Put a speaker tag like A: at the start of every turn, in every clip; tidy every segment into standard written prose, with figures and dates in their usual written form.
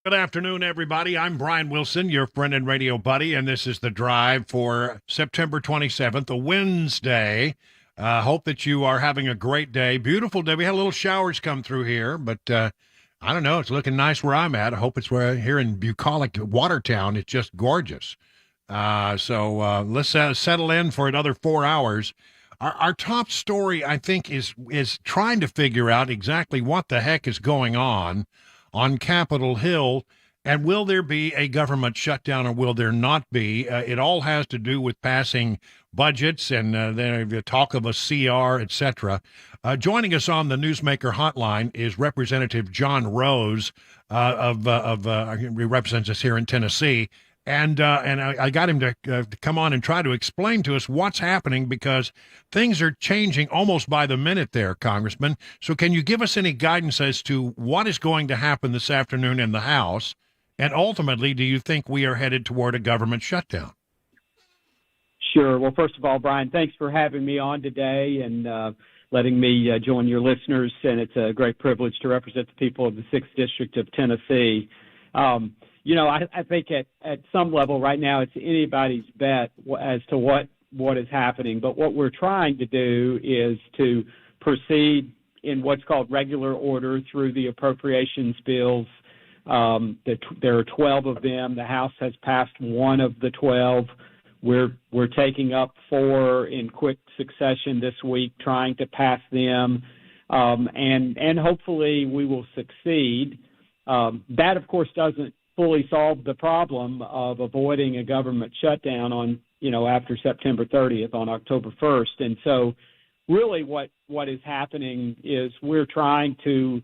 A: Good afternoon, everybody. I'm Brian Wilson, your friend and radio buddy, and this is The Drive for September 27th, a Wednesday. Hope that you are having a great day. Beautiful day. We had a little showers come through here, but I don't know. It's looking nice where I'm at. I hope it's where here in bucolic Watertown. It's just gorgeous. Let's settle in for another 4 hours. Our top story, I think, is trying to figure out exactly what the heck is going on Capitol Hill, and will there be a government shutdown or will there not be? It all has to do with passing budgets and the talk of a CR, etc. Joining us on the Newsmaker hotline is Representative John Rose he represents us here in Tennessee. And I got him to come on and try to explain to us what's happening because things are changing almost by the minute there, Congressman. So can you give us any guidance as to what is going to happen this afternoon in the House? And ultimately, do you think we are headed toward a government shutdown?
B: Sure. Well, first of all, Brian, thanks for having me on today and letting me join your listeners. And it's a great privilege to represent the people of the 6th District of Tennessee. I think at some level right now it's anybody's bet as to what is happening. But what we're trying to do is to proceed in what's called regular order through the appropriations bills. There are 12 of them. The House has passed one of the 12. We're taking up 4 in quick succession this week, trying to pass them, and hopefully we will succeed. That, of course, doesn't fully solve the problem of avoiding a government shutdown after September 30th, on October 1st. And so really what is happening is we're trying to,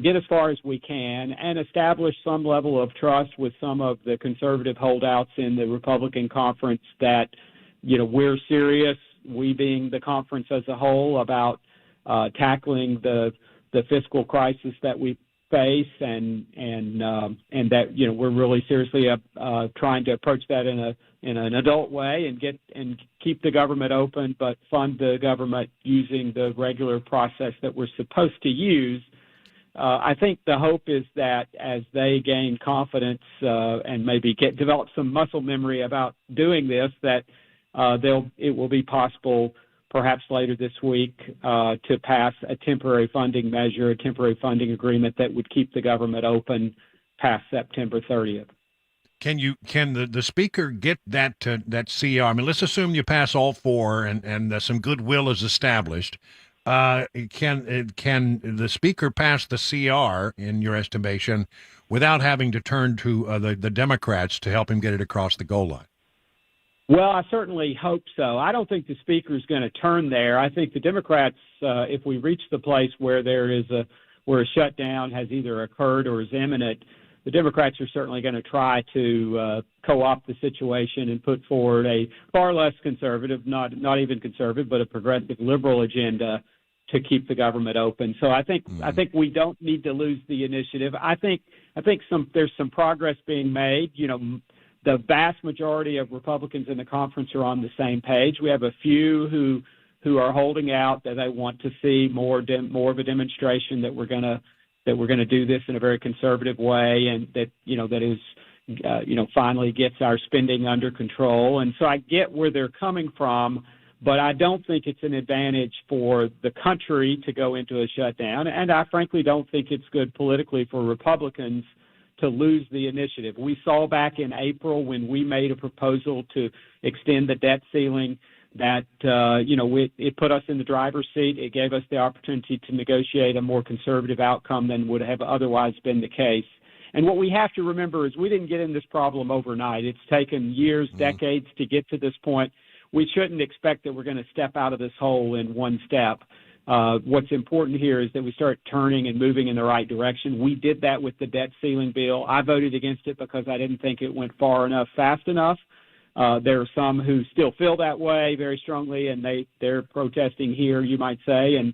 B: get as far as we can and establish some level of trust with some of the conservative holdouts in the Republican conference that, we're serious, we being the conference as a whole, about tackling the fiscal crisis that we face, and that we're really seriously trying to approach that in an adult way and keep the government open, but fund the government using the regular process that we're supposed to use. I think the hope is that as they gain confidence and maybe develop some muscle memory about doing this, that it will be possible perhaps later this week, to pass a temporary funding measure, a temporary funding agreement that would keep the government open past September 30th.
A: Can the speaker get that CR? I mean, let's assume you pass all 4 and some goodwill is established. Can the speaker pass the CR, in your estimation, without having to turn to the Democrats to help him get it across the goal line?
B: Well, I certainly hope so. I don't think the speaker is going to turn there. I think the Democrats, if we reach the place where where a shutdown has either occurred or is imminent, the Democrats are certainly going to try to co-opt the situation and put forward a far less conservative, not even conservative, but a progressive liberal agenda to keep the government open. So I think we don't need to lose the initiative. I think there's some progress being made. The vast majority of Republicans in the conference are on the same page. We have a few who are holding out that they want to see more of a demonstration that we're going to do this in a very conservative way, and that is finally gets our spending under control. And so I get where they're coming from, but I don't think it's an advantage for the country to go into a shutdown, and I frankly don't think it's good politically for Republicans to lose the initiative. We saw back in April when we made a proposal to extend the debt ceiling that, it put us in the driver's seat. It gave us the opportunity to negotiate a more conservative outcome than would have otherwise been the case. And what we have to remember is we didn't get in this problem overnight. It's taken years, decades to get to this point. We shouldn't expect that we're going to step out of this hole in one step. What's important here is that we start turning and moving in the right direction. We did that with the debt ceiling bill. I voted against it because I didn't think it went far enough, fast enough. There are some who still feel that way very strongly, and they're protesting here, you might say. And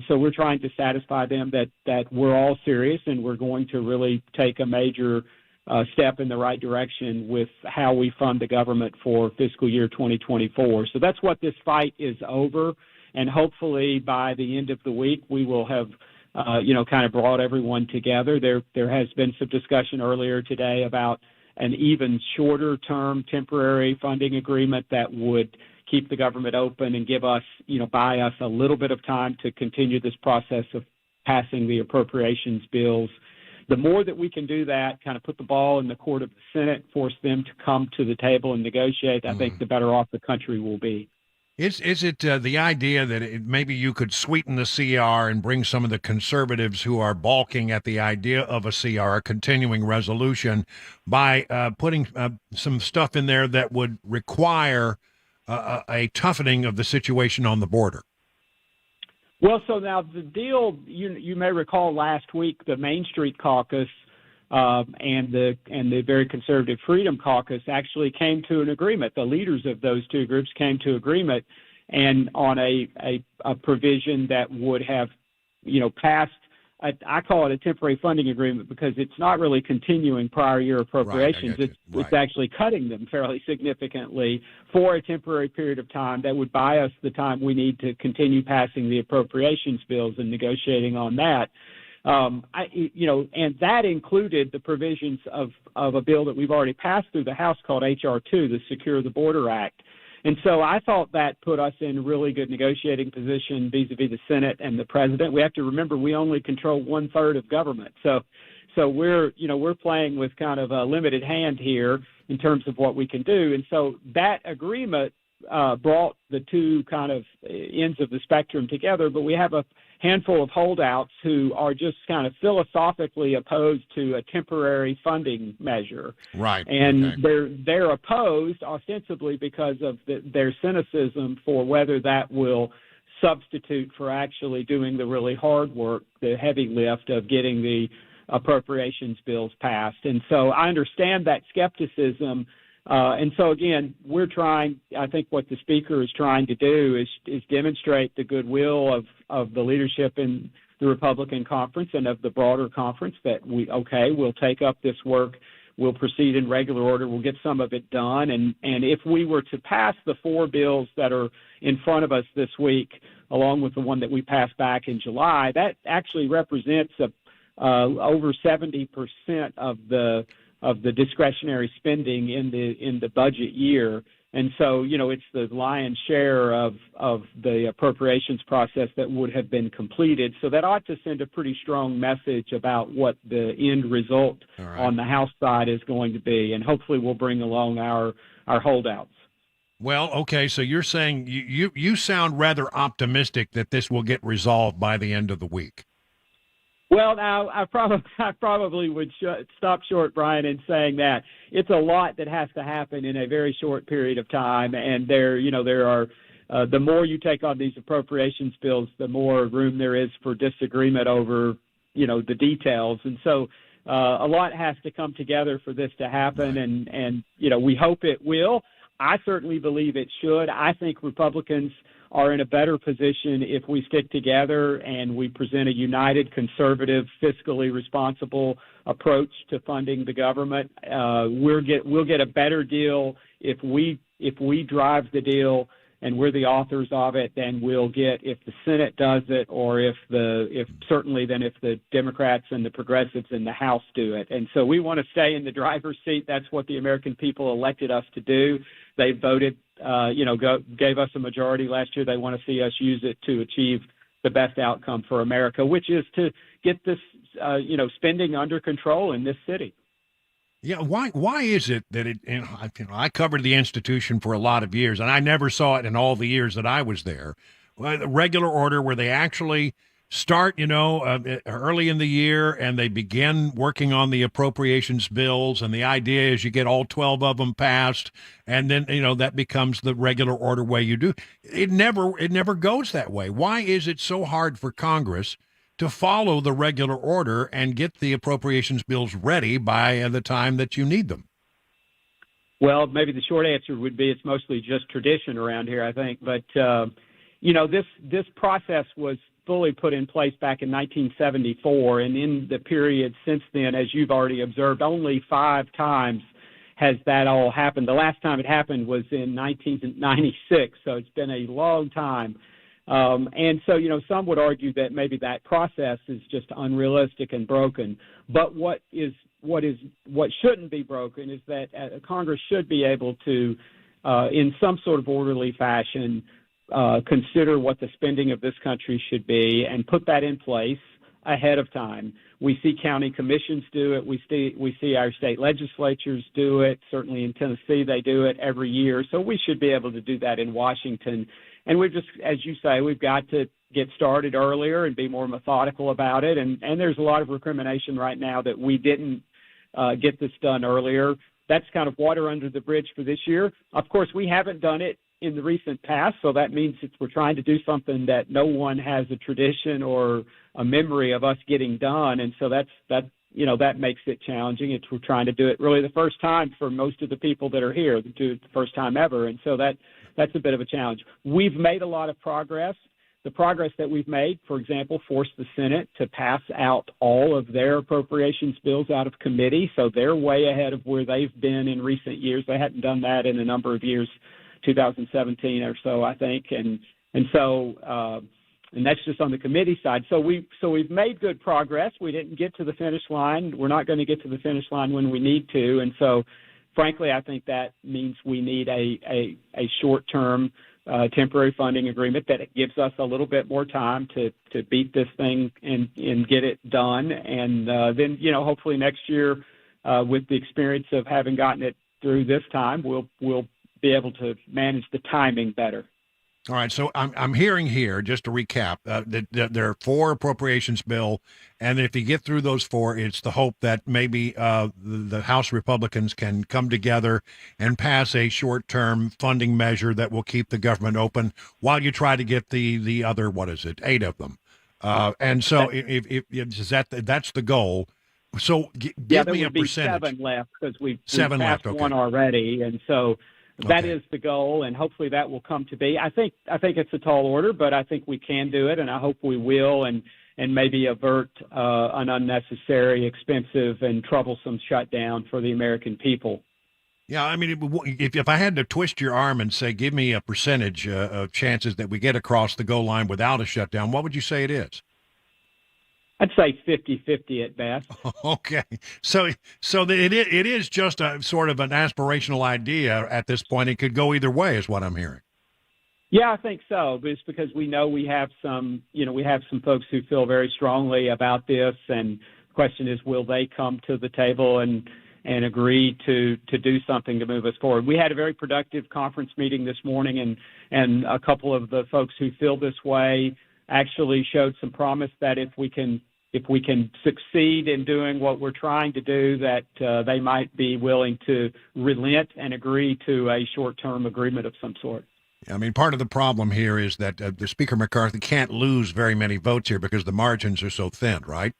B: so we're trying to satisfy them that we're all serious and we're going to really take a major step in the right direction with how we fund the government for fiscal year 2024. So that's what this fight is over. And hopefully by the end of the week, we will have kind of brought everyone together. There has been some discussion earlier today about an even shorter term temporary funding agreement that would keep the government open and give us, buy us a little bit of time to continue this process of passing the appropriations bills. The more that we can do that, kind of put the ball in the court of the Senate, force them to come to the table and negotiate, I think the better off the country will be.
A: Is it the idea that maybe you could sweeten the CR and bring some of the conservatives who are balking at the idea of a CR, a continuing resolution, by putting some stuff in there that would require a toughening of the situation on the border?
B: Well, so now the deal, you may recall last week, the Main Street Caucus and the very conservative Freedom Caucus actually came to an agreement. The leaders of those two groups came to agreement and on a provision that would have, passed. I call it a temporary funding agreement because it's not really continuing prior year appropriations. It's actually cutting them fairly significantly for a temporary period of time that would buy us the time we need to continue passing the appropriations bills and negotiating on that. And that included the provisions of a bill that we've already passed through the House called H.R. 2, the Secure the Border Act. And so I thought that put us in a really good negotiating position vis-a-vis the Senate and the president. We have to remember we only control 1/3 of government. So we're playing with kind of a limited hand here in terms of what we can do. And so that agreement brought the two kind of ends of the spectrum together, but we have a handful of holdouts who are just kind of philosophically opposed to a temporary funding measure.
A: Right.
B: And they're opposed ostensibly because of their cynicism for whether that will substitute for actually doing the really hard work, the heavy lift of getting the appropriations bills passed. And so I understand that skepticism. And so, again, we're trying, I think what the Speaker is trying to do is demonstrate the goodwill of the leadership in the Republican conference and of the broader conference that we'll take up this work, we'll proceed in regular order, we'll get some of it done. And if we were to pass the 4 bills that are in front of us this week, along with the one that we passed back in July, that actually represents over 70% of the discretionary spending in the budget year. And so, it's the lion's share of the appropriations process that would have been completed. So that ought to send a pretty strong message about what the end result on the House side is going to be. And hopefully we'll bring along our holdouts.
A: Well, okay, so you're saying you sound rather optimistic that this will get resolved by the end of the week.
B: Well, now I probably would stop short, Brian, in saying that it's a lot that has to happen in a very short period of time, and there are the more you take on these appropriations bills, the more room there is for disagreement over the details, and so a lot has to come together for this to happen, and we hope it will. I certainly believe it should. I think Republicans are in a better position if we stick together and we present a united, conservative, fiscally responsible approach to funding the government. We'll get a better deal if we drive the deal and we're the authors of it than we'll get if the Senate does it, or if the Democrats and the progressives in the House do it. And so we want to stay in the driver's seat. That's what the American people elected us to do. They voted, gave us a majority last year. They want to see us use it to achieve the best outcome for America, which is to get this, spending under control in this city.
A: Yeah, why is it that I covered the institution for a lot of years, and I never saw it in all the years that I was there. The regular order where they actually start, early in the year, and they begin working on the appropriations bills, and the idea is you get all 12 of them passed, and then that becomes the regular order way you do. It never goes that way. Why is it so hard for Congress to follow the regular order and get the appropriations bills ready by the time that you need them?
B: Well, maybe the short answer would be it's mostly just tradition around here, I think. But, this process was fully put in place back in 1974, and in the period since then, as you've already observed, only 5 times has that all happened. The last time it happened was in 1996, so it's been a long time And so, some would argue that maybe that process is just unrealistic and broken. But what shouldn't be broken is that Congress should be able to, in some sort of orderly fashion, consider what the spending of this country should be and put that in place ahead of time. We see county commissions do it. We see our state legislatures do it. Certainly in Tennessee, they do it every year. So we should be able to do that in Washington. And we've just, as you say, we've got to get started earlier and be more methodical about it. And there's a lot of recrimination right now that we didn't get this done earlier. That's kind of water under the bridge for this year. Of course, we haven't done it in the recent past, so that means we're trying to do something that no one has a tradition or a memory of us getting done, and so that makes it challenging. We're trying to do it really the first time for most of the people that are here, do it the first time ever, and so that's a bit of a challenge. We've made a lot of progress. The progress that we've made, for example, forced the Senate to pass out all of their appropriations bills out of committee, so they're way ahead of where they've been in recent years. They hadn't done that in a number of years, 2017 or so, I think, and that's just on the committee side. So we've made good progress. We didn't get to the finish line. We're not going to get to the finish line when we need to, and so, frankly, I think that means we need a short-term temporary funding agreement that gives us a little bit more time to beat this thing and get it done, and then hopefully next year, with the experience of having gotten it through this time, we'll be able to manage the timing better.
A: All right, so I'm hearing here, just to recap, that there are 4 appropriations bill, and if you get through those 4, it's the hope that maybe the House Republicans can come together and pass a short-term funding measure that will keep the government open while you try to get the other, 8 of them. And so if that's the goal. So give me a percentage.
B: 7 left because we've
A: 7
B: passed
A: left, okay.
B: 1 already, and so that is the goal, and hopefully that will come to be. I think it's a tall order, but I think we can do it, and I hope we will, and maybe avert an unnecessary, expensive, and troublesome shutdown for the American people.
A: Yeah, I mean, if I had to twist your arm and say, give me a percentage of chances that we get across the goal line without a shutdown, what would you say it is?
B: I'd say 50-50 at best.
A: Okay. So it is just a sort of an aspirational idea at this point. It could go either way is what I'm hearing.
B: Yeah, I think so. But it's because we know we have some folks who feel very strongly about this. And the question is, will they come to the table and agree to do something to move us forward? We had a very productive conference meeting this morning, and a couple of the folks who feel this way actually showed some promise that if we can succeed in doing what we're trying to do, that they might be willing to relent and agree to a short-term agreement of some sort.
A: I mean, part of the problem here is that the Speaker McCarthy can't lose very many votes here because the margins are so thin, right?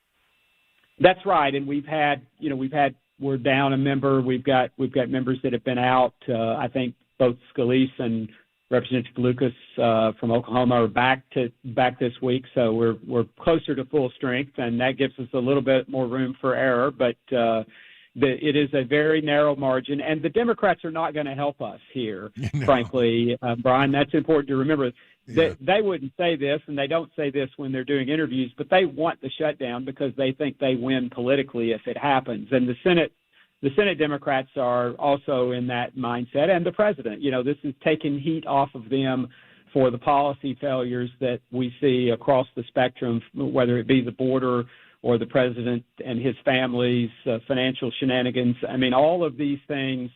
B: That's right, and we're down a member. We've got members that have been out. I think both Scalise and Representative Lucas from Oklahoma are back this week, so we're closer to full strength, and that gives us a little bit more room for error. But it is a very narrow margin, and the Democrats are not going to help us here, frankly, Brian. That's important to remember.
A: Yeah.
B: They wouldn't say this, and they don't say this when they're doing interviews, but they want the shutdown because they think they win politically if it happens. And the Senate Democrats are also in that mindset, and the president. This is taking heat off of them for the policy failures that we see across the spectrum, whether it be the border or the president and his family's financial shenanigans. I mean, all of these things,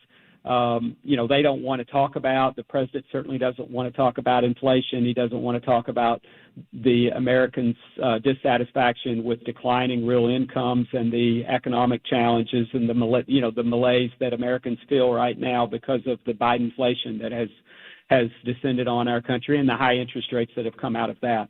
B: they don't want to talk about. The president certainly doesn't want to talk about inflation. He doesn't want to talk about the Americans' dissatisfaction with declining real incomes and the economic challenges and the malaise that Americans feel right now because of the Biden inflation that has descended on our country and the high interest rates that have come out of that.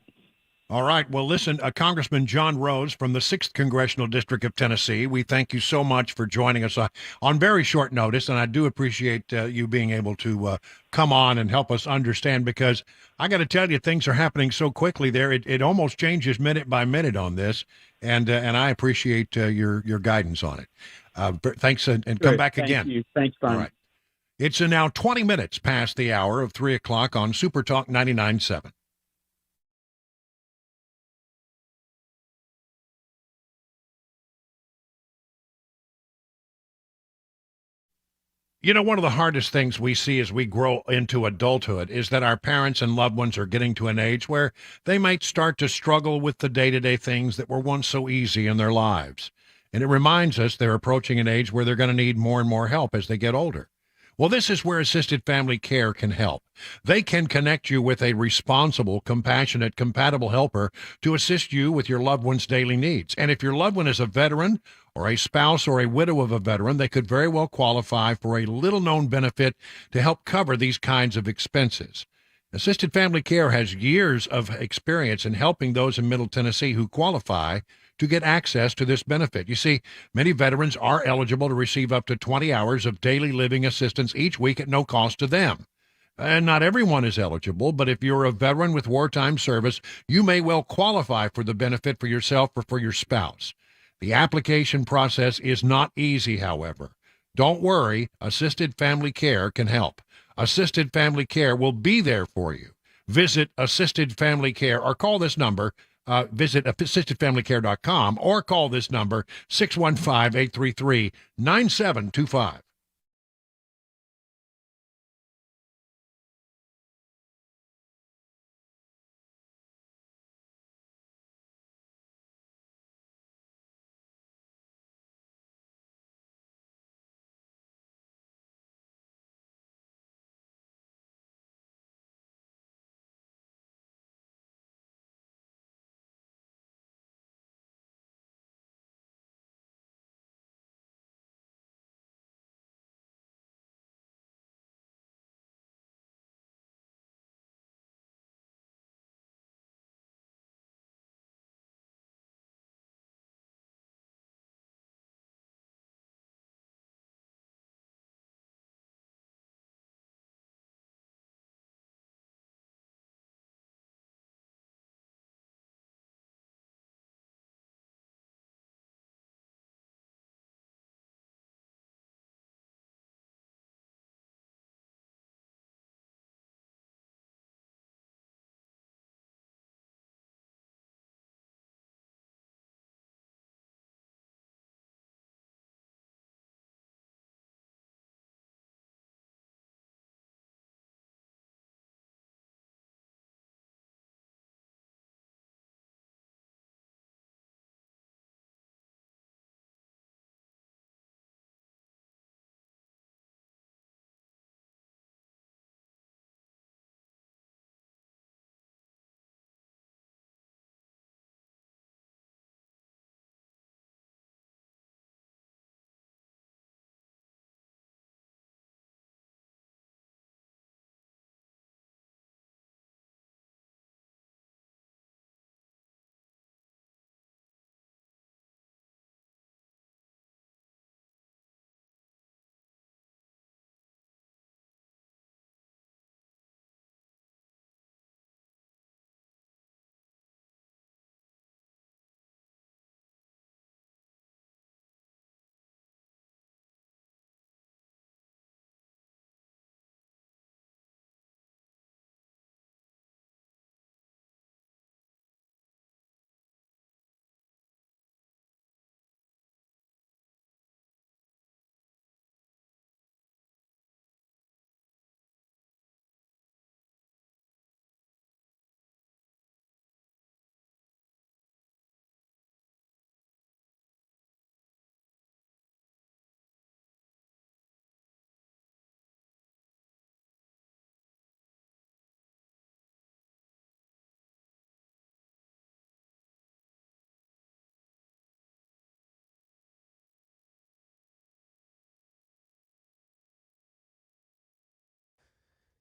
A: All right. Well, listen, Congressman John Rose from the 6th Congressional District of Tennessee, we thank you so much for joining us on very short notice, and I do appreciate you being able to come on and help us understand, because I got to tell you, things are happening so quickly there. It almost changes minute by minute on this, and I appreciate your guidance on it. Thanks, and come back again.
B: Thank you. Thanks, Brian.
A: All right. It's now 20 minutes past the hour of 3 o'clock on Super Talk 99.7. You know, one of the hardest things we see as we grow into adulthood is that our parents and loved ones are getting to an age where they might start to struggle with the day to day things that were once so easy in their lives. And it reminds us they're approaching an age where they're going to need more and more help as they get older. Well, this is where assisted family care can help. They can connect you with a responsible, compassionate, compatible helper to assist you with your loved one's daily needs. And if your loved one is a veteran or a spouse or a widow of a veteran, they could very well qualify for a little-known benefit to help cover these kinds of expenses. Assisted Family Care has years of experience in helping those in Middle Tennessee who qualify to get access to this benefit. You see, many veterans are eligible to receive up to 20 hours of daily living assistance each week at no cost to them. And not everyone is eligible, but if you're a veteran with wartime service, you may well qualify for the benefit for yourself or for your spouse. The application process is not easy, however. Don't worry, Assisted Family Care can help. Assisted Family Care will be there for you. Visit Assisted Family Care or call this number. Visit assistedfamilycare.com or call this number 615-833-9725.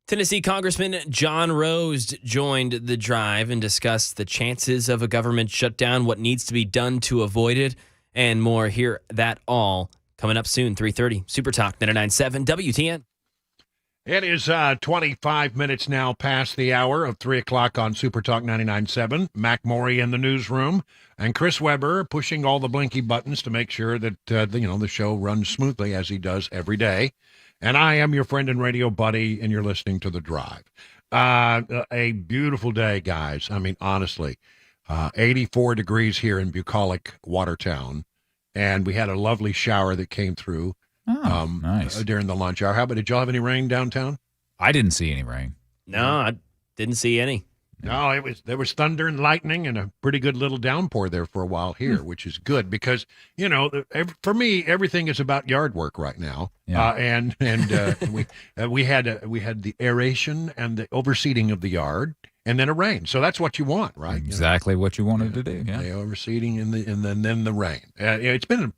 C: Tennessee Congressman John Rose joined the drive and discussed the chances of a government shutdown, what needs to be done to avoid it, and more. Hear that all coming up soon, 3:30. Super Talk 99.7 WTN.
A: It is 25 minutes now past the hour of 3 o'clock on Super Talk 99.7. Mac Morey in the newsroom and Chris Weber pushing all the blinky buttons to make sure that the show runs smoothly as he does every day. And I am your friend and radio buddy, and you're listening to The Drive. A beautiful day, guys. I mean, honestly, 84 degrees here in bucolic Watertown, and we had a lovely shower that came through.
D: Oh, nice.
A: during the lunch hour. How about, did y'all have any rain downtown?
D: I didn't see any rain.
C: No, I didn't see any.
A: No, there was thunder and lightning and a pretty good little downpour there for a while here, which is good because for me everything is about yard work right now.
D: Yeah.
A: And we had the aeration and the overseeding of the yard, and then a rain. So that's what you want, right?
D: Exactly what you wanted to do. Yeah.
A: The overseeding and then the rain. It's been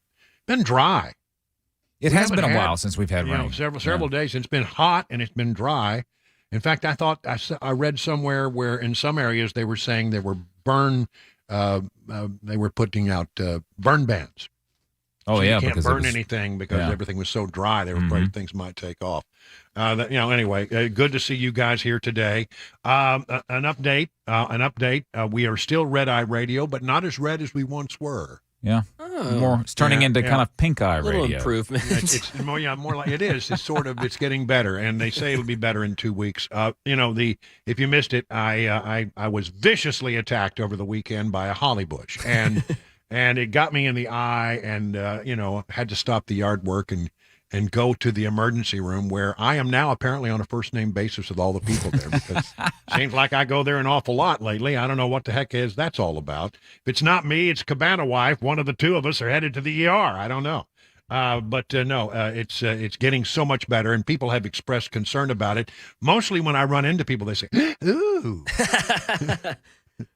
A: dry.
D: It
A: We
D: has been a
A: haven't
D: while
A: had,
D: since we've had rain.
A: Several days. It's been hot and it's been dry. In fact, I read somewhere where in some areas they were saying they were they were putting out burn bans.
D: Oh,
A: So
D: yeah.
A: you can't
D: because
A: burn anything because everything was so dry. They were afraid things might take off. Anyway, good to see you guys here today. An update. We are still Red Eye Radio, but not as red as we once were.
D: Yeah.
C: Oh,
D: It's turning into kind of pink eye
C: a little
D: radio.
C: improvement.
A: It's more like it is. It's getting better, and they say it'll be better in 2 weeks. If you missed it, I was viciously attacked over the weekend by a holly bush, and and it got me in the eye, and had to stop the yard work and go to the emergency room, where I am now apparently on a first name basis with all the people there, because it seems like I go there an awful lot lately. I don't know what the heck that's all about. If it's not me, it's Cabana Wife. One of the two of us are headed to the ER. I don't know. It's getting so much better, and people have expressed concern about it. Mostly when I run into people, they say, ooh.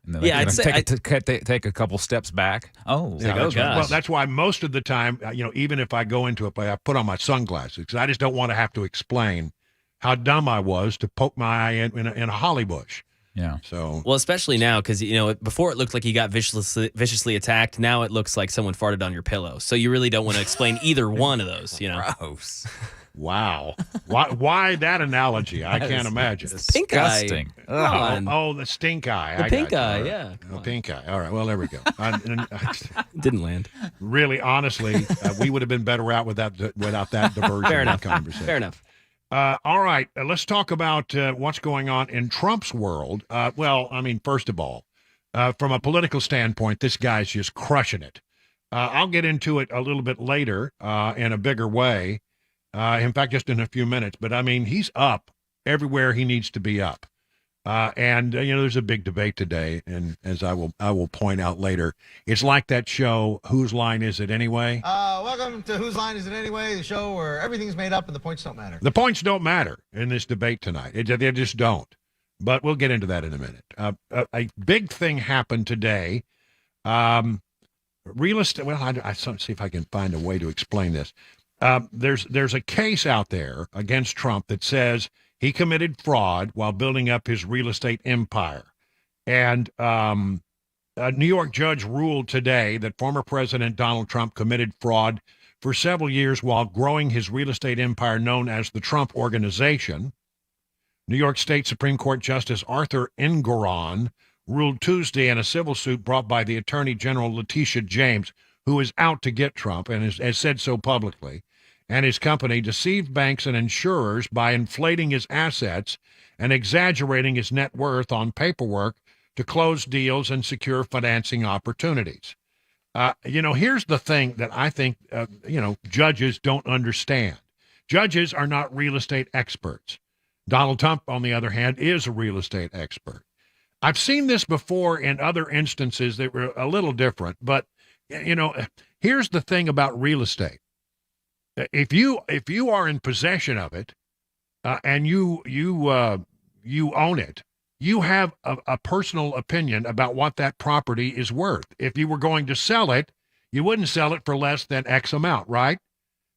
D: And then
C: Yeah,
D: I'd
C: I'd say
D: take a couple steps back. Oh,
A: Yeah,
C: oh,
A: that's
C: gosh.
A: Well, that's why most of the time, even if I go into a play, I put on my sunglasses because I just don't want to have to explain how dumb I was to poke my eye in a holly bush.
D: yeah.
A: So,
C: Well, especially now, because before it looked like you got viciously attacked. Now it looks like someone farted on your pillow. So you really don't want to explain either one of those.
D: Gross.
A: wow. Why that analogy? I can't imagine.
C: Pink eye.
D: Disgusting.
C: Come on.
A: Oh, the stink eye.
C: The
A: I
C: pink
A: got you.
C: eye,
A: All right.
C: yeah. Come
A: Oh,
C: on.
A: pink eye. All right. Well, there we go.
C: Didn't land.
A: Really, honestly, we would have been better out without that diversion
C: Fair
A: of
C: enough.
A: conversation.
C: Fair enough.
A: All right, let's talk about what's going on in Trump's world. First of all, from a political standpoint, this guy's just crushing it. I'll get into it a little bit later in a bigger way. In fact, just in a few minutes. But, he's up everywhere he needs to be up. There's a big debate today, and as I will point out later, it's like that show, Whose Line Is It Anyway?
E: Welcome to Whose Line Is It Anyway, the show where everything's made up and the points don't matter.
A: The points don't matter in this debate tonight. They just don't. But we'll get into that in a minute. A big thing happened today. Real estate. Well, I see if I can find a way to explain this. There's a case out there against Trump that says he committed fraud while building up his real estate empire. And a New York judge ruled today that former President Donald Trump committed fraud for several years while growing his real estate empire known as the Trump Organization. New York State Supreme Court Justice Arthur Engoron ruled Tuesday in a civil suit brought by the Attorney General Letitia James, who is out to get Trump and has said so publicly, and his company deceived banks and insurers by inflating his assets and exaggerating his net worth on paperwork to close deals and secure financing opportunities. Here's the thing that I think, judges don't understand. Judges are not real estate experts. Donald Trump, on the other hand, is a real estate expert. I've seen this before in other instances that were a little different, but, here's the thing about real estate. If you are in possession of it and you own it, you have a personal opinion about what that property is worth. If you were going to sell it, you wouldn't sell it for less than X amount, right?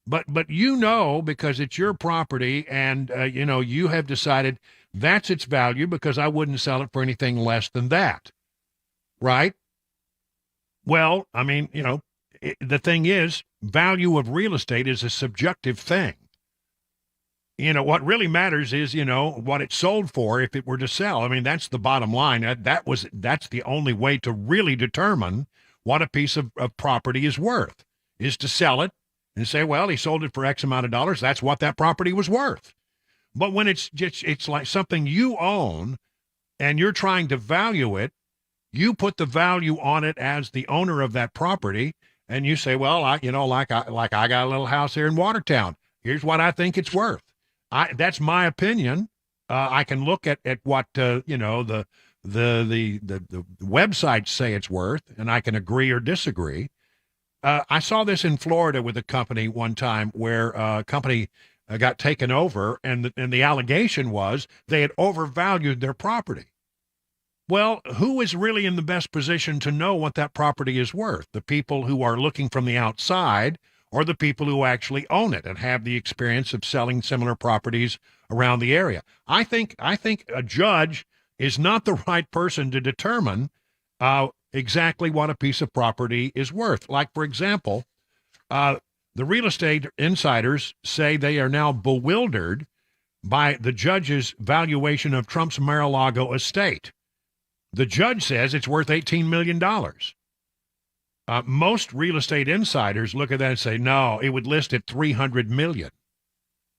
A: But because it's your property and, you have decided that's its value because I wouldn't sell it for anything less than that, right? Well, the thing is, value of real estate is a subjective thing. What really matters is, what it sold for if it were to sell. That's the bottom line. That's the only way to really determine what a piece of property is worth, is to sell it and say, well, he sold it for X amount of dollars. That's what that property was worth. But when it's like something you own and you're trying to value it, you put the value on it as the owner of that property, and you say, well, I got a little house here in Watertown. Here's what I think it's worth. That's my opinion. I can look at what the websites say it's worth, and I can agree or disagree. I saw this in Florida with a company one time where a company got taken over, and the allegation was they had overvalued their property. Well, who is really in the best position to know what that property is worth? The people who are looking from the outside, or the people who actually own it and have the experience of selling similar properties around the area? I think a judge is not the right person to determine exactly what a piece of property is worth. Like, for example, the real estate insiders say they are now bewildered by the judge's valuation of Trump's Mar-a-Lago estate. The judge says it's worth $18 million. Most real estate insiders look at that and say, no, it would list at $300 million.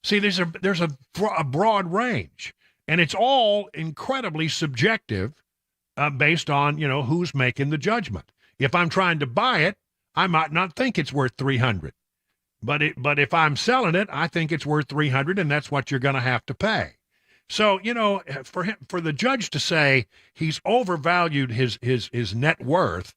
A: See, there's a broad range, and it's all incredibly subjective based on, who's making the judgment. If I'm trying to buy it, I might not think it's worth 300. But if I'm selling it, I think it's worth 300, and that's what you're going to have to pay. So, for the judge to say he's overvalued his net worth,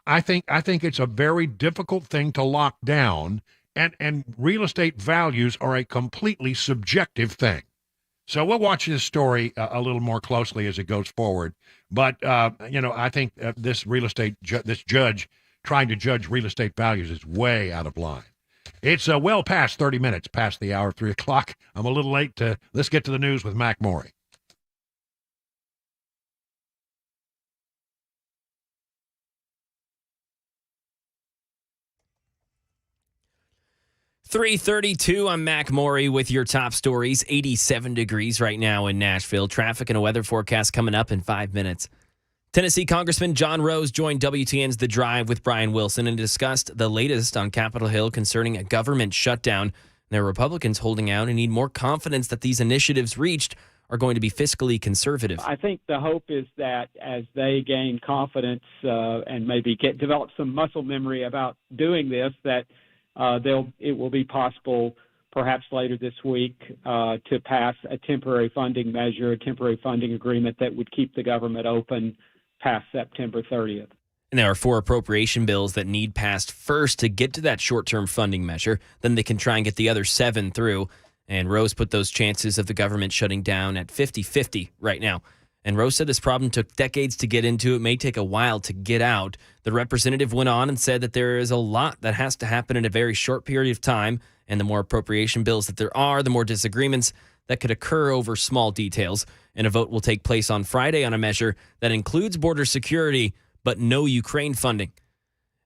A: I think it's a very difficult thing to lock down, and real estate values are a completely subjective thing. So we'll watch this story a little more closely as it goes forward. But I think this judge trying to judge real estate values is way out of line. It's well past 30 minutes past the hour of 3 o'clock. I'm a little late. Let's get to the news with Mac Morey.
C: .32, I'm Mac Morey with your top stories. 87 degrees right now in Nashville. Traffic and a weather forecast coming up in 5 minutes. Tennessee Congressman John Rose joined WTN's The Drive with Brian Wilson and discussed the latest on Capitol Hill concerning a government shutdown. There are Republicans holding out and need more confidence that these initiatives reached are going to be fiscally conservative.
B: I think the hope is that as they gain confidence and maybe develop some muscle memory about doing this, that it will be possible perhaps later this week to pass a temporary funding measure, a temporary funding agreement that would keep the government open past September 30th.
C: And there are 4 appropriation bills that need passed first to get to that short-term funding measure. Then they can try and get the other 7 through. And Rose put those chances of the government shutting down at 50-50 right now. And Rose said this problem took decades to get into. It may take a while to get out. The representative went on and said that there is a lot that has to happen in a very short period of time. And the more appropriation bills that there are, the more disagreements that could occur over small details. And a vote will take place on Friday on a measure that includes border security, but no Ukraine funding.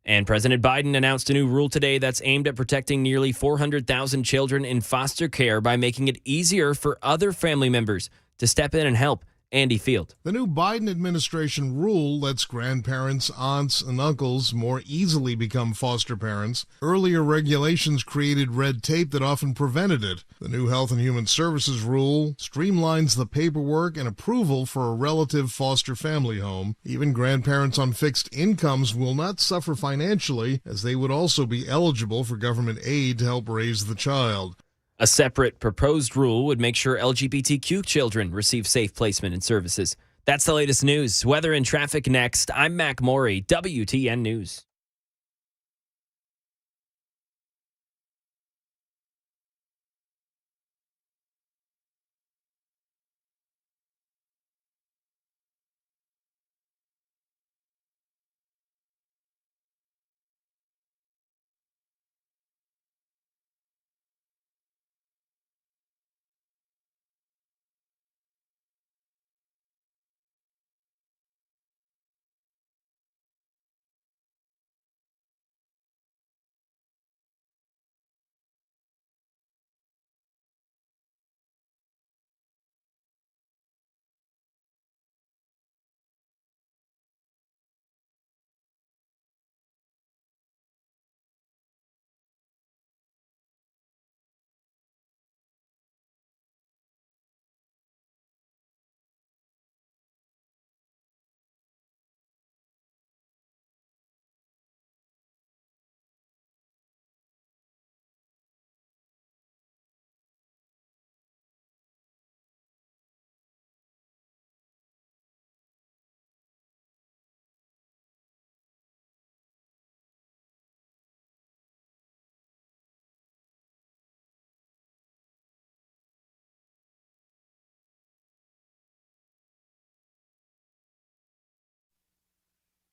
C: And President Biden announced a new rule today that's aimed at protecting nearly 400,000 children in foster care by making it easier for other family members to step in and help. Andy Field.
F: The new Biden administration rule lets grandparents, aunts, and uncles more easily become foster parents. Earlier regulations created red tape that often prevented it. The new Health and Human Services rule streamlines the paperwork and approval for a relative foster family home. Even grandparents on fixed incomes will not suffer financially, as they would also be eligible for government aid to help raise the child.
C: A separate proposed rule would make sure LGBTQ children receive safe placement and services. That's the latest news. Weather and traffic next. I'm Mac Morey, WTN News.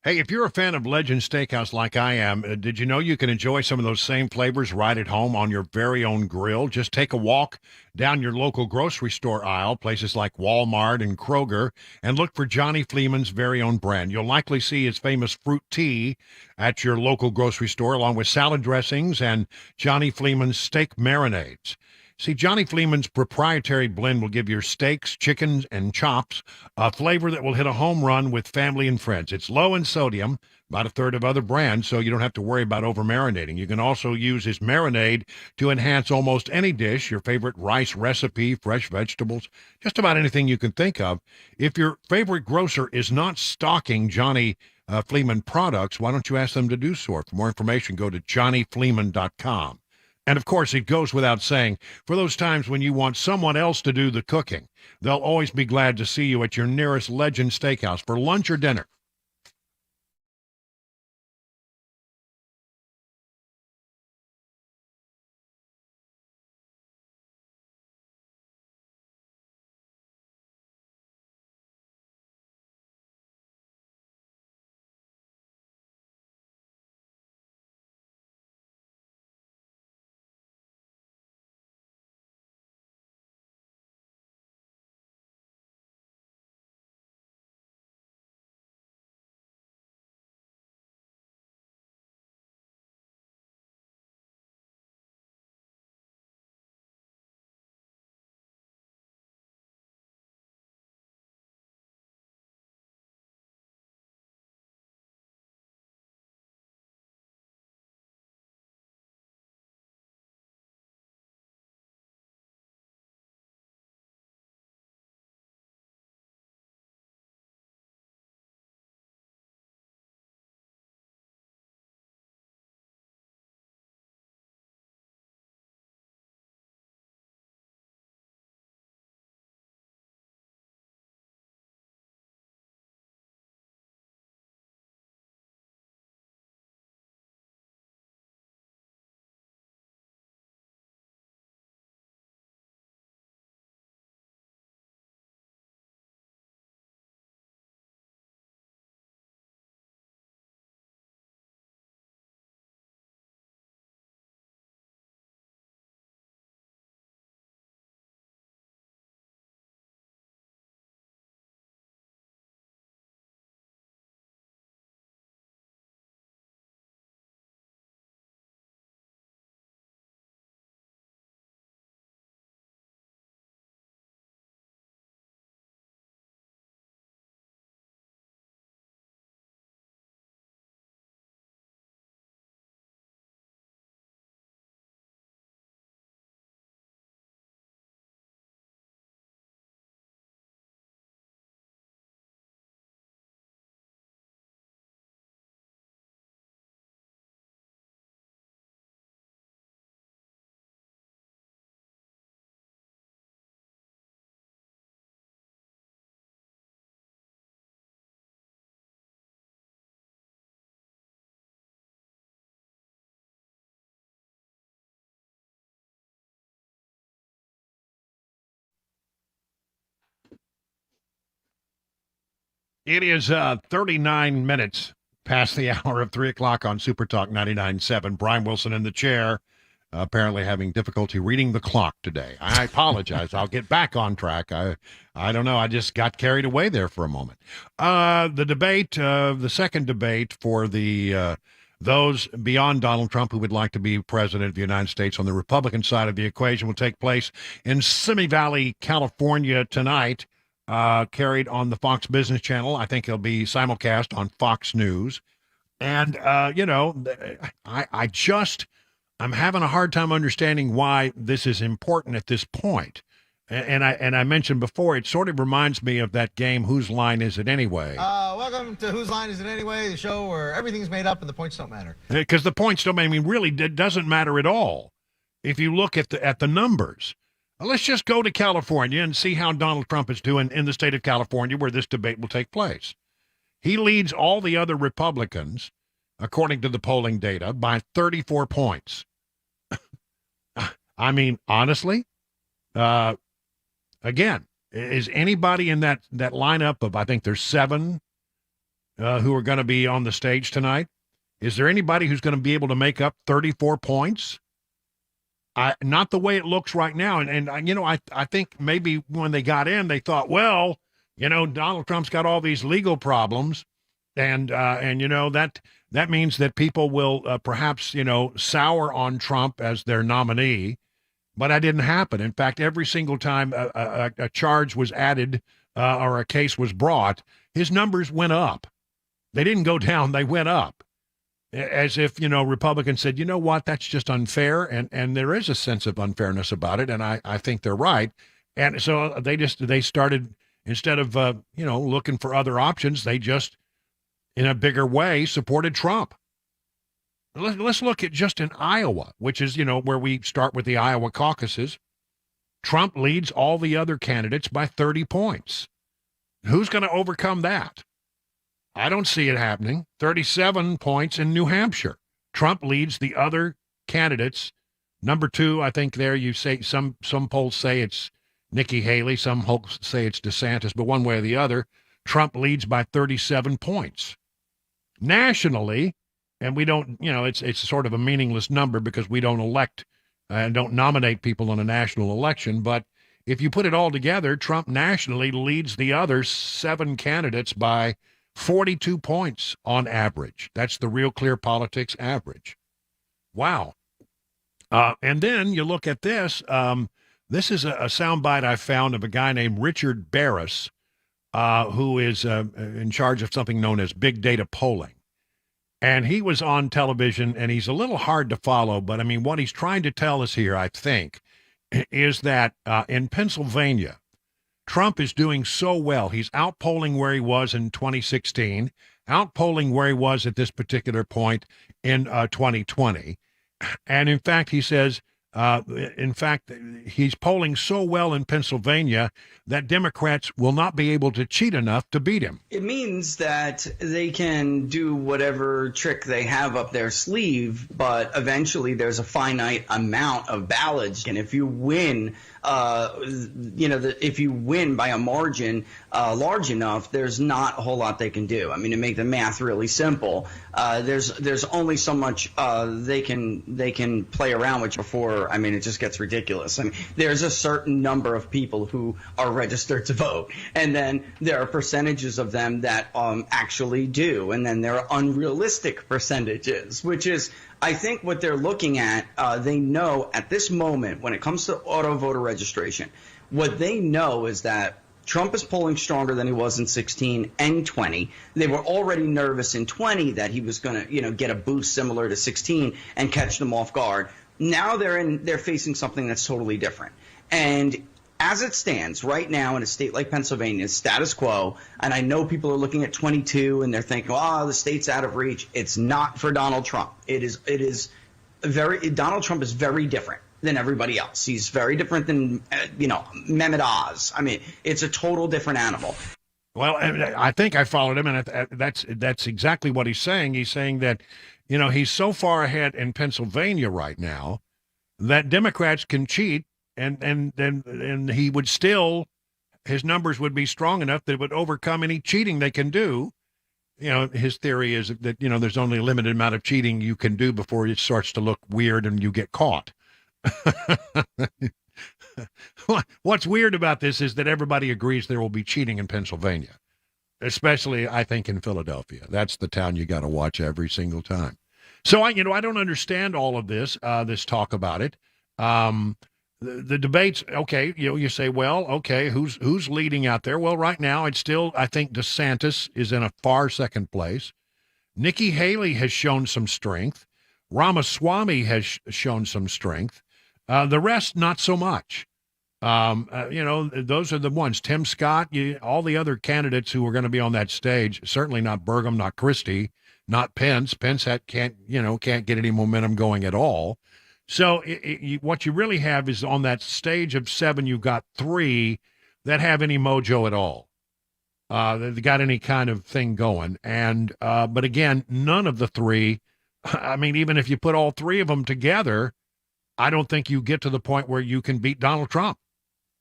A: Hey, if you're a fan of Legend Steakhouse like I am, did you know you can enjoy some of those same flavors right at home on your very own grill? Just take a walk down your local grocery store aisle, places like Walmart and Kroger, and look for Johnny Fleeman's very own brand. You'll likely see his famous fruit tea at your local grocery store, along with salad dressings and Johnny Fleeman's steak marinades. See, Johnny Fleeman's proprietary blend will give your steaks, chickens, and chops a flavor that will hit a home run with family and friends. It's low in sodium, about a third of other brands, so you don't have to worry about over marinating. You can also use his marinade to enhance almost any dish, your favorite rice recipe, fresh vegetables, just about anything you can think of. If your favorite grocer is not stocking Johnny Fleeman products, why don't you ask them to do so? For more information, go to johnnyfleeman.com. And of course, it goes without saying, for those times when you want someone else to do the cooking, they'll always be glad to see you at your nearest Legend Steakhouse for lunch or dinner. It is 39 minutes past the hour of 3 o'clock on Super Talk 99.7. Brian Wilson in the chair, apparently having difficulty reading the clock today. I apologize. I'll get back on track. I don't know. I just got carried away there for a moment. The debate, the second debate for the those beyond Donald Trump who would like to be president of the United States on the Republican side of the equation will take place in Simi Valley, California tonight. Carried on the Fox Business Channel. I think it'll be simulcast on Fox News. And, I'm having a hard time understanding why this is important at this point. And I mentioned before, it sort of reminds me of that game, Whose Line Is It Anyway?
E: Welcome to Whose Line Is It Anyway, the show where everything's made up and the points don't matter.
A: Because the points don't, really, it doesn't matter at all if you look at the numbers. Let's just go to California and see how Donald Trump is doing in the state of California where this debate will take place. He leads all the other Republicans, according to the polling data, by 34 points. Honestly, again, is anybody in that lineup of, I think there's 7 who are going to be on the stage tonight? Is there anybody who's going to be able to make up 34 points? Not the way it looks right now. And you know, I think maybe when they got in, they thought, well, you know, Donald Trump's got all these legal problems, and you know, that means that people will perhaps, you know, sour on Trump as their nominee. But that didn't happen. In fact, every single time a charge was added or a case was brought, his numbers went up. They didn't go down, they went up. As if, you know, Republicans said, you know what, that's just unfair. And there is a sense of unfairness about it. And I think they're right. And so they started, instead of, you know, looking for other options, they just, in a bigger way, supported Trump. Let's look at just in Iowa, which is, you know, where we start with the Iowa caucuses. Trump leads all the other candidates by 30 points. Who's going to overcome that? I don't see it happening. 37 points in New Hampshire. Trump leads the other candidates. Number 2, I think there you say some polls say it's Nikki Haley, some polls say it's DeSantis, but one way or the other, Trump leads by 37 points. Nationally, and we don't, you know, it's sort of a meaningless number because we don't elect and don't nominate people in a national election, but if you put it all together, Trump nationally leads the other 7 candidates by 42 points on average. That's the Real Clear Politics average. Wow. And then you look at this. This is a soundbite I found of a guy named Richard Barris, who is in charge of something known as big data polling. And he was on television, and he's a little hard to follow, but I mean, what he's trying to tell us here, I think, is that in Pennsylvania, Trump is doing so well. He's outpolling where he was in 2016, outpolling where he was at this particular point in 2020. And in fact, he says, he's polling so well in Pennsylvania that Democrats will not be able to cheat enough to beat him.
G: It means that they can do whatever trick they have up their sleeve, but eventually there's a finite amount of ballots. And if you win, if you win by a margin large enough, there's not a whole lot they can do. I mean, to make the math really simple, there's only so much they can play around with before. I mean, it just gets ridiculous. I mean, there's a certain number of people who are registered to vote, and then there are percentages of them that actually do, and then there are unrealistic percentages, which is, I think, what they're looking at. They know at this moment, when it comes to auto voter registration, what they know is that Trump is polling stronger than he was in 16 and 20. They were already nervous in 20 that he was going to, get a boost similar to 16 and catch them off guard. Now they're facing something that's totally different. And as it stands right now in a state like Pennsylvania, status quo, and I know people are looking at 22 and they're thinking, oh, the state's out of reach. It's not for Donald Trump. Donald Trump is very different than everybody else. He's very different than, Mehmet Oz. I mean, it's a total different animal.
A: Well, I think I followed him, and that's exactly what he's saying. He's saying that, he's so far ahead in Pennsylvania right now that Democrats can cheat, and he would still, his numbers would be strong enough that it would overcome any cheating they can do. His theory is that, there's only a limited amount of cheating you can do before it starts to look weird and you get caught. What's weird about this is that everybody agrees there will be cheating in Pennsylvania, especially, I think, in Philadelphia. That's the town you got to watch every single time. So I don't understand all of this talk about it. The debates, okay, you say, well, okay, who's leading out there? Well, right now it's still, I think DeSantis is in a far second place. Nikki Haley has shown some strength. Ramaswamy has shown some strength. The rest, not so much. Those are the ones. Tim Scott, all the other candidates who are going to be on that stage, certainly not Burgum, not Christie, not Pence. Pence can't get any momentum going at all. So what you really have is on that stage of 7, you've got 3 that have any mojo at all. They got any kind of thing going. And but again, none of the 3, I mean, even if you put all 3 of them together, I don't think you get to the point where you can beat Donald Trump.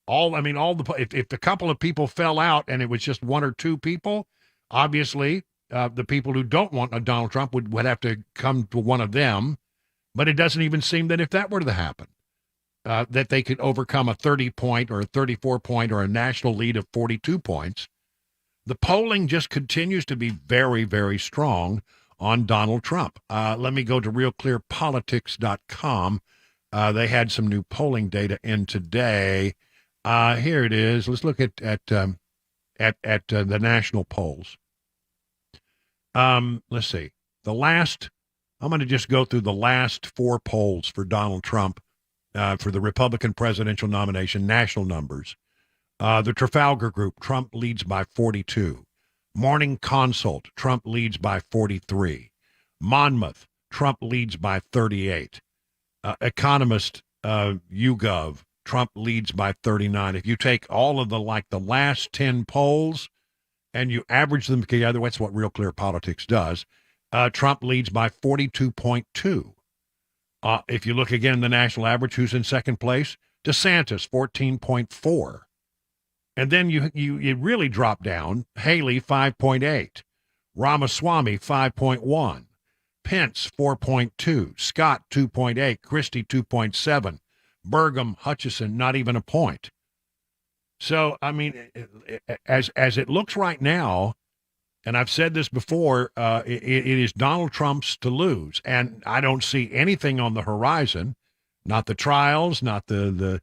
A: If a couple of people fell out and it was just 1 or 2 people, obviously the people who don't want a Donald Trump would have to come to one of them. But it doesn't even seem that if that were to happen, that they could overcome a 30-point or a 34-point or a national lead of 42 points. The polling just continues to be very, very strong on Donald Trump. Let me go to realclearpolitics.com. They had some new polling data in today. Here it is. Let's look at the national polls. Let's see. I'm going to just go through the last 4 polls for Donald Trump for the Republican presidential nomination, national numbers. The Trafalgar Group, Trump leads by 42. Morning Consult, Trump leads by 43. Monmouth, Trump leads by 38. Economist, YouGov, Trump leads by 39. If you take all of the last 10 polls and you average them together, that's what Real Clear Politics does. Trump leads by 42.2. If you look again, the national average, who's in second place? DeSantis, 14.4. And then you really drop down. Haley, 5.8. Ramaswamy, 5.1. Pence, 4.2. Scott, 2.8. Christie, 2.7. Burgum, Hutchison, not even a point. So, I mean, as it looks right now, and I've said this before, it is Donald Trump's to lose, and I don't see anything on the horizon. Not the trials, not the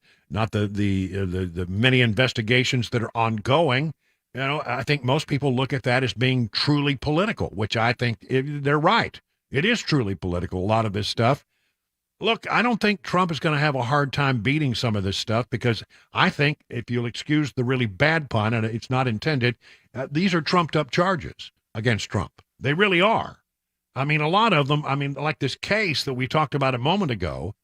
A: many investigations that are ongoing. You know, I think most people look at that as being truly political, which I think they're right. It is truly political. A lot of this stuff. Look, I don't think Trump is going to have a hard time beating some of this stuff because I think, if you'll excuse the really bad pun, and it's not intended, these are trumped-up charges against Trump. They really are. I mean, a lot of them, like this case that we talked about a moment ago,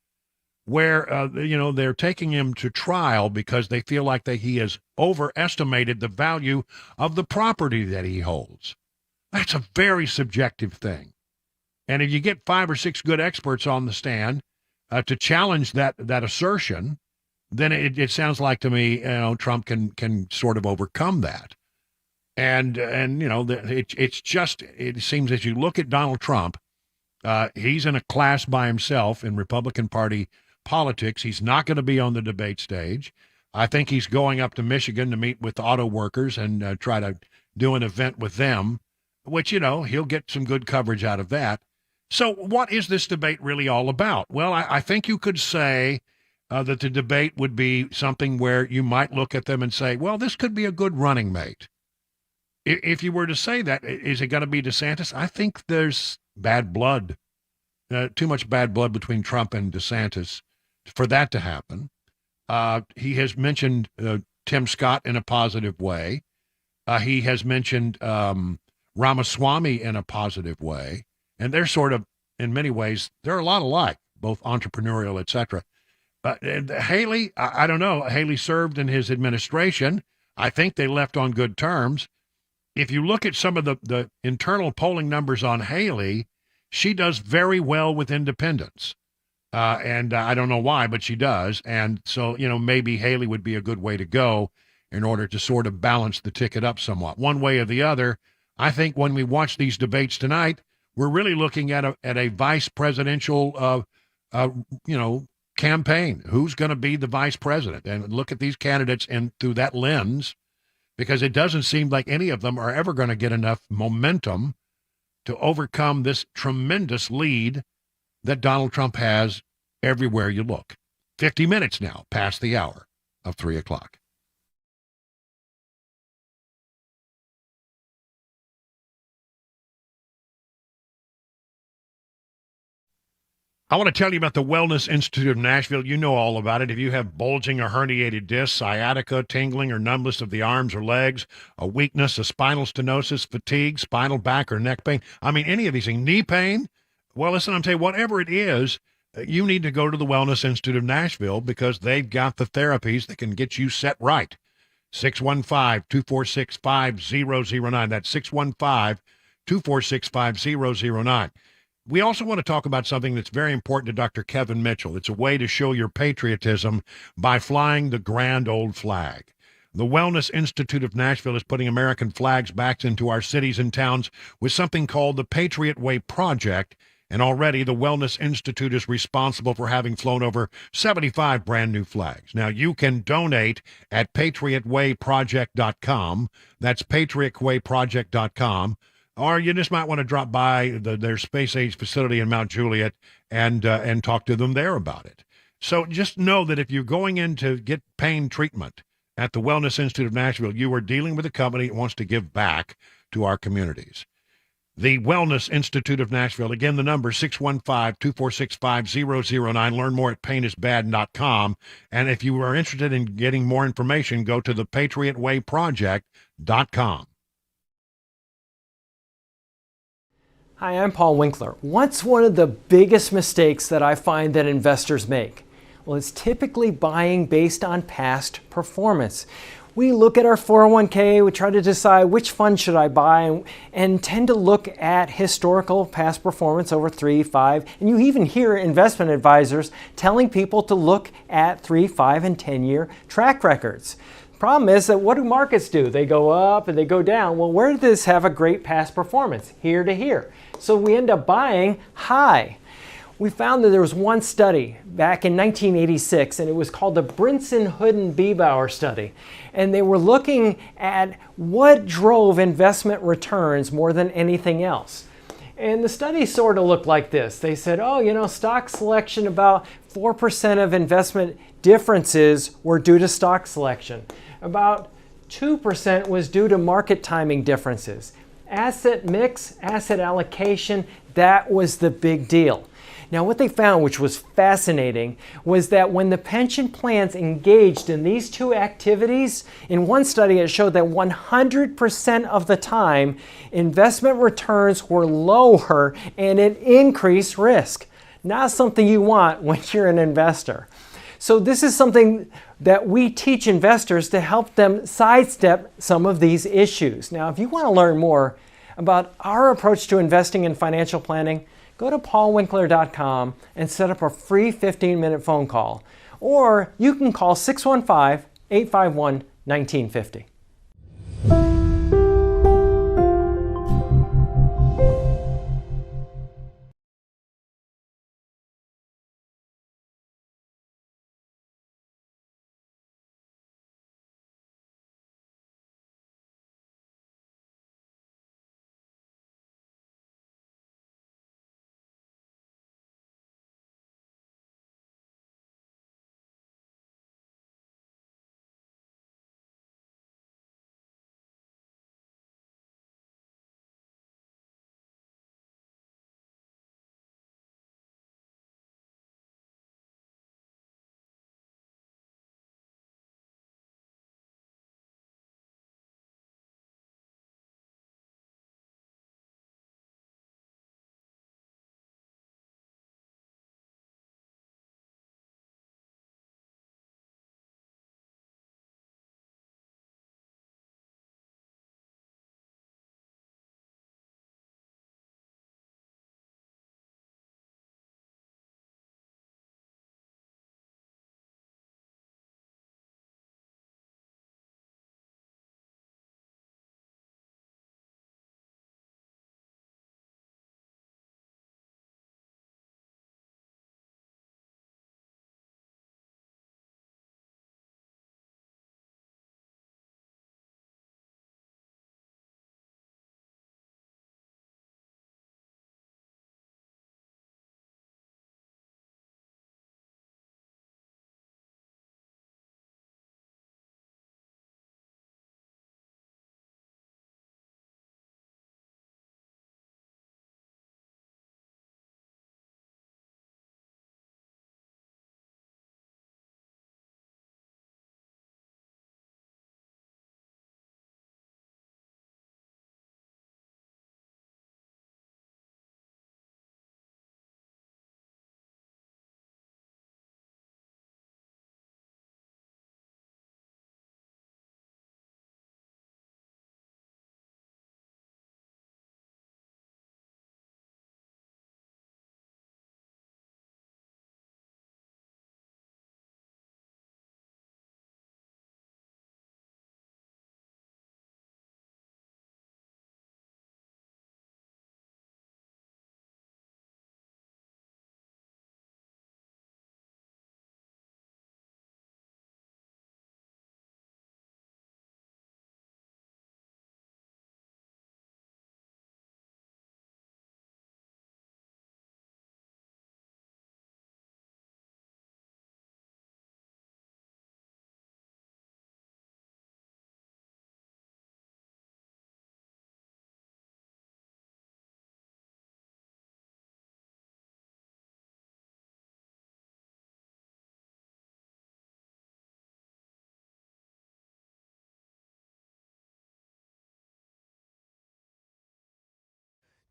A: where, they're taking him to trial because they feel like he has overestimated the value of the property that he holds. That's a very subjective thing. And if you get 5 or 6 good experts on the stand to challenge that assertion, then it sounds like to me, Trump can sort of overcome that. And it seems as you look at Donald Trump, he's in a class by himself in Republican Party politics. He's not going to be on the debate stage. I think he's going up to Michigan to meet with auto workers and try to do an event with them, which, he'll get some good coverage out of that. So what is this debate really all about? Well, I think you could say that the debate would be something where you might look at them and say, well, this could be a good running mate. If you were to say that, is it going to be DeSantis? I think there's bad blood, too much bad blood between Trump and DeSantis for that to happen. He has mentioned Tim Scott in a positive way. He has mentioned Ramaswamy in a positive way. And they're sort of, in many ways, they're a lot alike, both entrepreneurial, et cetera. But Haley, I don't know. Haley served in his administration. I think they left on good terms. If you look at some of the internal polling numbers on Haley, she does very well with independents. And I don't know why, but she does. And so, maybe Haley would be a good way to go in order to sort of balance the ticket up somewhat. One way or the other, I think when we watch these debates tonight, we're really looking at a vice presidential, campaign. Who's going to be the vice president? And look at these candidates through that lens, because it doesn't seem like any of them are ever going to get enough momentum to overcome this tremendous lead that Donald Trump has everywhere you look. 50 minutes now past the hour of 3 o'clock. I want to tell you about the Wellness Institute of Nashville. You know all about it. If you have bulging or herniated discs, sciatica, tingling or numbness of the arms or legs, a weakness, a spinal stenosis, fatigue, spinal back or neck pain, any of these things, knee pain, well, listen, I'm telling you, whatever it is, you need to go to the Wellness Institute of Nashville because they've got the therapies that can get you set right. 615-246-5009. That's 615-246-5009. We also want to talk about something that's very important to Dr. Kevin Mitchell. It's a way to show your patriotism by flying the grand old flag. The Wellness Institute of Nashville is putting American flags back into our cities and towns with something called the Patriot Way Project. And already the Wellness Institute is responsible for having flown over 75 brand new flags. Now, you can donate at patriotwayproject.com. That's patriotwayproject.com. Or you just might want to drop by their space age facility in Mount Juliet and talk to them there about it. So just know that if you're going in to get pain treatment at the Wellness Institute of Nashville, you are dealing with a company that wants to give back to our communities. The Wellness Institute of Nashville. Again, the number 615-246-5009. Learn more at painisbad.com. And if you are interested in getting more information, go to the patriotwayproject.com.
H: Hi, I'm Paul Winkler. What's one of the biggest mistakes that I find that investors make? Well, it's typically buying based on past performance. We look at our 401k, we try to decide which fund should I buy, and tend to look at historical past performance over 3, 5, and you even hear investment advisors telling people to look at 3, 5, and 10-year track records. Problem is that what do markets do? They go up and they go down. Well, where did this have a great past performance? Here to here. So we end up buying high. We found that there was one study back in 1986, and it was called the Brinson-Hooden-Biebauer study. And they were looking at what drove investment returns more than anything else. And the study sort of looked like this. They said, stock selection, about 4% of investment differences were due to stock selection. About 2% was due to market timing differences. Asset mix, asset allocation, that was the big deal. Now, what they found, which was fascinating, was that when the pension plans engaged in these two activities, in one study it showed that 100% of the time, investment returns were lower and it increased risk. Not something you want when you're an investor. So this is something that we teach investors to help them sidestep some of these issues. Now, if you want to learn more about our approach to investing in financial planning, go to paulwinkler.com and set up a free 15-minute phone call. Or you can call 615-851-1950.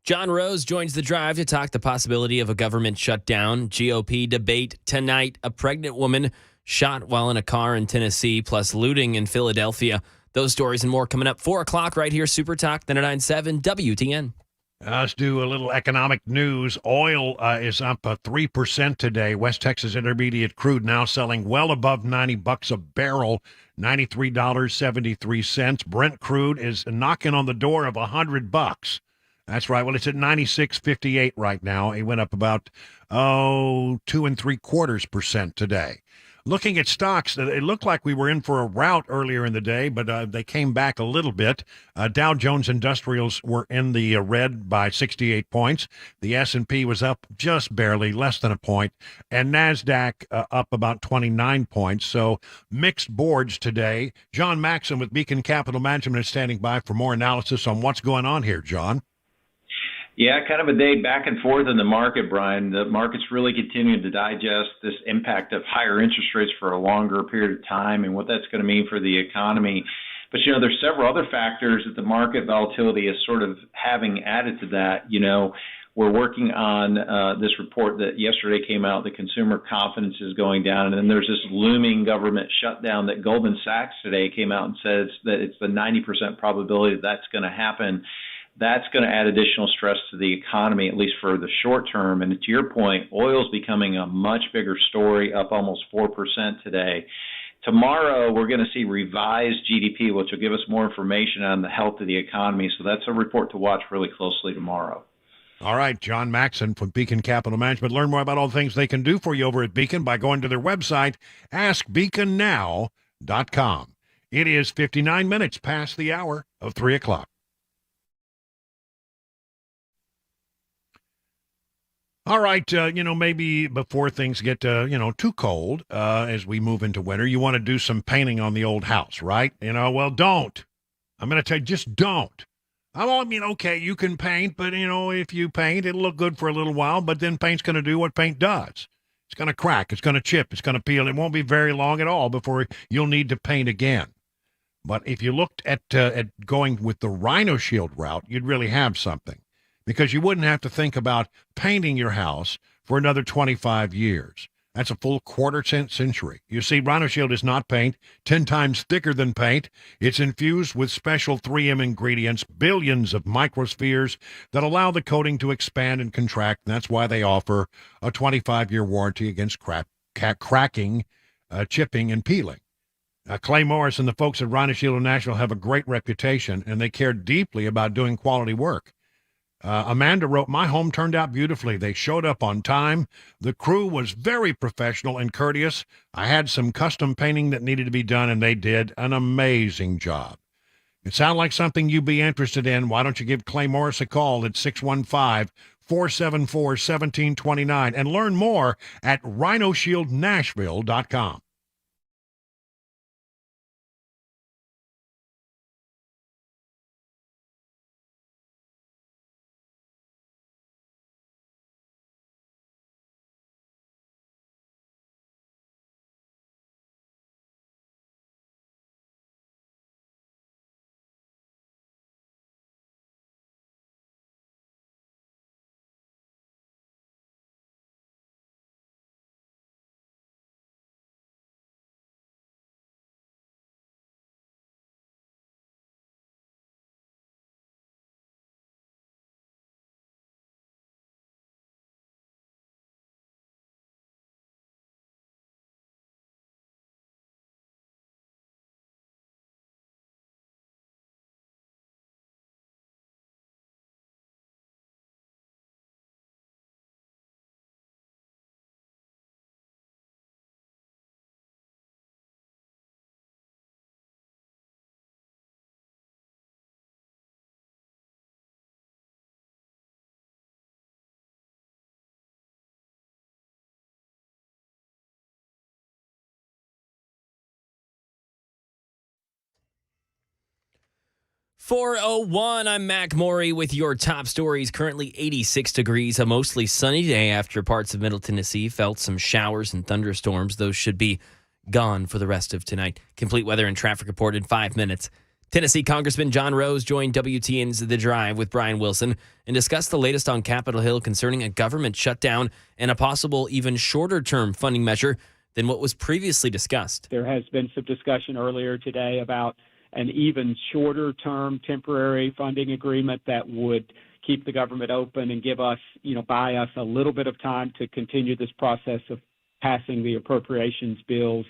C: John Rose joins the drive to talk the possibility of a government shutdown. GOP debate tonight. A pregnant woman shot while in a car in Tennessee, plus looting in Philadelphia. Those stories and more coming up 4 o'clock right here. Super Talk 99.7 WTN.
A: Let's do a little economic news. Oil is up 3% today. West Texas Intermediate crude now selling well above $90 a barrel, $93.73. Brent crude is knocking on the door of $100. That's right. Well, it's at 96.58 right now. It went up about 2.75% today. Looking at stocks, it looked like we were in for a rout earlier in the day, but they came back a little bit. Dow Jones Industrials were in the red by 68 points. The S&P was up just barely, less than a point, and NASDAQ up about 29 points. So mixed boards today. John Maxon with Beacon Capital Management is standing by for more analysis on what's going on here, John.
I: Yeah, kind of a day back and forth in the market, Brian. The market's really continuing to digest this impact of higher interest rates for a longer period of time and what that's going to mean for the economy. But, there's several other factors that the market volatility is sort of having added to that. We're working on this report that yesterday came out, the consumer confidence is going down. And then there's this looming government shutdown that Goldman Sachs today came out and says that it's the 90% probability that that's going to happen. That's going to add additional stress to the economy, at least for the short term. And to your point, oil's becoming a much bigger story, up almost 4% today. Tomorrow, we're going to see revised GDP, which will give us more information on the health of the economy. So that's a report to watch really closely tomorrow.
A: All right, John Maxon from Beacon Capital Management. Learn more about all the things they can do for you over at Beacon by going to their website, askbeaconnow.com. It is 59 minutes past the hour of 3 o'clock. All right, maybe before things get, too cold as we move into winter, you want to do some painting on the old house, right? Well, don't. I'm going to tell you, just don't. Okay, you can paint, but, if you paint, it'll look good for a little while, but then paint's going to do what paint does. It's going to crack, it's going to chip, it's going to peel. It won't be very long at all before you'll need to paint again. But if you looked at going with the Rhino Shield route, you'd really have something. Because you wouldn't have to think about painting your house for another 25 years. That's a full quarter century. You see, Rhino Shield is not paint, 10 times thicker than paint. It's infused with special 3M ingredients, billions of microspheres that allow the coating to expand and contract. And that's why they offer a 25-year warranty against cracking, chipping, and peeling. Clay Morris and the folks at Rhino Shield International have a great reputation, and they care deeply about doing quality work. Amanda wrote, "My home turned out beautifully. They showed up on time. The crew was very professional and courteous. I had some custom painting that needed to be done, and they did an amazing job." It sounds like something you'd be interested in. Why don't you give Clay Morris a call at 615-474-1729 and learn more at rhinoshieldnashville.com.
C: .401, I'm Mac Maury with your top stories. Currently 86 degrees, a mostly sunny day after parts of Middle Tennessee felt some showers and thunderstorms. Those should be gone for the rest of tonight. Complete weather and traffic report in 5 minutes. Tennessee Congressman John Rose joined WTN's The Drive with Brian Wilson and discussed the latest on Capitol Hill concerning a government shutdown and a possible even shorter-term funding measure than what was previously discussed.
B: There has been some discussion earlier today about an even shorter-term temporary funding agreement that would keep the government open and give us, buy us a little bit of time to continue this process of passing the appropriations bills.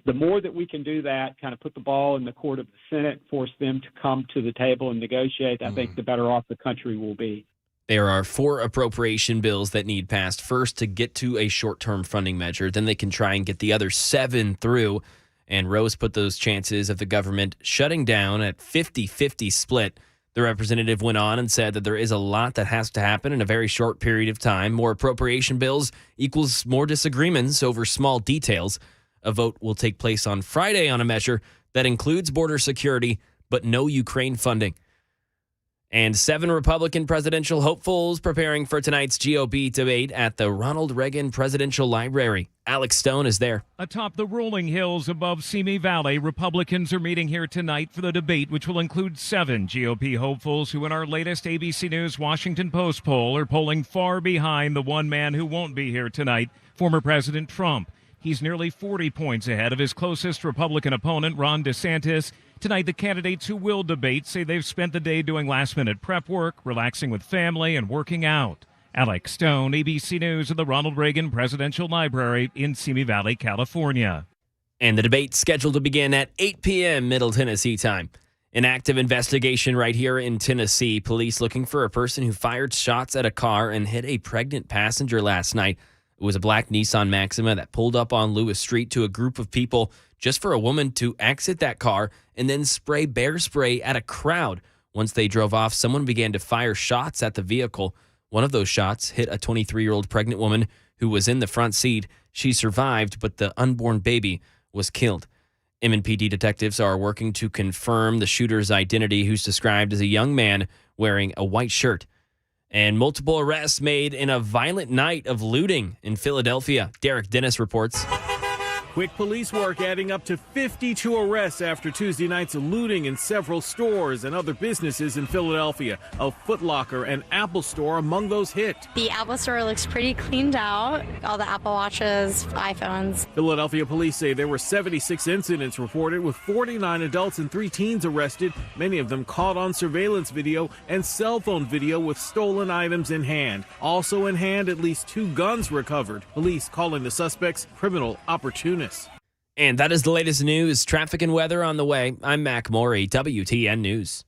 B: The more that we can do that, kind of put the ball in the court of the Senate, force them to come to the table and negotiate, I think the better off the country will be.
C: There are 4 appropriation bills that need passed first to get to a short-term funding measure. Then they can try and get the other 7 through. And Rose put those chances of the government shutting down at 50-50 split. The representative went on and said that there is a lot that has to happen in a very short period of time. More appropriation bills equals more disagreements over small details. A vote will take place on Friday on a measure that includes border security, but no Ukraine funding. And 7 Republican presidential hopefuls preparing for tonight's GOP debate at the Ronald Reagan Presidential Library. Alex Stone is there.
J: Atop the rolling hills above Simi Valley, Republicans are meeting here tonight for the debate, which will include 7 GOP hopefuls who in our latest ABC News Washington Post poll are polling far behind the one man who won't be here tonight, former President Trump. He's nearly 40 points ahead of his closest Republican opponent, Ron DeSantis. Tonight, the candidates who will debate say they've spent the day doing last-minute prep work, relaxing with family, and working out. Alex Stone, ABC News at the Ronald Reagan Presidential Library in Simi Valley, California.
C: And the debate's scheduled to begin at 8 p.m. Middle Tennessee time. An active investigation right here in Tennessee. Police looking for a person who fired shots at a car and hit a pregnant passenger last night. It was a black Nissan Maxima that pulled up on Lewis Street to a group of people just for a woman to exit that car and then spray bear spray at a crowd. Once they drove off, someone began to fire shots at the vehicle. One of those shots hit a 23-year-old pregnant woman who was in the front seat. She survived, but the unborn baby was killed. MNPD detectives are working to confirm the shooter's identity, who's described as a young man wearing a white shirt. And multiple arrests made in a violent night of looting in Philadelphia. Derek Dennis reports.
K: Quick police work adding up to 52 arrests after Tuesday night's looting in several stores and other businesses in Philadelphia. A Foot Locker and Apple Store among those hit.
L: The Apple Store looks pretty cleaned out. All the Apple Watches, iPhones.
K: Philadelphia police say there were 76 incidents reported with 49 adults and 3 teens arrested, many of them caught on surveillance video and cell phone video with stolen items in hand. Also in hand, at least 2 guns recovered. Police calling the suspects criminal opportunists.
C: And that is the latest news, traffic and weather on the way. I'm Mac Morey, WTN News.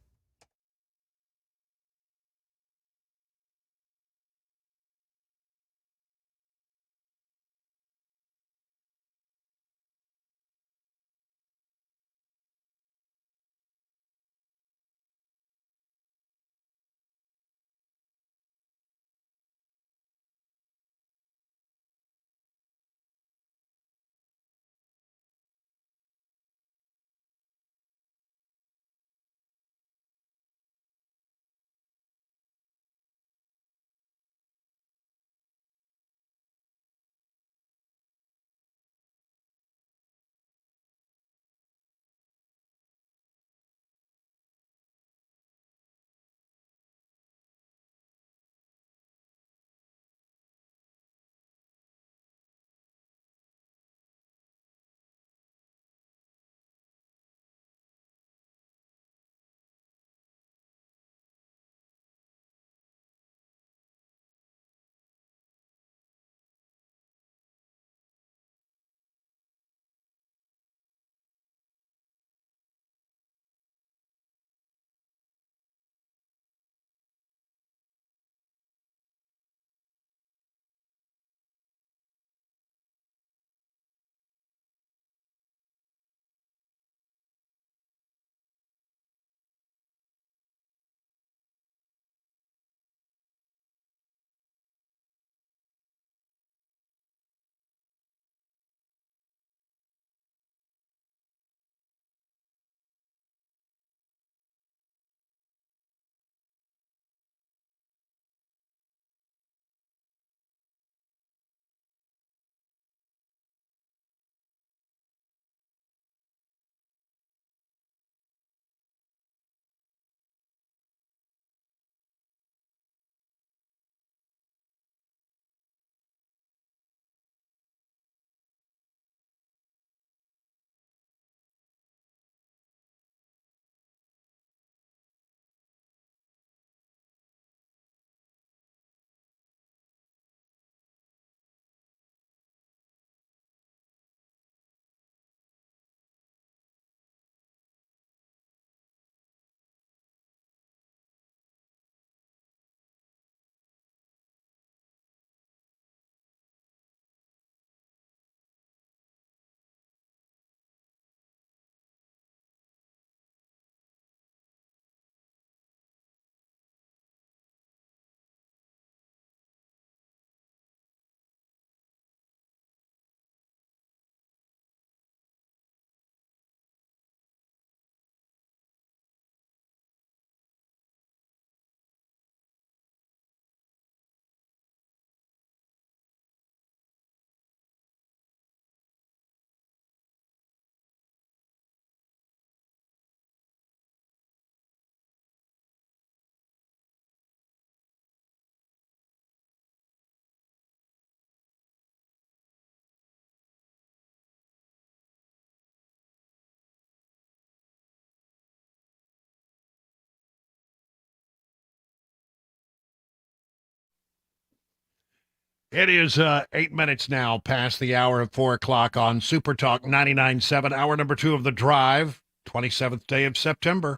A: It is 8 minutes now past the hour of 4 o'clock on Super Talk 99.7, hour number 2 of The Drive, 27th day of September,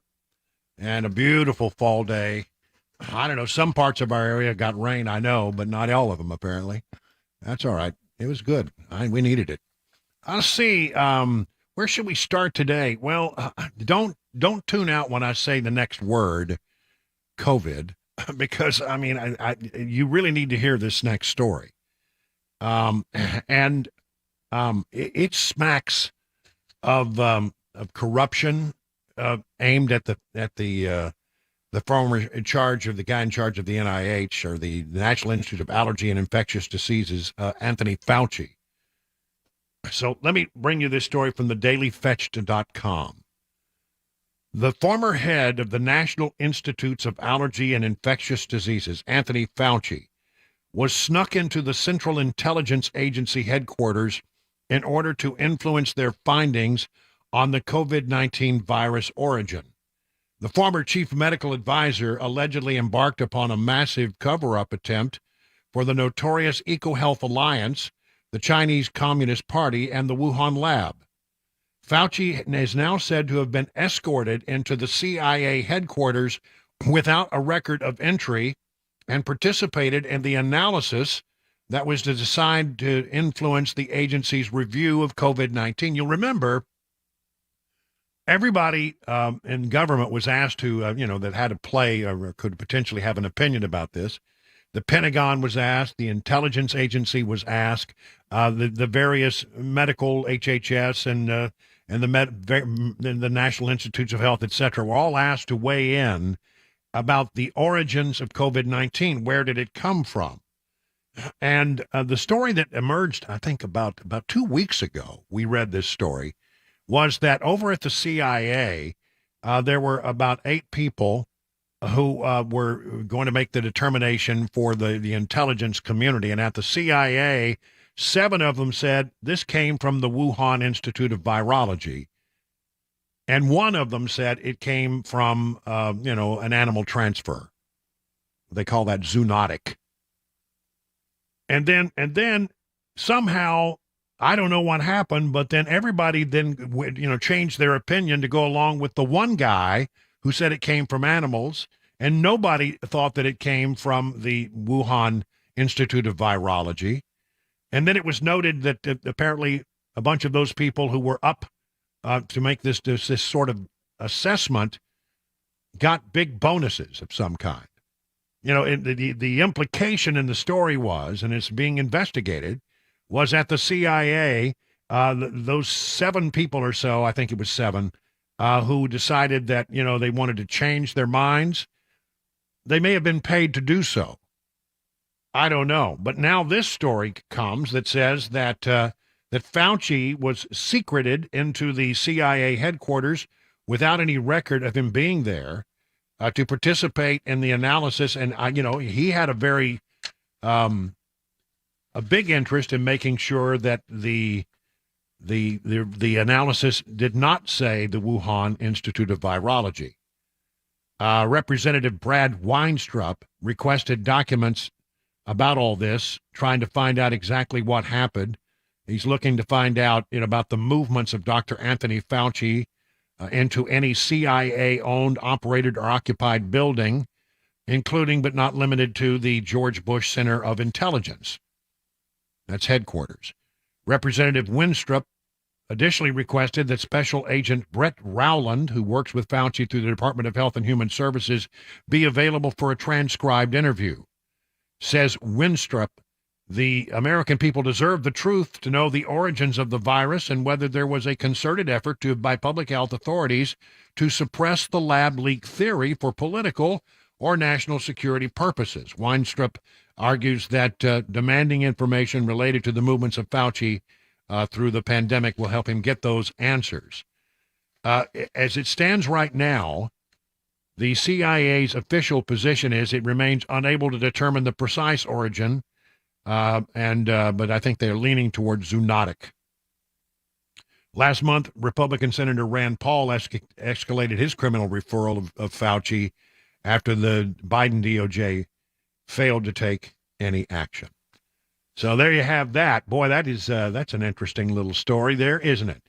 A: and a beautiful fall day. I don't know, some parts of our area got rain, I know, but not all of them, apparently. That's all right. It was good. We needed it. I'll see. Where should we start today? Well, don't tune out when I say the next word, COVID, because, I mean, you really need to hear this next story. It smacks of corruption aimed at the former in charge of the guy in charge of the NIH, or the National Institute of Allergy and Infectious Diseases, Anthony Fauci. So let me bring you this story from the dailyfetched.com. The former head of the National Institutes of Allergy and Infectious Diseases, Anthony Fauci, was snuck into the Central Intelligence Agency headquarters in order to influence their findings on the COVID-19 virus origin. The former chief medical advisor allegedly embarked upon a massive cover-up attempt for the notorious EcoHealth Alliance, the Chinese Communist Party, and the Wuhan lab. Fauci is now said to have been escorted into the CIA headquarters without a record of entry and participated in the analysis that was designed to influence the agency's review of COVID-19. You'll remember everybody in government was asked to, that had to play or could potentially have an opinion about this. The Pentagon was asked, the intelligence agency was asked, the various medical HHS and the National Institutes of Health, et cetera, were all asked to weigh in about the origins of COVID-19. Where did it come from? And the story that emerged, I think about 2 weeks ago, we read this story, was that over at the CIA, there were about 8 people who were going to make the determination for the intelligence community. And at the CIA, 7 of them said this came from the Wuhan Institute of Virology. And 1 of them said it came from, an animal transfer. They call that zoonotic. And then somehow, I don't know what happened, but then everybody then, changed their opinion to go along with the one guy who said it came from animals, and nobody thought that it came from the Wuhan Institute of Virology. And then it was noted that apparently a bunch of those people who were up to make this sort of assessment got big bonuses of some kind. The implication in the story was, and it's being investigated, was at the CIA, those 7 people or so, I think it was 7, who decided that, they wanted to change their minds. They may have been paid to do so. I don't know. But now this story comes that says that Fauci was secreted into the CIA headquarters without any record of him being there to participate in the analysis. And, he had a very a big interest in making sure that the analysis did not say the Wuhan Institute of Virology. Representative Brad Weinstrup requested documents about all this, trying to find out exactly what happened. He's looking to find out about the movements of Dr. Anthony Fauci into any CIA-owned, operated, or occupied building, including but not limited to the George Bush Center of Intelligence. That's headquarters. Representative Weinstrup additionally requested that Special Agent Brett Rowland, who works with Fauci through the Department of Health and Human Services, be available for a transcribed interview. Says Weinstrup, the American people deserve the truth to know the origins of the virus and whether there was a concerted effort by public health authorities to suppress the lab leak theory for political or national security purposes. Weinstrup argues that demanding information related to the movements of Fauci through the pandemic will help him get those answers. As it stands right now, the CIA's official position is it remains unable to determine the precise origin, but I think they're leaning towards zoonotic. Last month, Republican Senator Rand Paul escalated his criminal referral of Fauci after the Biden DOJ failed to take any action. So there you have that. Boy, that's an interesting little story there, isn't it?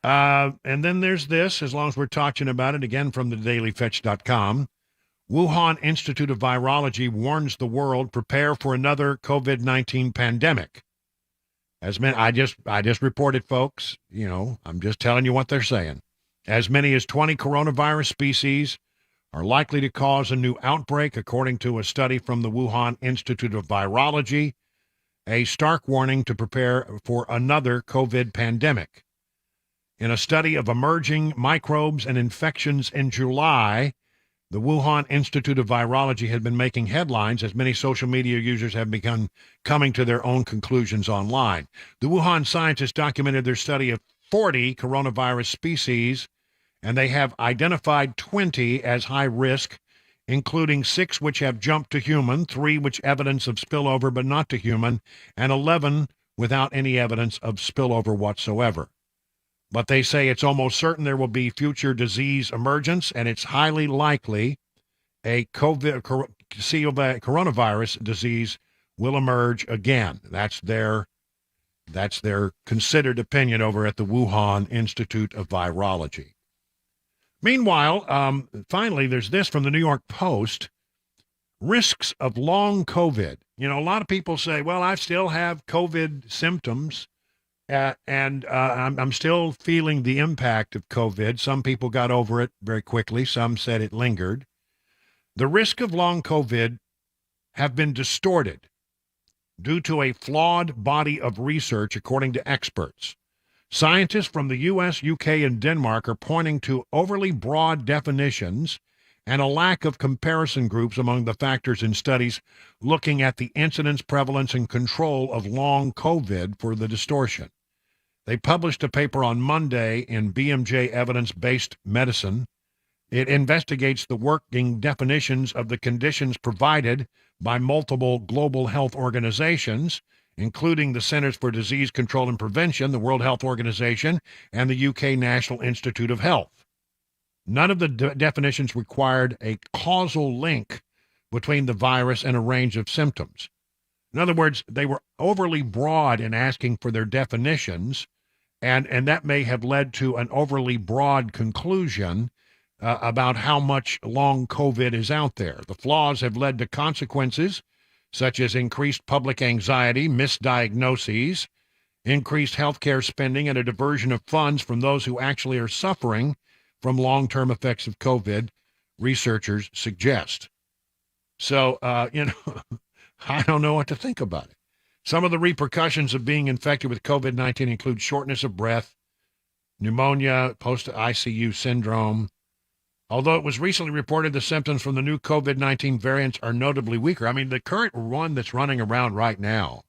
A: And then there's this, as long as we're talking about it, again from the dailyfetch.com. Wuhan Institute of Virology warns the world, prepare for another COVID-19 pandemic. I just reported, folks, I'm just telling you what they're saying. As many as 20 coronavirus species are likely to cause a new outbreak, according to a study from the Wuhan Institute of Virology, a stark warning to prepare for another COVID pandemic. In a study of emerging microbes and infections in July, the Wuhan Institute of Virology had been making headlines as many social media users have begun coming to their own conclusions online. The Wuhan scientists documented their study of 40 coronavirus species, and they have identified 20 as high risk, including 6 which have jumped to human, 3 which evidence of spillover but not to human, and 11 without any evidence of spillover whatsoever. But they say it's almost certain there will be future disease emergence, and it's highly likely a coronavirus disease will emerge again. That's their considered opinion over at the Wuhan Institute of Virology. Meanwhile, finally, there's this from the New York Post. Risks of long COVID. A lot of people say, well, I still have COVID symptoms. And I'm still feeling the impact of COVID. Some people got over it very quickly. Some said it lingered. The risk of long COVID have been distorted due to a flawed body of research, according to experts. Scientists from the U.S., U.K., and Denmark are pointing to overly broad definitions and a lack of comparison groups among the factors in studies looking at the incidence, prevalence, and control of long COVID for the distortion. They published a paper on Monday in BMJ Evidence-Based Medicine. It investigates the working definitions of the conditions provided by multiple global health organizations, including the Centers for Disease Control and Prevention, the World Health Organization, and the UK National Institute of Health. None of the definitions required a causal link between the virus and a range of symptoms. In other words, they were overly broad in asking for their definitions, and that may have led to an overly broad conclusion about how much long COVID is out there. The flaws have led to consequences such as increased public anxiety, misdiagnoses, increased healthcare spending, and a diversion of funds from those who actually are suffering from long-term effects of COVID, researchers suggest. So, I don't know what to think about it. Some of the repercussions of being infected with COVID-19 include shortness of breath, pneumonia, post-ICU syndrome. Although it was recently reported the symptoms from the new COVID-19 variants are notably weaker. I mean, the current one that's running around right now,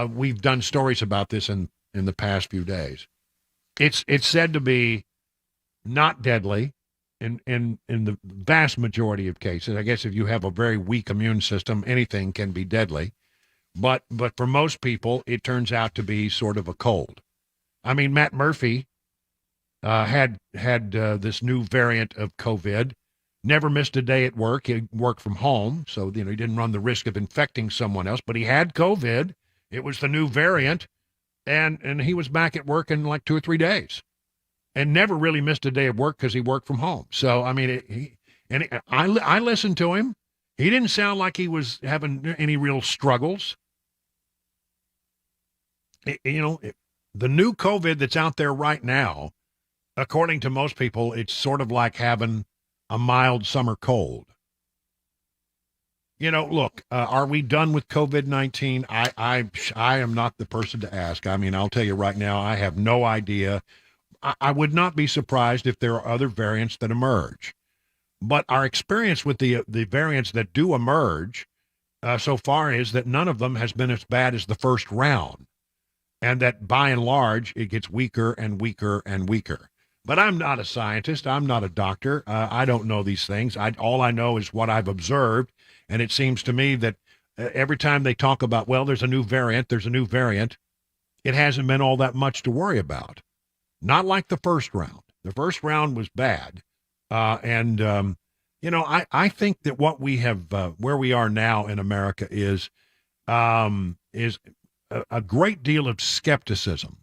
A: we've done stories about this in the past few days. It's said to be not deadly in the vast majority of cases. I guess if you have a very weak immune system, anything can be deadly. But for most people, it turns out to be sort of a cold. I mean, Matt Murphy had this new variant of COVID, never missed a day at work. He worked from home, so he didn't run the risk of infecting someone else, but he had COVID. It was the new variant, and he was back at work in like 2 or 3 days and never really missed a day of work because he worked from home. So, I mean, I listened to him. He didn't sound like he was having any real struggles. The new COVID that's out there right now, according to most people, it's sort of like having a mild summer cold. Look, are we done with COVID-19? I am not the person to ask. I mean, I'll tell you right now, I have no idea. I would not be surprised if there are other variants that emerge. But our experience with the variants that do emerge so far is that none of them has been as bad as the first round, and that by and large, it gets weaker and weaker and weaker. But I'm not a scientist. I'm not a doctor. I don't know these things. All I know is what I've observed, and it seems to me that every time they talk about, well, there's a new variant, it hasn't been all that much to worry about. Not like the first round. The first round was bad. I think that what we have, where we are now in America is is a great deal of skepticism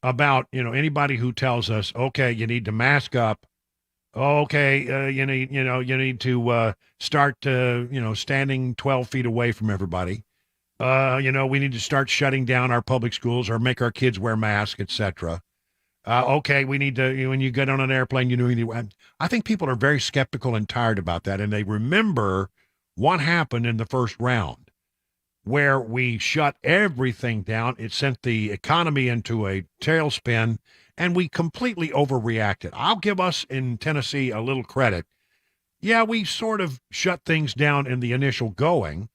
A: about, anybody who tells us, okay, you need to mask up. Okay, you need to start, standing 12 feet away from everybody. We need to start shutting down our public schools or make our kids wear masks, etc. Okay, we need to, when you get on an airplane, I think people are very skeptical and tired about that. And they remember what happened in the first round where we shut everything down. It sent the economy into a tailspin and we completely overreacted. I'll give us in Tennessee a little credit. Yeah, we sort of shut things down in the initial going,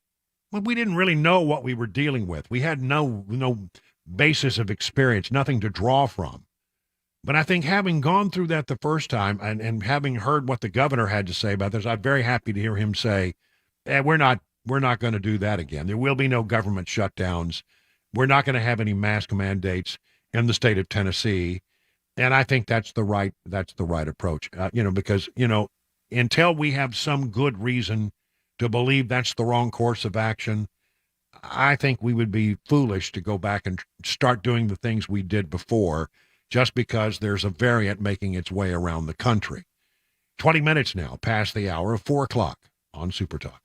A: but we didn't really know what we were dealing with. We had no basis of experience, nothing to draw from. But I think having gone through that the first time and having heard what the governor had to say about this, I'm very happy to hear him say, we're not going to do that again. There will be no government shutdowns. We're not going to have any mask mandates in the state of Tennessee. And I think that's the right approach, because, until we have some good reason to believe that's the wrong course of action, I think we would be foolish to go back and start doing the things we did before just because there's a variant making its way around the country. 20 minutes now past the hour of 4 o'clock on Super Talk.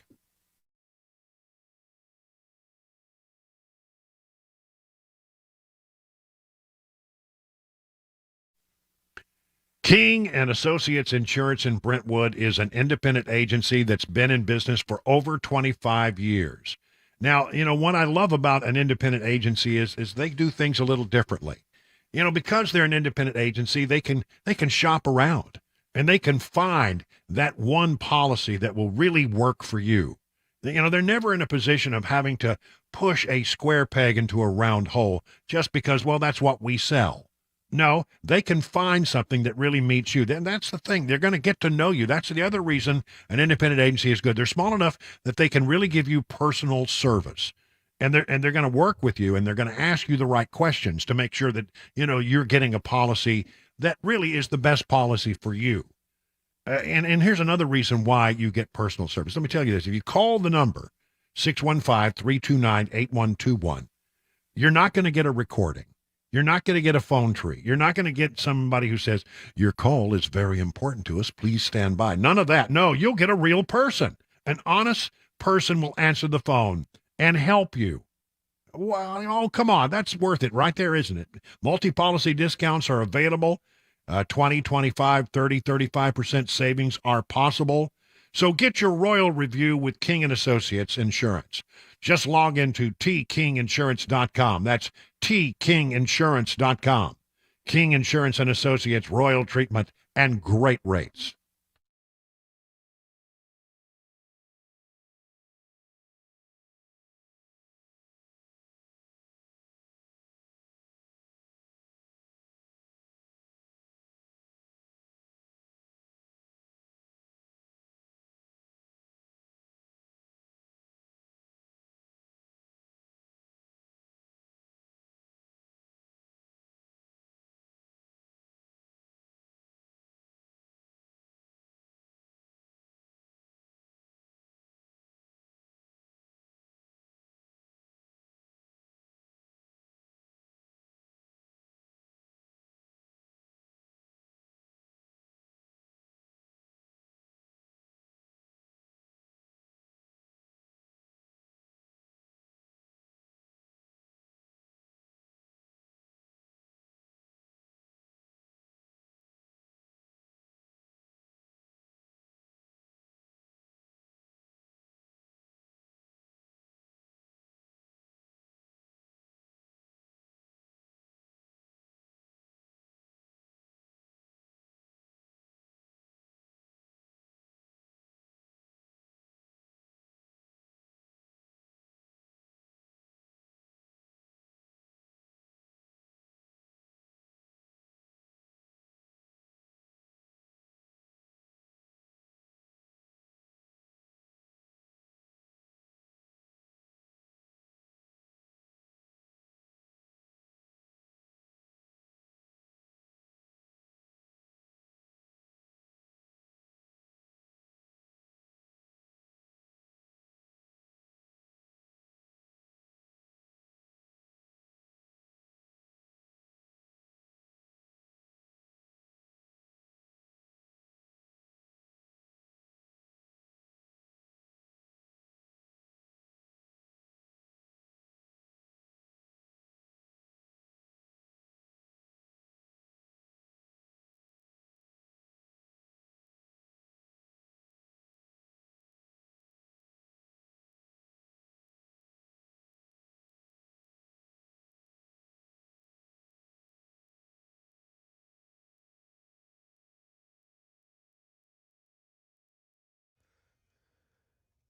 A: King and Associates Insurance in Brentwood is an independent agency that's been in business for over 25 years. Now, what I love about an independent agency is they do things a little differently. Because they're an independent agency, they can shop around and they can find that one policy that will really work for you. They're never in a position of having to push a square peg into a round hole just because, well, that's what we sell. No, they can find something that really meets you. Then that's the thing. They're going to get to know you. That's the other reason an independent agency is good. They're small enough that they can really give you personal service. And they're going to work with you and they're going to ask you the right questions to make sure that, you're getting a policy that really is the best policy for you. And here's another reason why you get personal service. Let me tell you this. If you call the number 615-329-8121, you're not going to get a recording. You're not going to get a phone tree. You're not going to get somebody who says, your call is very important to us. Please stand by. None of that. No, you'll get a real person. An honest person will answer the phone and help you. Well, come on. That's worth it right there, isn't it? Multi-policy discounts are available. 20, 25, 30, 35% savings are possible. So get your royal review with King & Associates Insurance. Just log into tkinginsurance.com. That's tkinginsurance.com. King Insurance & Associates, royal treatment and great rates.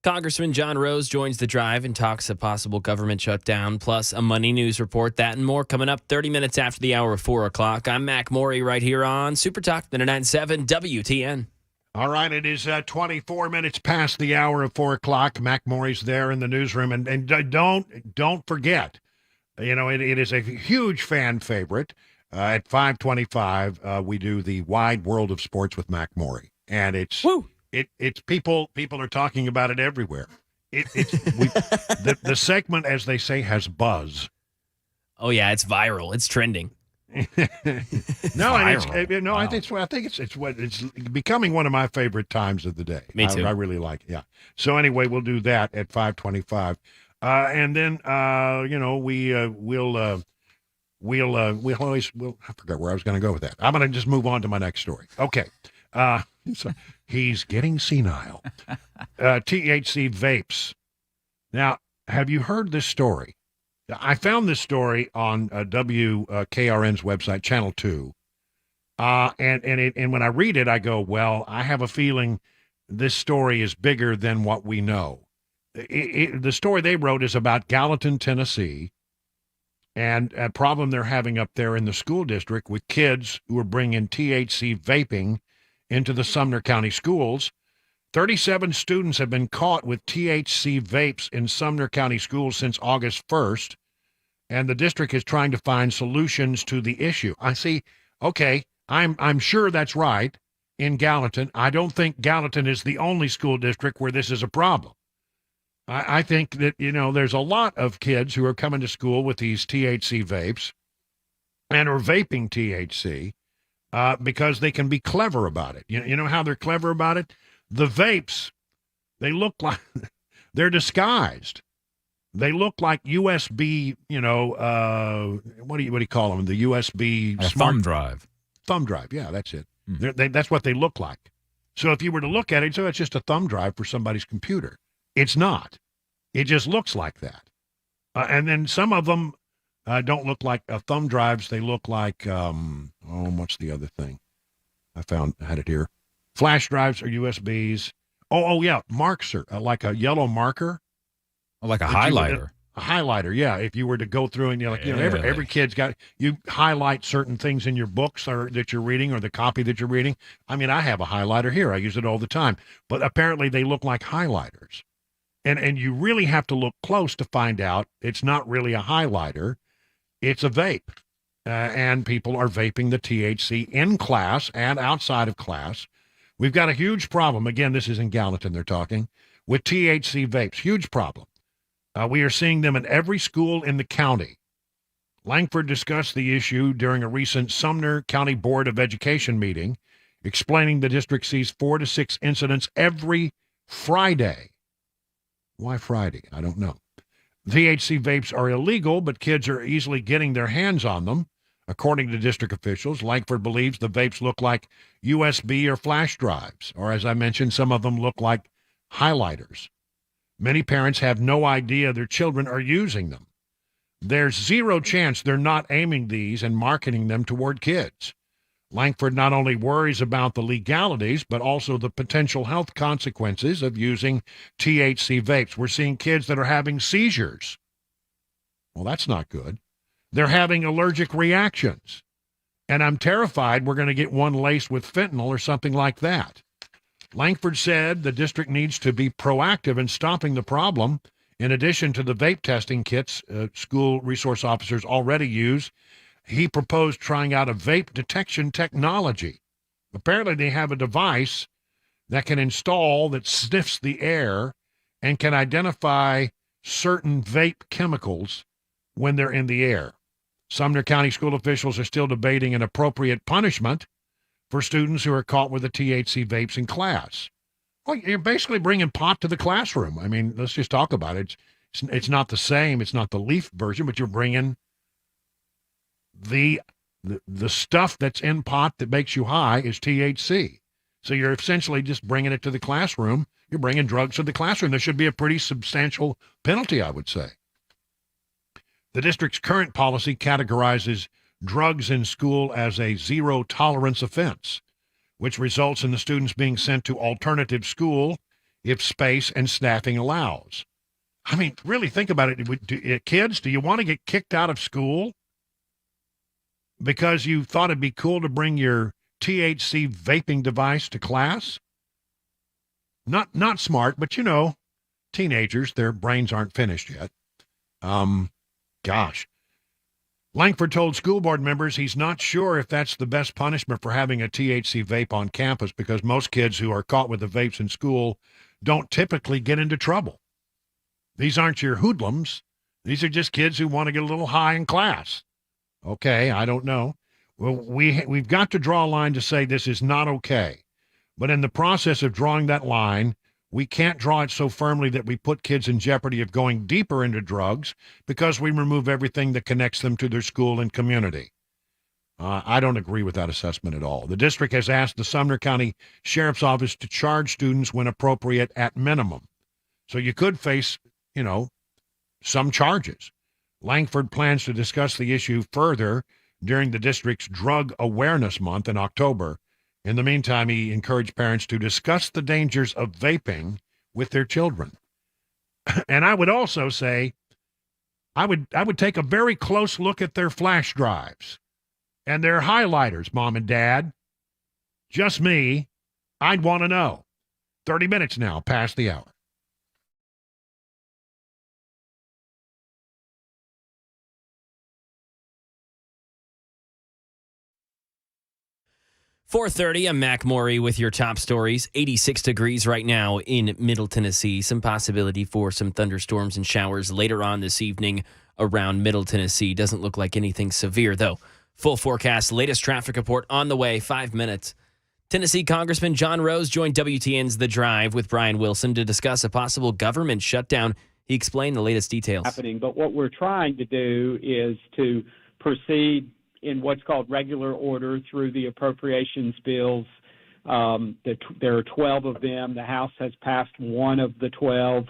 C: Congressman John Rose joins the drive and talks a possible government shutdown, plus a money news report. That and more coming up 30 minutes after the hour of 4 o'clock. I'm Mac Morey right here on Super Talk 99.7 WTN.
A: All right, it is 24 minutes past the hour of 4 o'clock. Mac Morey's there in the newsroom. And don't forget, it is a huge fan favorite. At 5:25, we do the Wide World of Sports with Mac Morey. And it's people are talking about it everywhere. The segment, as they say, has buzz.
C: Oh yeah, it's viral. It's trending.
A: I think it's becoming one of my favorite times of the day.
C: Me too.
A: I really like it. Yeah. So anyway, we'll do that at 5:25, and then we'll I forgot where I was going to go with that. I'm going to just move on to my next story. Okay. So he's getting senile. THC vapes. Now, have you heard this story? I found this story on WKRN's website, Channel 2. And when I read it, I go, well, I have a feeling this story is bigger than what we know. The story they wrote is about Gallatin, Tennessee, and a problem they're having up there in the school district with kids who are bringing THC vaping into the Sumner County schools. 37 students have been caught with THC vapes in Sumner County schools since August 1st, and the district is trying to find solutions to the issue. I see. Okay, I'm sure that's right in Gallatin. I don't think Gallatin is the only school district where this is a problem. I think that, there's a lot of kids who are coming to school with these THC vapes and are vaping THC because they can be clever about it. You know how they're clever about it? The vapes, they look like they're disguised. They look like USB, what do you call them? The USB
D: thumb drive.
A: Thumb drive, yeah, that's it. That's what they look like. So if you were to look at it, so it's just a thumb drive for somebody's computer. It's not. It just looks like that. And then some of them don't look like thumb drives. They look like, what's the other thing? I had it here. Flash drives or USBs. Oh yeah, marks are like a yellow marker.
D: Like a highlighter.
A: A highlighter, yeah. If you were to go through and every kid's got, you highlight certain things in your books or that you're reading or the copy that you're reading. I mean, I have a highlighter here. I use it all the time. But apparently they look like highlighters. And you really have to look close to find out it's not really a highlighter. It's a vape. And people are vaping the THC in class and outside of class. We've got a huge problem. Again, this is in Gallatin they're talking, with THC vapes. Huge problem. We are seeing them in every school in the county. Langford discussed the issue during a recent Sumner County Board of Education meeting, explaining the district sees 4 to 6 incidents every Friday. Why Friday? I don't know. THC vapes are illegal, but kids are easily getting their hands on them. According to district officials, Langford believes the vapes look like USB or flash drives, or as I mentioned, some of them look like highlighters. Many parents have no idea their children are using them. There's zero chance they're not aiming these and marketing them toward kids. Langford not only worries about the legalities, but also the potential health consequences of using THC vapes. We're seeing kids that are having seizures. Well, that's not good. They're having allergic reactions. And I'm terrified we're going to get one laced with fentanyl or something like that. Langford said the district needs to be proactive in stopping the problem. In addition to the vape testing kits school resource officers already use, he proposed trying out a vape detection technology. Apparently they have a device that can install that sniffs the air and can identify certain vape chemicals when they're in the air. Sumner County school officials are still debating an appropriate punishment for students who are caught with the THC vapes in class. Well, you're basically bringing pot to the classroom. I mean, let's just talk about it. It's not the same. It's not the leaf version, but you're bringing the stuff that's in pot that makes you high is THC. So you're essentially just bringing it to the classroom. You're bringing drugs to the classroom. There should be a pretty substantial penalty, I would say. The district's current policy categorizes drugs in school as a zero-tolerance offense, which results in the students being sent to alternative school if space and staffing allows. I mean, really think about it. Kids, do you want to get kicked out of school because you thought it'd be cool to bring your THC vaping device to class? Not smart, but teenagers, their brains aren't finished yet. Gosh. Langford told school board members he's not sure if that's the best punishment for having a THC vape on campus because most kids who are caught with the vapes in school don't typically get into trouble. These aren't your hoodlums. These are just kids who want to get a little high in class. Okay, I don't know. Well, we've got to draw a line to say this is not okay. But in the process of drawing that line, we can't draw it so firmly that we put kids in jeopardy of going deeper into drugs because we remove everything that connects them to their school and community. I don't agree with that assessment at all. The district has asked the Sumner County Sheriff's Office to charge students when appropriate at minimum. So you could face, some charges. Langford plans to discuss the issue further during the district's Drug Awareness Month in October. In the meantime, he encouraged parents to discuss the dangers of vaping with their children. And I would also say, I would take a very close look at their flash drives and their highlighters, Mom and Dad. Just me. I'd want to know. 30 minutes now past the hour.
C: .430, I'm Mac Morey with your top stories. 86 degrees right now in Middle Tennessee. Some possibility for some thunderstorms and showers later on this evening around Middle Tennessee. Doesn't look like anything severe, though. Full forecast, latest traffic report on the way, 5 minutes. Tennessee Congressman John Rose joined WTN's The Drive with Brian Wilson to discuss a possible government shutdown. He explained the latest details.
B: But what we're trying to do is to proceed in what's called regular order through the appropriations bills. There are 12 of them. The House has passed one of the 12.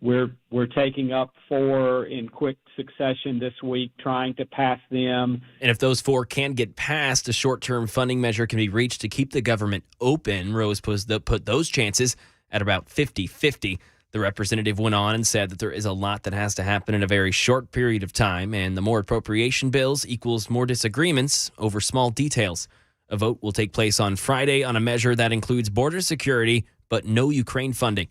B: We're taking up 4 in quick succession this week, trying to pass them.
C: And if those 4 can get passed, a short-term funding measure can be reached to keep the government open. Rose put those chances at about 50-50. The representative went on and said that there is a lot that has to happen in a very short period of time, and the more appropriation bills equals more disagreements over small details. A vote will take place on Friday on a measure that includes border security, but no Ukraine funding.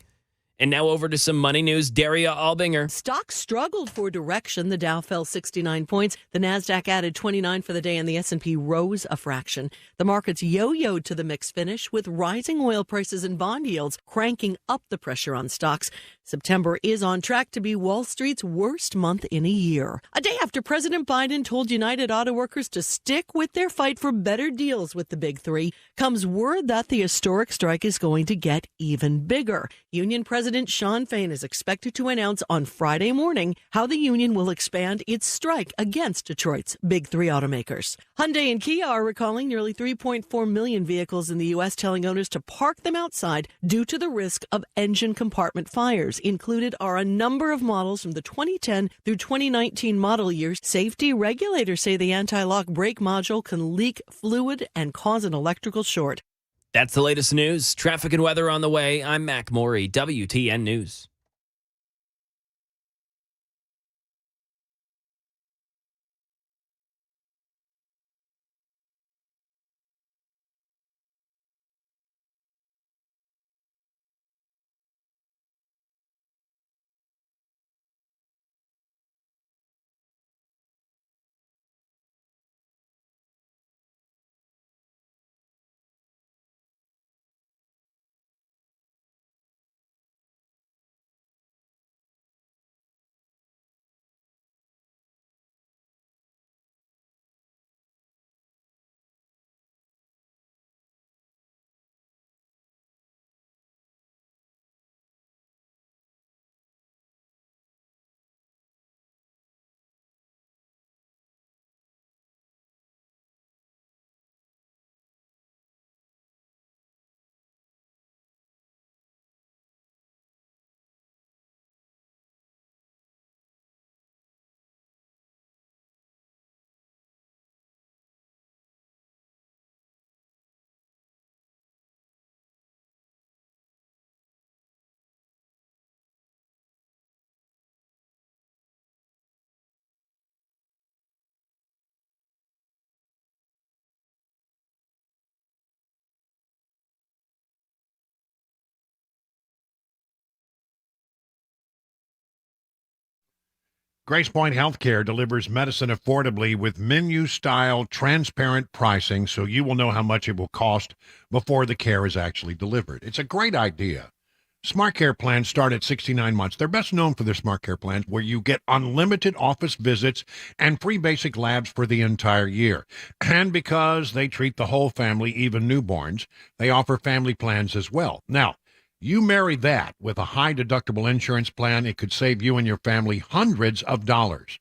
C: And now over to some money news. Daria Albinger.
M: Stocks struggled for direction. The Dow fell 69 points. The Nasdaq added 29 for the day, and the S&P rose a fraction. The markets yo-yoed to the mixed finish, with rising oil prices and bond yields cranking up the pressure on stocks. September is on track to be Wall Street's worst month in a year. A day after President Biden told United Auto Workers to stick with their fight for better deals with the Big Three, comes word that the historic strike is going to get even bigger. Union President Shawn Fain is expected to announce on Friday morning how the union will expand its strike against Detroit's Big Three automakers. Hyundai and Kia are recalling nearly 3.4 million vehicles in the U.S., telling owners to park them outside due to the risk of engine compartment fires. Included are a number of models from the 2010 through 2019 model years. Safety regulators say the anti-lock brake module can leak fluid and cause an electrical short.
C: That's the latest news. Traffic and weather on the way. I'm Mac Morey, WTN News.
A: Grace Point Healthcare delivers medicine affordably with menu-style, transparent pricing, so you will know how much it will cost before the care is actually delivered. It's a great idea. Smart Care plans start at 69 months. They're best known for their Smart Care plans, where you get unlimited office visits and free basic labs for the entire year. And because they treat the whole family, even newborns, they offer family plans as well. Now, you marry that with a high deductible insurance plan, it could save you and your family hundreds of dollars.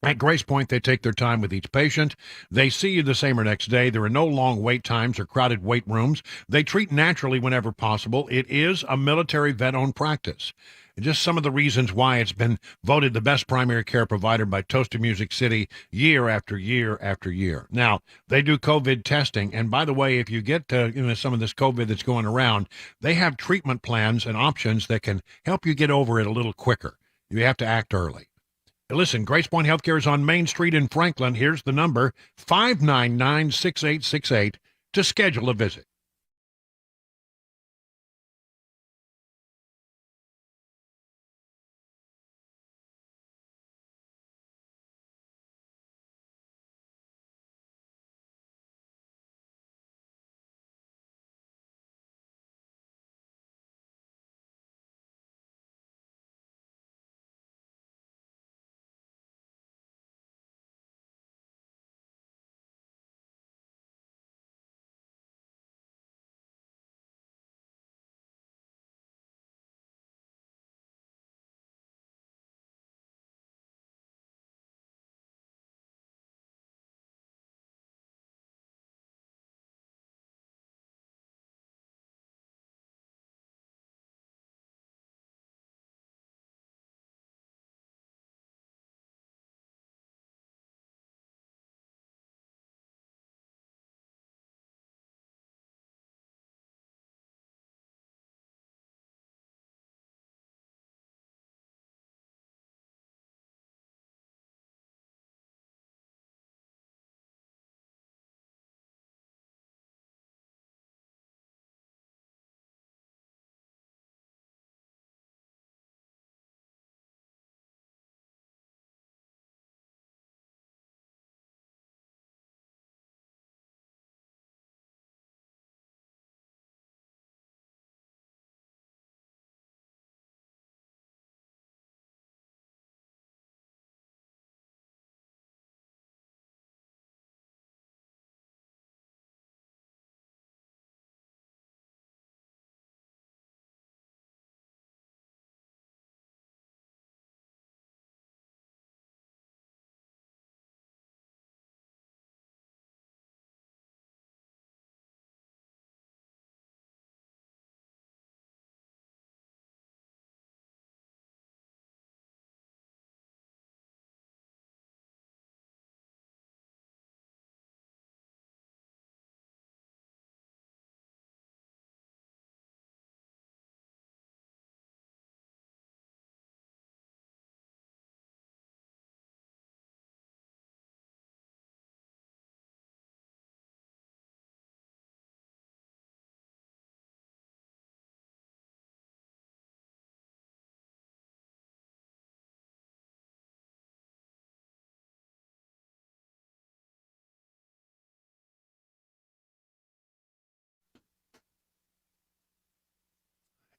A: At Grace Point, they take their time with each patient. They see you the same or next day. There are no long wait times or crowded wait rooms. They treat naturally whenever possible. It is a military vet-owned practice. Just some of the reasons why it's been voted the best primary care provider by Toast of Music City year after year after year. Now, they do COVID testing. And by the way, if you get some of this COVID that's going around, they have treatment plans and options that can help you get over it a little quicker. You have to act early. Listen, Grace Point Healthcare is on Main Street in Franklin. Here's the number, 599-6868, to schedule a visit.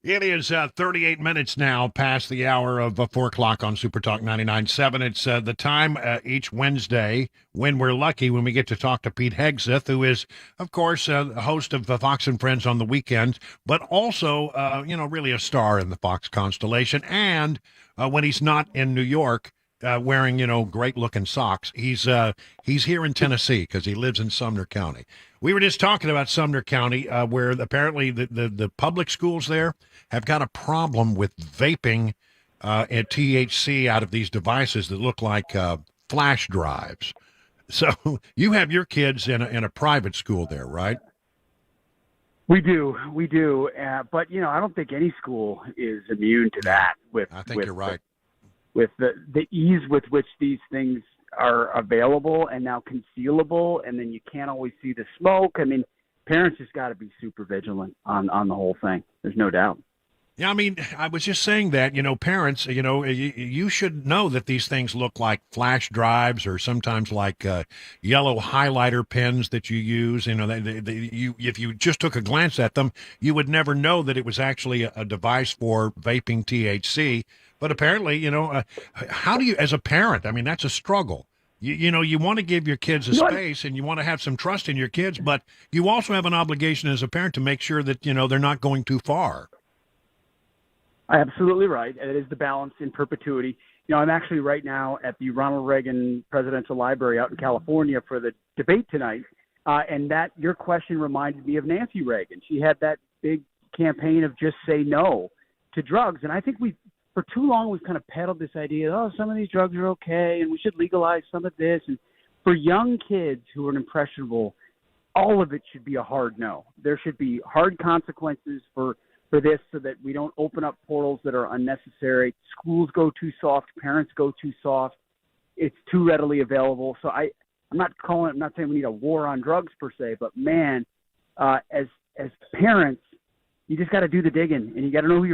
A: It is 38 minutes now past the hour of 4 o'clock on Super Talk 99.7. It's the time each Wednesday when we're lucky when we get to talk to Pete Hegseth, who is, of course, the host of Fox and Friends on the weekends, but also, really a star in the Fox constellation. And when he's not in New York, wearing, great-looking socks, he's here in Tennessee because he lives in Sumner County. We were just talking about Sumner County, where apparently the public schools there have got a problem with vaping and THC out of these devices that look like flash drives. So you have your kids in a private school there, right?
N: We do. But, I don't think any school is immune to that.
A: I think you're right.
N: With the ease with which these things are available and now concealable, and then you can't always see the smoke. I mean, parents just got to be super vigilant on the whole thing. There's no doubt.
A: Yeah, I mean, I was just saying that, parents, you should know that these things look like flash drives or sometimes like yellow highlighter pens that you use. If you just took a glance at them, you would never know that it was actually a device for vaping THC. But apparently, how do you, as a parent, I mean, that's a struggle. You want to give your kids a space and you want to have some trust in your kids, but you also have an obligation as a parent to make sure that, they're not going too far.
N: Absolutely right. And it is the balance in perpetuity. I'm actually right now at the Ronald Reagan Presidential Library out in California for the debate tonight. And that your question reminded me of Nancy Reagan. She had that big campaign of just say no to drugs. And I think for too long, we've kind of peddled this idea, some of these drugs are okay and we should legalize some of this. And for young kids who are impressionable, all of it should be a hard no. There should be hard consequences for this so that we don't open up portals that are unnecessary. Schools go too soft. Parents go too soft. It's too readily available. So I'm not saying we need a war on drugs per se, but man, as parents, you just got to do the digging and you got to know who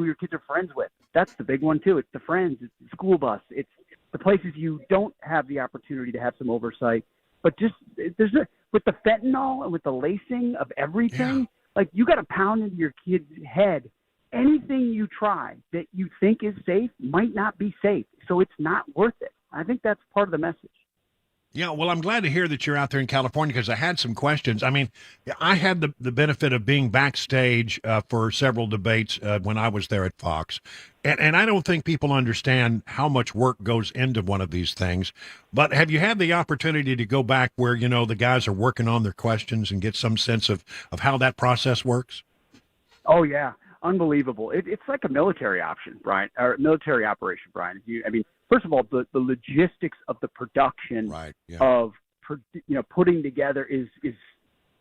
N: your kids are friends with. That's the big one too. It's the friends, it's the school bus, it's the places you don't have the opportunity to have some oversight. But with the fentanyl and with the lacing of everything, like you got to pound into your kid's head. Anything you try that you think is safe might not be safe, so it's not worth it. I think that's part of the message.
A: Yeah, well, I'm glad to hear that you're out there in California because I had some questions. I mean, I had the benefit of being backstage for several debates when I was there at Fox. And I don't think people understand how much work goes into one of these things. But have you had the opportunity to go back where, the guys are working on their questions and get some sense of how that process works?
N: Oh, yeah. Unbelievable. It's like a military option, Brian, or military operation, Brian. First of all, the logistics of the production of putting together is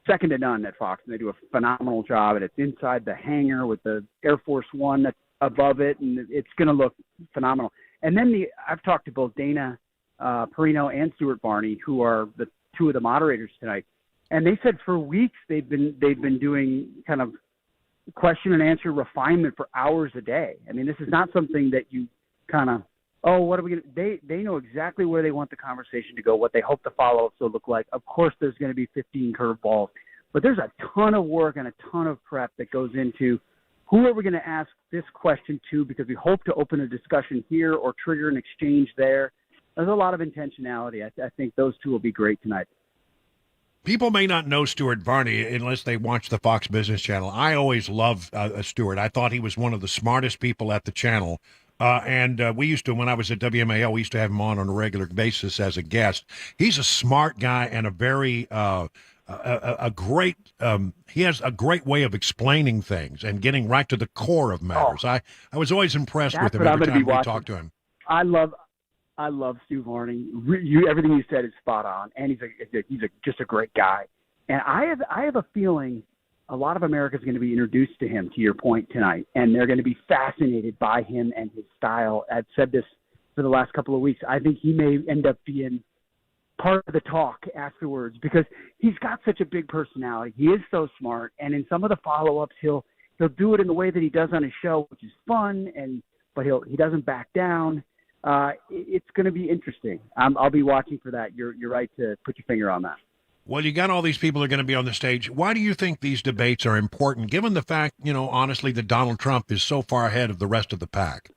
N: second to none at Fox, and they do a phenomenal job. And it's inside the hangar with the Air Force One that's above it, and it's going to look phenomenal. And then I've talked to both Dana Perino and Stuart Varney, who are the two of the moderators tonight, and they said for weeks they've been doing kind of question and answer refinement for hours a day. I mean, this is not something that you kind of, what are we going to, they know exactly where they want the conversation to go, what they hope the follow-ups will look like. Of course, there's going to be 15 curveballs, but there's a ton of work and a ton of prep that goes into who are we going to ask this question to, because we hope to open a discussion here or trigger an exchange there. There's a lot of intentionality. I think those two will be great tonight.
A: People may not know Stuart Varney unless they watch the Fox Business Channel. I always loved Stuart. I thought he was one of the smartest people at the channel. And we used to, when I was at WMAL, we used to have him on a regular basis as a guest. He's a smart guy and a very a great he has a great way of explaining things and getting right to the core of matters. I was always impressed with him every time we talked to him.
N: I love Stu Varney. Everything you said is spot on, and he's just a great guy. And I have a feeling a lot of America is going to be introduced to him, to your point tonight, and they're going to be fascinated by him and his style. I've said this for the last couple of weeks. I think he may end up being part of the talk afterwards because he's got such a big personality. He is so smart, and in some of the follow-ups, he'll do it in the way that he does on his show, which is fun, but he doesn't back down. It's going to be interesting. I'll be watching for that. You're right to put your finger on that.
A: Well, you got all these people that are going to be on the stage. Why do you think these debates are important, given the fact, honestly, that Donald Trump is so far ahead of the rest of the pack?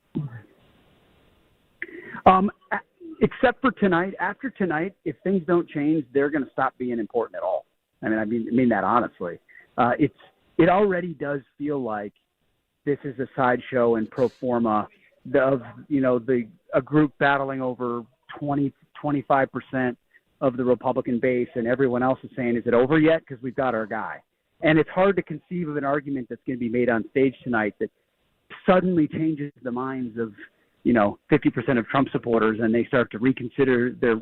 N: Except for tonight. After tonight, if things don't change, they're going to stop being important at all. I mean that honestly. It already does feel like this is a sideshow and pro forma of a group battling over 20-25% of the Republican base, and everyone else is saying, is it over yet? Because we've got our guy. And it's hard to conceive of an argument that's going to be made on stage tonight that suddenly changes the minds of 50% of Trump supporters, and they start to reconsider their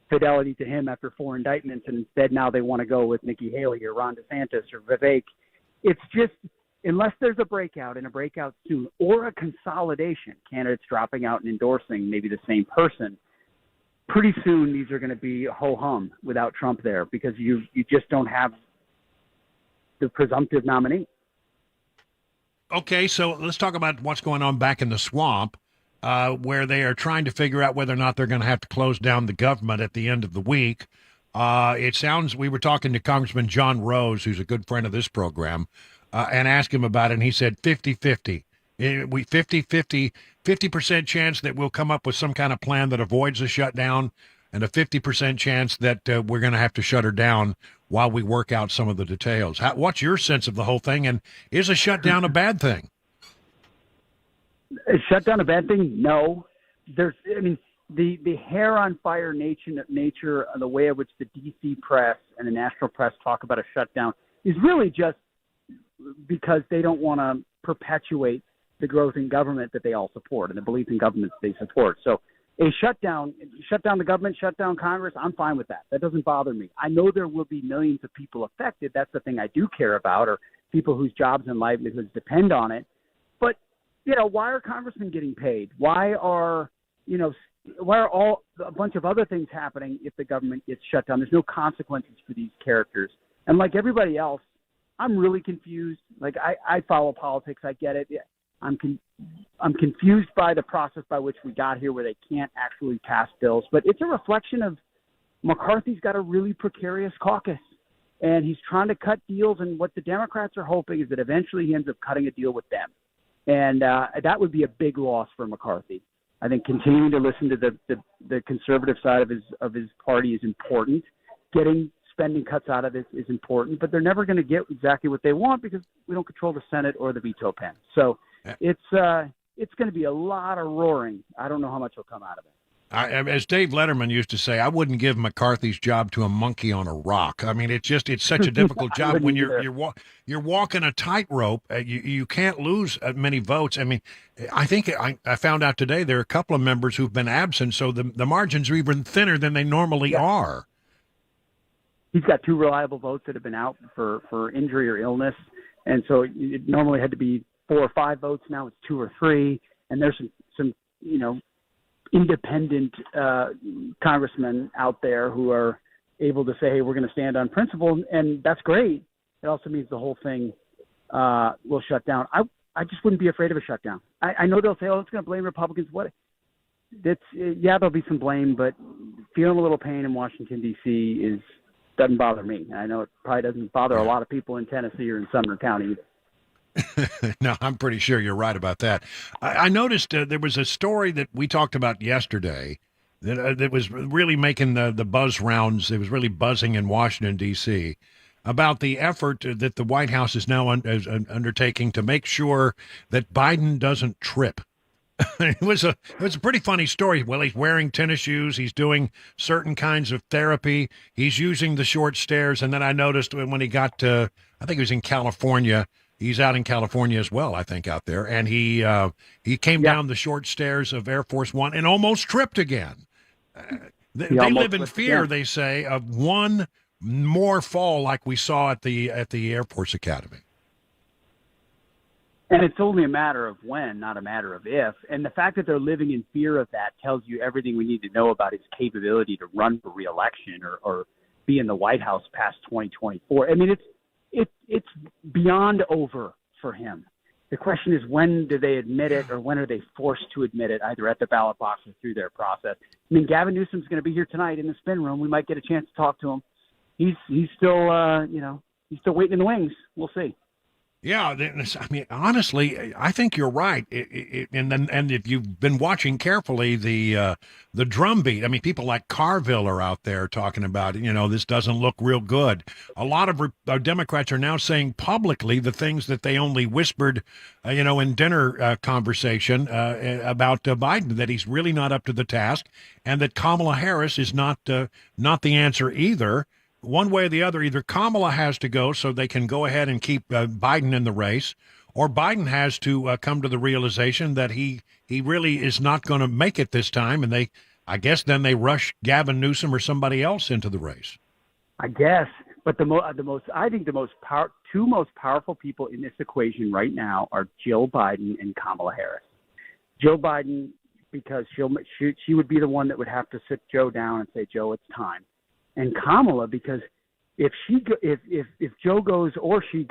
N: fidelity to him after 4 indictments, and instead now they want to go with Nikki Haley or Ron DeSantis or Vivek. It's just, unless there's a breakout soon, or a consolidation, candidates dropping out and endorsing maybe the same person, pretty soon these are going to be ho-hum without Trump there, because you just don't have the presumptive nominee.
A: Okay, so let's talk about what's going on back in the swamp, where they are trying to figure out whether or not they're going to have to close down the government at the end of the week. It sounds, we were talking to Congressman John Rose, who's a good friend of this program, and asked him about it, and he said 50-50. We 50% chance that we'll come up with some kind of plan that avoids a shutdown, and a 50% chance that we're going to have to shut her down while we work out some of the details. What's your sense of the whole thing, and is a shutdown a bad thing?
N: Is shutdown a bad thing? No. The hair on fire nature of the way in which the D.C. press and the national press talk about a shutdown is really just because they don't want to perpetuate the growth in government that they all support and the belief in government that they support. So a shut down the government, shut down Congress, I'm fine with that. That doesn't bother me. I know there will be millions of people affected. That's the thing I do care about, or people whose jobs and livelihoods depend on it. But, why are congressmen getting paid? Why are a bunch of other things happening if the government gets shut down? There's no consequences for these characters. And like everybody else, I'm really confused. Like I follow politics. I get it. I'm confused by the process by which we got here, where they can't actually pass bills. But it's a reflection of McCarthy's got a really precarious caucus, and he's trying to cut deals. And what the Democrats are hoping is that eventually he ends up cutting a deal with them, and that would be a big loss for McCarthy. I think continuing to listen to the conservative side of his party is important. Getting spending cuts out of this is important, but they're never going to get exactly what they want because we don't control the Senate or the veto pen. So it's going to be a lot of roaring. I don't know how much will come out of it.
A: As Dave Letterman used to say, I wouldn't give McCarthy's job to a monkey on a rock. I mean, it's such a difficult job when you're walking a tightrope. You can't lose many votes. I mean, I think I found out today there are a couple of members who've been absent, so the margins are even thinner than they normally are.
N: He's got 2 reliable votes that have been out for injury or illness, and so it normally had to be 4 or 5 votes. Now it's 2 or 3, and there's some independent congressmen out there who are able to say, hey, we're going to stand on principle, and that's great. It also means the whole thing will shut down. I just wouldn't be afraid of a shutdown. I know they'll say, oh, it's going to blame Republicans. There'll be some blame, but feeling a little pain in Washington, D.C. doesn't bother me. I know it probably doesn't bother a lot of people in Tennessee or in Sumner County either.
A: No, I'm pretty sure you're right about that. I noticed there was a story that we talked about yesterday that was really making the buzz rounds. It was really buzzing in Washington, D.C. about the effort that the White House is now undertaking to make sure that Biden doesn't trip. It was a pretty funny story. Well, he's wearing tennis shoes. He's doing certain kinds of therapy. He's using the short stairs. And then I noticed when he got to, I think it was in California. He's out in California as well, I think, out there. And he came down the short stairs of Air Force One and almost tripped again. They live in fear, they say, of one more fall like we saw at the Air Force Academy.
N: And it's only a matter of when, not a matter of if. And the fact that they're living in fear of that tells you everything we need to know about his capability to run for re-election or be in the White House past 2024. I mean, it's beyond over for him. The question is, when do they admit it, or when are they forced to admit it, either at the ballot box or through their process? I mean, Gavin Newsom's going to be here tonight in the spin room. We might get a chance to talk to him. He's still, he's still waiting in the wings. We'll see.
A: Yeah, I mean, honestly, I think you're right. And if you've been watching carefully the drumbeat, I mean, people like Carville are out there talking about, this doesn't look real good. A lot of Democrats are now saying publicly the things that they only whispered, in dinner conversation about Biden, that he's really not up to the task, and that Kamala Harris is not the answer either. One way or the other, either Kamala has to go so they can go ahead and keep Biden in the race, or Biden has to come to the realization that he really is not going to make it this time, and I guess then they rush Gavin Newsom or somebody else into the race.
N: I guess, but two most powerful people in this equation right now are Jill Biden and Kamala Harris. Jill Biden, because she would be the one that would have to sit Joe down and say, Joe, it's time. And Kamala, because if Joe goes or if she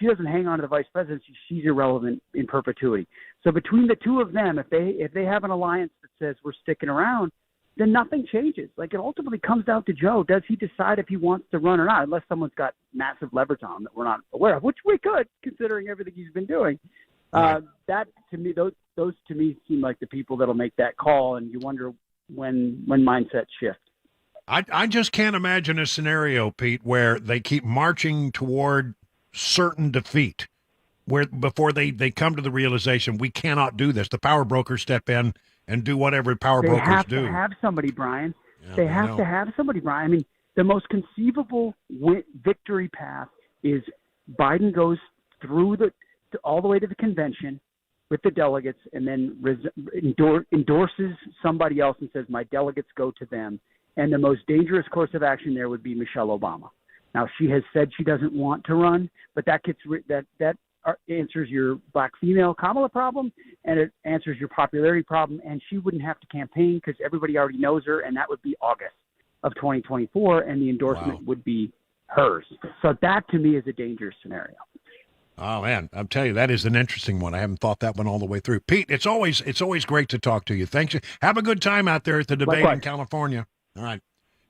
N: doesn't hang on to the vice presidency, she's irrelevant in perpetuity. So between the two of them, if they have an alliance that says we're sticking around, then nothing changes. Like, it ultimately comes down to Joe. Does he decide if he wants to run or not? Unless someone's got massive leverage on him that we're not aware of, which we could, considering everything he's been doing.
A: Right.
N: That to me, those to me seem like the people that'll make that call, and you wonder when mindsets shift.
A: I just can't imagine a scenario, Pete, where they keep marching toward certain defeat, where before they come to the realization we cannot do this. The power brokers step in and do whatever power brokers do.
N: They have to have somebody, Brian.
A: Yeah,
N: they
A: I
N: have
A: know.
N: to have somebody, Brian. I mean, the most conceivable victory path is Biden goes through all the way to the convention with the delegates, and then endorses somebody else and says, my delegates go to them. And the most dangerous course of action there would be Michelle Obama. Now, she has said she doesn't want to run, but that answers your black female Kamala problem, and it answers your popularity problem, and she wouldn't have to campaign because everybody already knows her, and that would be August of 2024, and the endorsement would be hers. So that, to me, is a dangerous scenario.
A: Oh man, I'm telling you, that is an interesting one. I haven't thought that one all the way through. Pete, it's always great to talk to you. Thanks. Have a good time out there at the debate in California. All right.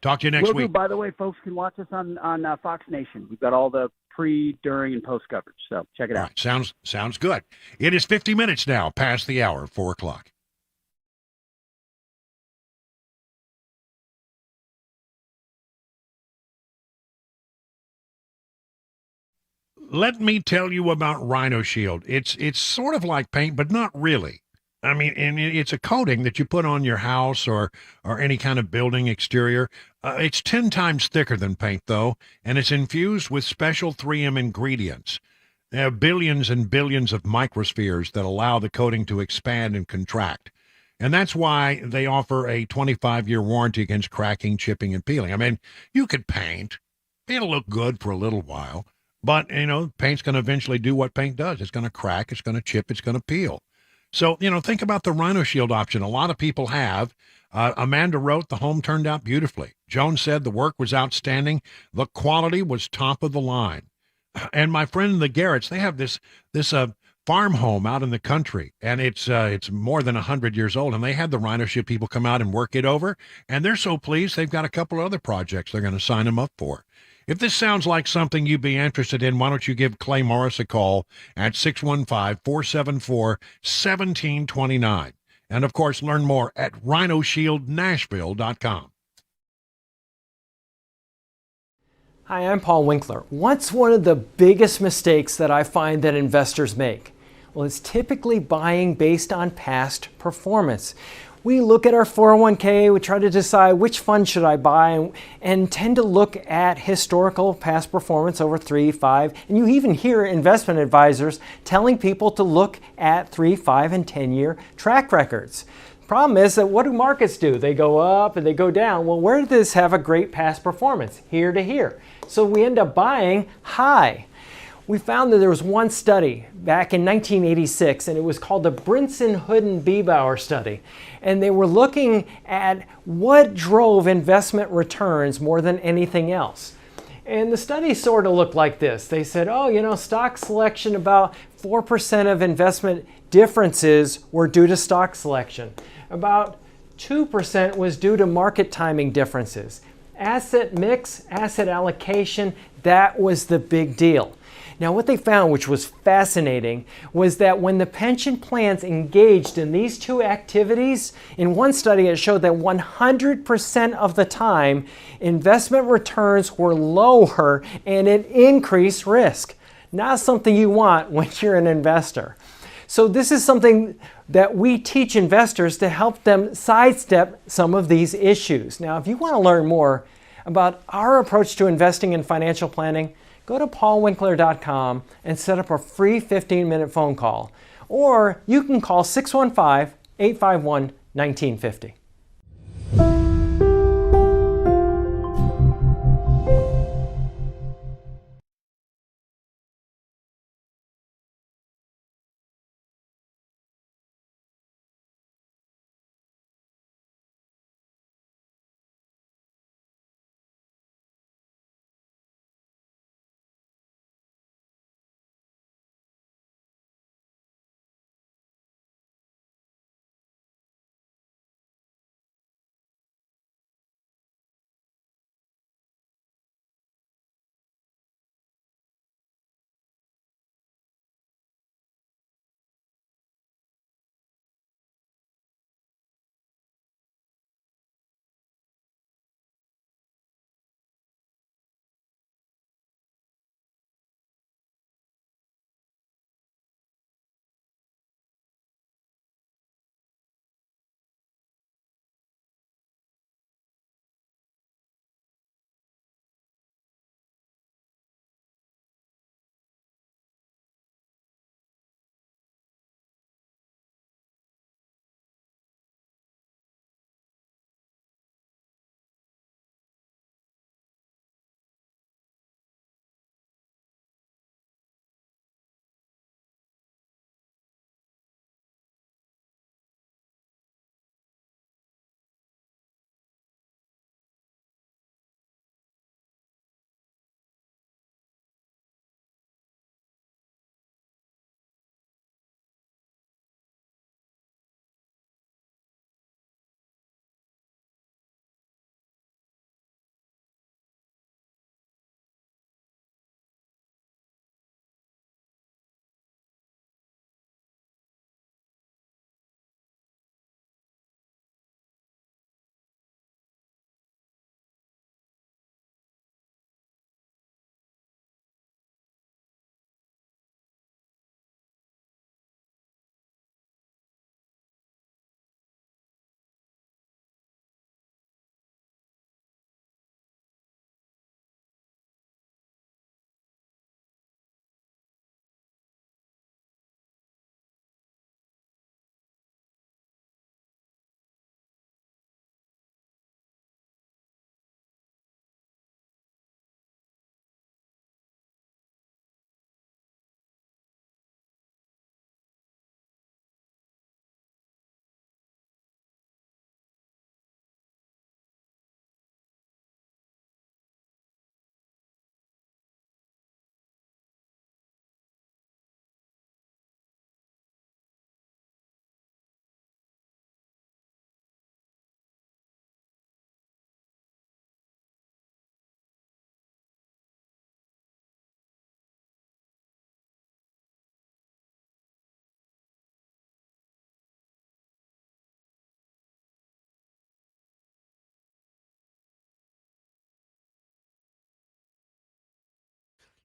A: Talk to you next week.
N: By the way, folks can watch us on Fox Nation. We've got all the pre, during, and post coverage. So check it out.
A: Right. Sounds good. It is 50 minutes now past the hour, 4 o'clock. Let me tell you about Rhino Shield. It's sort of like paint, but not really. I mean, and it's a coating that you put on your house or any kind of building exterior. It's 10 times thicker than paint, though, and it's infused with special 3M ingredients. There are billions and billions of microspheres that allow the coating to expand and contract. And that's why they offer a 25-year warranty against cracking, chipping, and peeling. I mean, you could paint. It'll look good for a little while. But, paint's going to eventually do what paint does. It's going to crack, it's going to chip, it's going to peel. So, think about the Rhino Shield option. A lot of people have. Amanda wrote, the home turned out beautifully. Joan said the work was outstanding. The quality was top of the line. And my friend, the Garretts, they have this farm home out in the country, and it's more than 100 years old, and they had the Rhino Shield people come out and work it over, and they're so pleased they've got a couple of other projects they're going to sign them up for. If this sounds like something you'd be interested in, why don't you give Clay Morris a call at 615-474-1729. And, of course, learn more at rhinoshieldnashville.com.
H: Hi, I'm Paul Winkler. What's one of the biggest mistakes that I find that investors make? Well, it's typically buying based on past performance. We look at our 401k, we try to decide which fund should I buy, and tend to look at historical past performance over 3, 5, and you even hear investment advisors telling people to look at 3, 5, and 10-year track records. The problem is that what do markets do? They go up and they go down. Well, where did this have a great past performance? Here to here. So we end up buying high. We found that there was one study back in 1986, and it was called the Brinson-Hooden-Biebauer study. And they were looking at what drove investment returns more than anything else. And the study sort of looked like this. They said, stock selection, about 4% of investment differences were due to stock selection. About 2% was due to market timing differences. Asset mix, asset allocation, that was the big deal. Now, what they found, which was fascinating, was that when the pension plans engaged in these two activities, in one study it showed that 100% of the time, investment returns were lower and it increased risk. Not something you want when you're an investor. So this is something that we teach investors to help them sidestep some of these issues. Now, if you want to learn more about our approach to investing in financial planning, go to paulwinkler.com and set up a free 15-minute phone call. Or you can call 615-851-1950.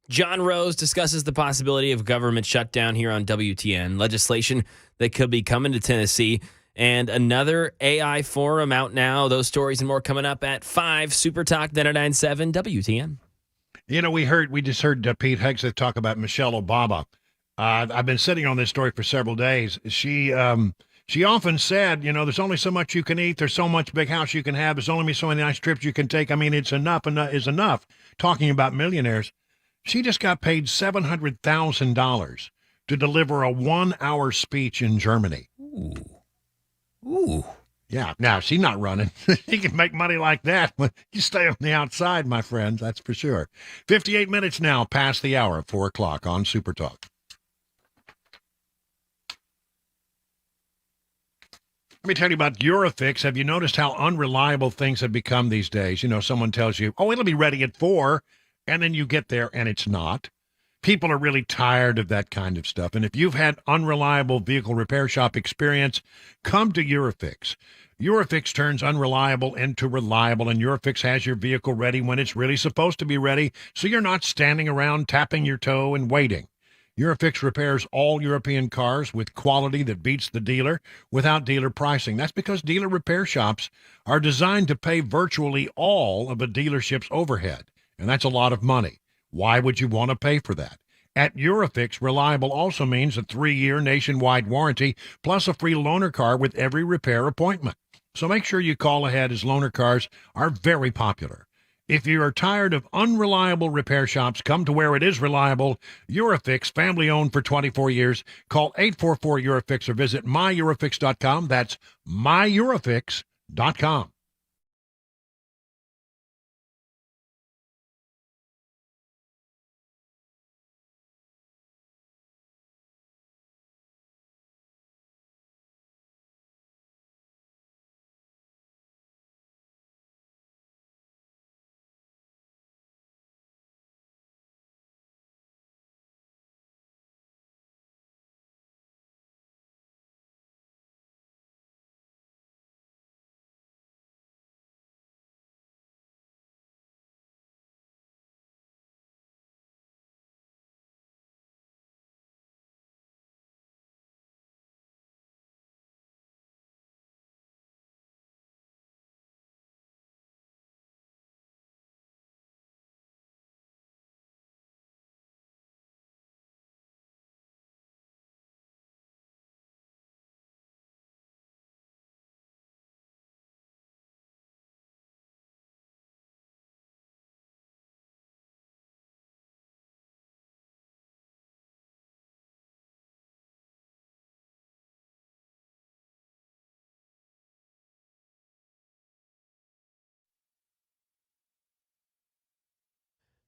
C: John Rose discusses the possibility of government shutdown here on WTN, legislation that could be coming to Tennessee, and another AI forum out now. Those stories and more coming up at 5. Super Talk 99.7 WTN.
A: You know, we just heard Pete Hegseth talk about Michelle Obama. I've been sitting on this story for several days. She often said, you know, there's only so much you can eat. There's so much big house you can have. There's only so many nice trips you can take. I mean, it's enough is enough. Talking about millionaires. She just got paid $700,000 to deliver a 1-hour speech in Germany.
C: Ooh.
A: Yeah. Now, she's not running. You can make money like that when you stay on the outside, my friends. That's for sure. 58 minutes now past the hour of 4 o'clock on Super Talk. Let me tell you about Eurofix. Have you noticed how unreliable things have become these days? You know, someone tells you, oh, it'll be ready at 4, and then you get there and it's not. People are really tired of that kind of stuff. And if you've had unreliable vehicle repair shop experience, come to Eurofix. Eurofix turns unreliable into reliable, and Eurofix has your vehicle ready when it's really supposed to be ready, so you're not standing around tapping your toe and waiting. Eurofix repairs all European cars with quality that beats the dealer without dealer pricing. That's because dealer repair shops are designed to pay virtually all of a dealership's overhead, and that's a lot of money. Why would you want to pay for that? At Eurofix, reliable also means a 3-year nationwide warranty plus a free loaner car with every repair appointment. So make sure you call ahead, as loaner cars are very popular. If you are tired of unreliable repair shops, come to where it is reliable. Eurofix, family-owned for 24 years. Call 844-EUROFIX or visit myEurofix.com. That's myEurofix.com.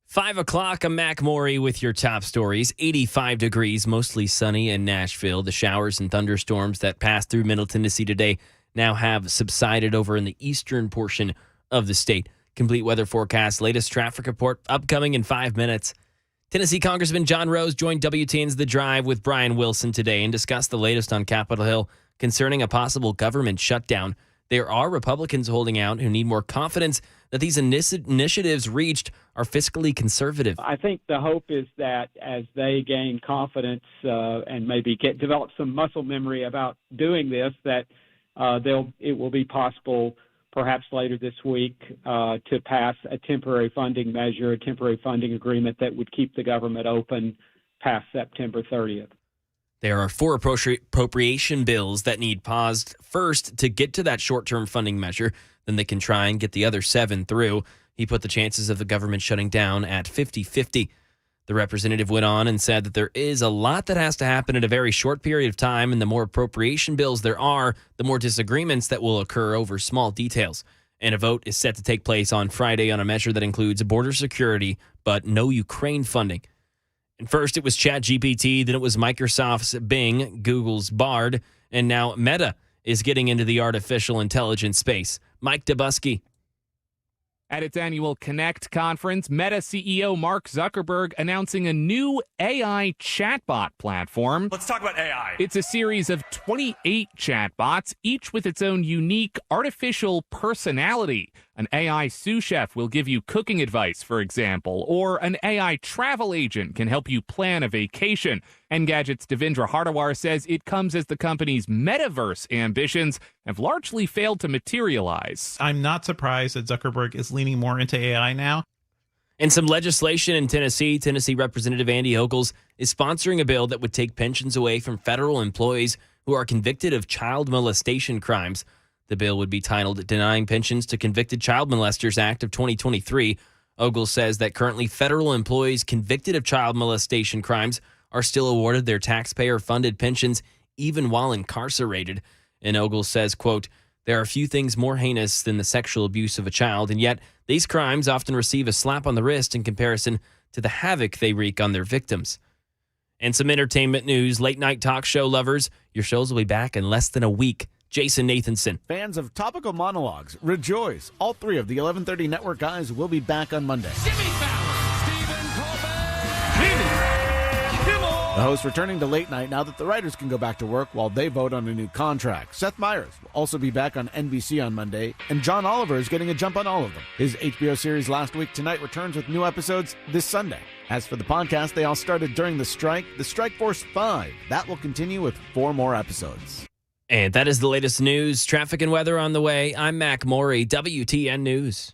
C: Five o'clock, I'm Mac Morey with your top stories. 85 degrees, mostly sunny in Nashville. The showers and thunderstorms that passed through Middle Tennessee today now have subsided over in the eastern portion of the state. Complete weather forecast, latest traffic report upcoming in 5 minutes. Tennessee Congressman John Rose joined WTN's The Drive with Brian Wilson today and discussed the latest on Capitol Hill concerning a possible government shutdown. There are Republicans holding out who need more confidence that these initiatives reached are fiscally conservative.
B: I think the hope is that as they gain confidence and maybe develop some muscle memory about doing this, that it will be possible perhaps later this week to pass a temporary funding measure, a temporary funding agreement that would keep the government open past September 30th.
C: There are 4 appropriation bills that need paused first to get to that short-term funding measure. Then they can try and get the other 7 through. He put the chances of the government shutting down at 50-50. The representative went on and said that there is a lot that has to happen in a very short period of time, and the more appropriation bills there are, the more disagreements that will occur over small details. And a vote is set to take place on Friday on a measure that includes border security, but no Ukraine funding. And first it was ChatGPT, then it was Microsoft's Bing, Google's Bard, and now Meta is getting into the artificial intelligence space. Mike Dubusky.
O: At its annual Connect conference, Meta CEO Mark Zuckerberg announcing a new AI chatbot platform.
P: Let's talk about AI.
O: It's a series of 28 chatbots, each with its own unique artificial personality. An AI sous chef will give you cooking advice, for example, or an AI travel agent can help you plan a vacation. Engadget's Devendra Hardawar says it comes as the company's metaverse ambitions have largely failed to materialize.
P: I'm not surprised that Zuckerberg is leaning more into AI now.
C: And some legislation in Tennessee. Tennessee Representative Andy Ogles is sponsoring a bill that would take pensions away from federal employees who are convicted of child molestation crimes. The bill would be titled Denying Pensions to Convicted Child Molesters Act of 2023. Ogles says that currently federal employees convicted of child molestation crimes are still awarded their taxpayer-funded pensions even while incarcerated. And Ogles says, quote, there are few things more heinous than the sexual abuse of a child, and yet these crimes often receive a slap on the wrist in comparison to the havoc they wreak on their victims. And some entertainment news. Late night talk show lovers, your shows will be back in less than a week. Jason Nathanson.
Q: Fans of Topical Monologues, rejoice. All three of the 1130 Network guys will be back on Monday. The host returning to late night now that the writers can go back to work while they vote on a new contract. Seth Meyers will also be back on NBC on Monday, and John Oliver is getting a jump on all of them. His HBO series Last Week Tonight returns with new episodes this Sunday. As for the podcast, they all started during the strike, the Strike Force 5. That will continue with 4 more episodes.
C: And that is the latest news, traffic and weather on the way. I'm Mac Morey, WTN News.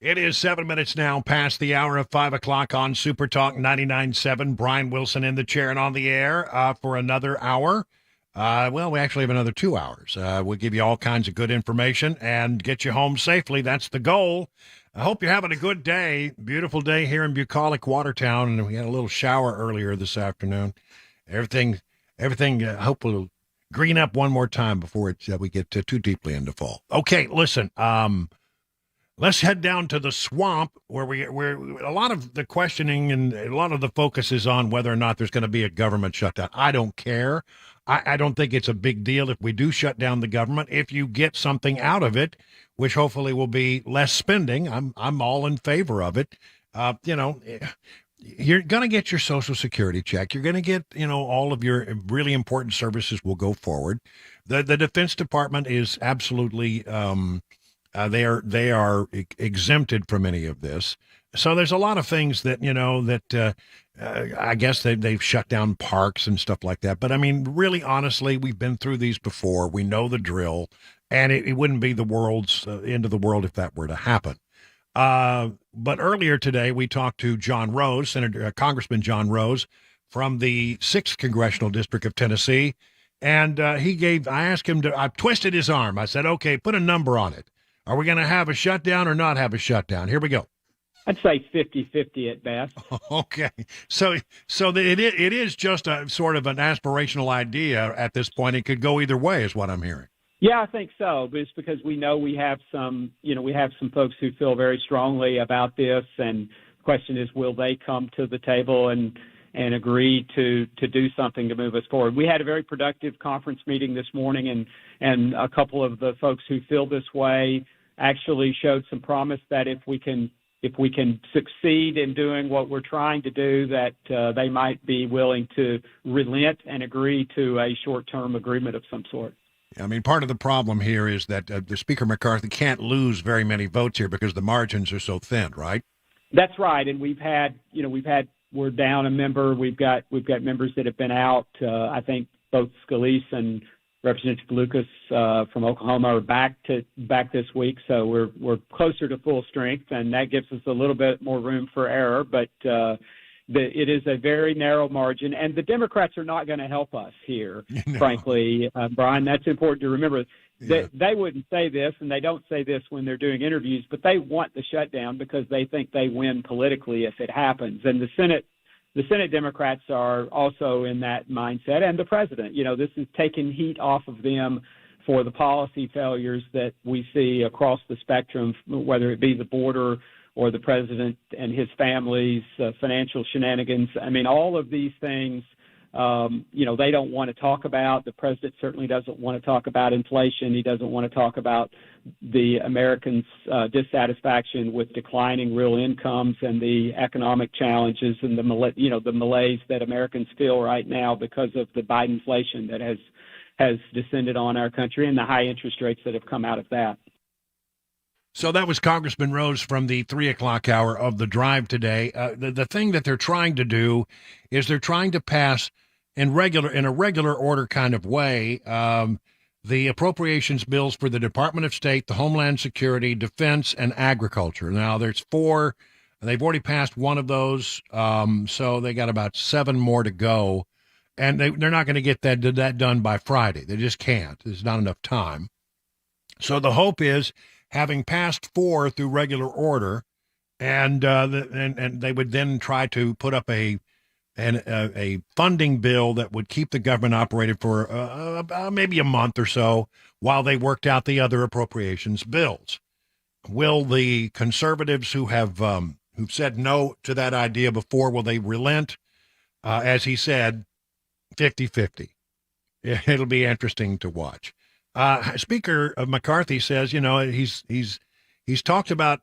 A: It is 7 minutes now past the hour of 5 o'clock on Super Talk 99.7. Brian Wilson in the chair and on the air for another hour. Well, we actually have another 2 hours. We'll give you all kinds of good information and get you home safely. That's the goal. I hope you're having a good day. Beautiful day here in Bucolic, Watertown, and we had a little shower earlier this afternoon. Everything. I hope will green up one more time before we get too deeply into fall. Okay, listen. Let's head down to the swamp where a lot of the questioning and a lot of the focus is on whether or not there's going to be a government shutdown. I don't care. I don't think it's a big deal if we do shut down the government. If you get something out of it, which hopefully will be less spending, I'm all in favor of it. You're going to get your Social Security check. You're going to get, all of your really important services will go forward. The Defense Department is absolutely they are exempted from any of this. So there's a lot of things that, I guess they've shut down parks and stuff like that. But I mean, really, honestly, we've been through these before. We know the drill, and it wouldn't be the world's end of the world if that were to happen. But earlier today, we talked to John Rose, Congressman John Rose from the 6th Congressional District of Tennessee. And I asked him I twisted his arm. I said, okay, put a number on it. Are we going to have a shutdown or not have a shutdown? Here we go.
B: I'd say 50-50 at best.
A: Okay. So it is just a sort of an aspirational idea at this point. It could go either way is what I'm hearing.
B: Yeah, I think so. But it's because we know we have some folks who feel very strongly about this. And the question is, will they come to the table and agree to do something to move us forward? We had a very productive conference meeting this morning, and a couple of the folks who feel this way actually showed some promise that if we can succeed in doing what we're trying to do, that they might be willing to relent and agree to a short-term agreement of some sort.
A: I mean, part of the problem here is that the Speaker McCarthy can't lose very many votes here because the margins are so thin, right?
B: That's right, and we're down a member. We've got members that have been out. I think both Scalise and Representative Lucas from Oklahoma are back this week, so we're closer to full strength, and that gives us a little bit more room for error. But it is a very narrow margin, and the Democrats are not going to help us here, frankly, Brian. That's important to remember. They wouldn't say this, and they don't say this when they're doing interviews, but they want the shutdown because they think they win politically if it happens. And the Senate Democrats are also in that mindset, and the president. This is taking heat off of them for the policy failures that we see across the spectrum, whether it be the border or the president and his family's financial shenanigans. I mean, all of these things, they don't want to talk about. The president certainly doesn't want to talk about inflation. He doesn't want to talk about the Americans' dissatisfaction with declining real incomes and the economic challenges and the malaise that Americans feel right now because of the Biden inflation that has descended on our country and the high interest rates that have come out of that.
A: So that was Congressman Rose from the 3 o'clock hour of the drive today. The thing that they're trying to do is they're trying to pass in a regular order kind of way the appropriations bills for the Department of State, the Homeland Security, Defense, and Agriculture. Now, there's 4. They've already passed one of those, so they got about 7 more to go. And they're not going to get that done by Friday. They just can't. There's not enough time. So the hope is, having passed 4 through regular order, and they would then try to put up a funding bill that would keep the government operated for maybe a month or so while they worked out the other appropriations bills. Will the conservatives who've said no to that idea before, will they relent? As he said, 50-50. It'll be interesting to watch. Speaker McCarthy says, he's talked about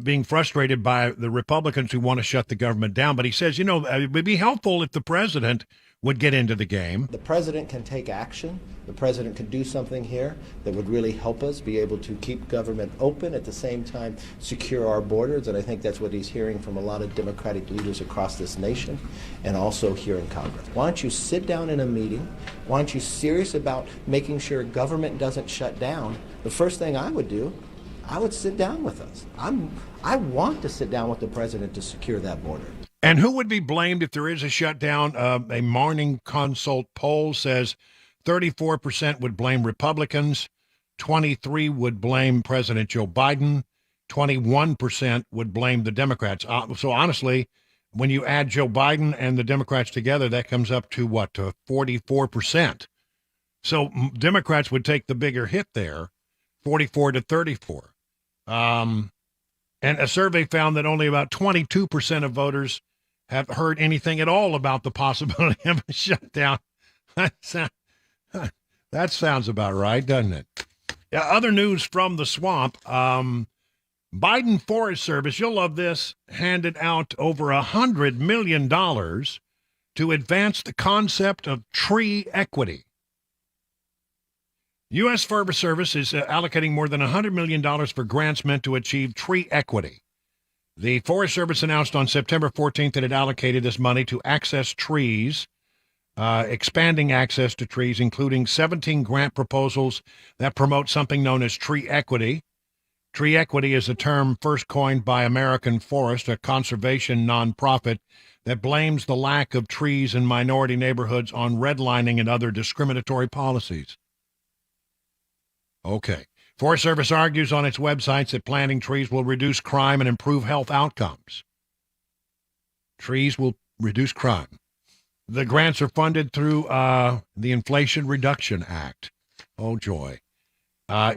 A: being frustrated by the Republicans who want to shut the government down, but he says, it would be helpful if the president would get into the game.
R: The president can take action. The president can do something here that would really help us be able to keep government open, at the same time secure our borders, and I think that's what he's hearing from a lot of Democratic leaders across this nation and also here in Congress. Why don't you sit down in a meeting? Why aren't you serious about making sure government doesn't shut down? The first thing I would do, I would sit down with us. I want to sit down with the president to secure that border.
A: And who would be blamed if there is a shutdown? A Morning Consult poll says 34% would blame Republicans, 23% would blame President Joe Biden, 21% would blame the Democrats. So honestly, when you add Joe Biden and the Democrats together, that comes up to what, to 44%. So Democrats would take the bigger hit there, 44 to 34. And a survey found that only about 22% of voters have heard anything at all about the possibility of a shutdown. That sounds about right, doesn't it? Other news from the swamp. Biden Forest Service, you'll love this, handed out over $100 million to advance the concept of tree equity. U.S. Forest Service is allocating more than $100 million for grants meant to achieve tree equity. The Forest Service announced on September 14th that it allocated this money to access trees, expanding access to trees, including 17 grant proposals that promote something known as tree equity. Tree equity is a term first coined by American Forest, a conservation nonprofit that blames the lack of trees in minority neighborhoods on redlining and other discriminatory policies. Okay. Forest Service argues on its websites that planting trees will reduce crime and improve health outcomes. Trees will reduce crime. The grants are funded through the Inflation Reduction Act. Oh, joy.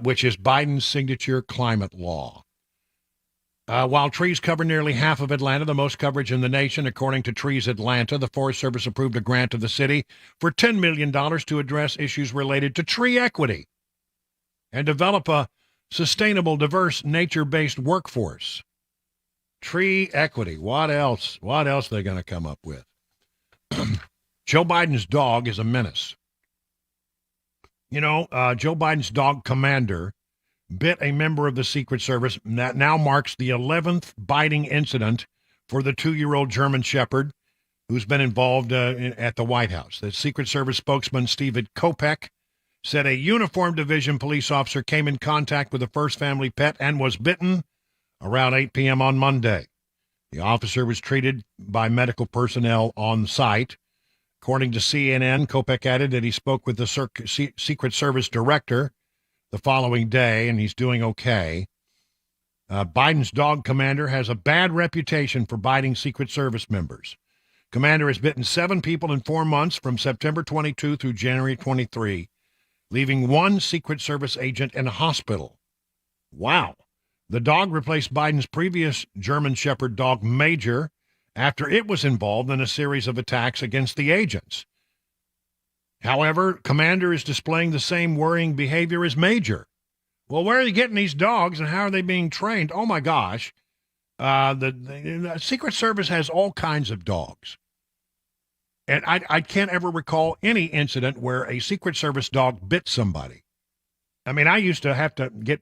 A: Which is Biden's signature climate law. While trees cover nearly half of Atlanta, the most coverage in the nation, according to Trees Atlanta, the Forest Service approved a grant to the city for $10 million to address issues related to tree equity and develop a sustainable, diverse, nature-based workforce. Tree equity. What else? What else are they going to come up with? Joe Biden's dog is a menace. You know, Joe Biden's dog Commander bit a member of the Secret Service. That now marks the 11th biting incident for the 2-year-old German Shepherd who's been involved at the White House. The Secret Service spokesman, Stephen Kopech, said a uniformed division police officer came in contact with the first family pet and was bitten around 8 p.m. on Monday. The officer was treated by medical personnel on site. According to CNN, Kopech added that he spoke with the Secret Service director the following day, and he's doing okay. Biden's dog Commander has a bad reputation for biting Secret Service members. Commander has bitten 7 people in 4 months from September 22 through January 23, leaving 1 Secret Service agent in a hospital. Wow. The dog replaced Biden's previous German Shepherd dog, Major, after it was involved in a series of attacks against the agents. However, Commander is displaying the same worrying behavior as Major. Well, where are you getting these dogs and how are they being trained? Oh, my gosh. The Secret Service has all kinds of dogs. And I can't ever recall any incident where a Secret Service dog bit somebody. I mean, I used to have to get,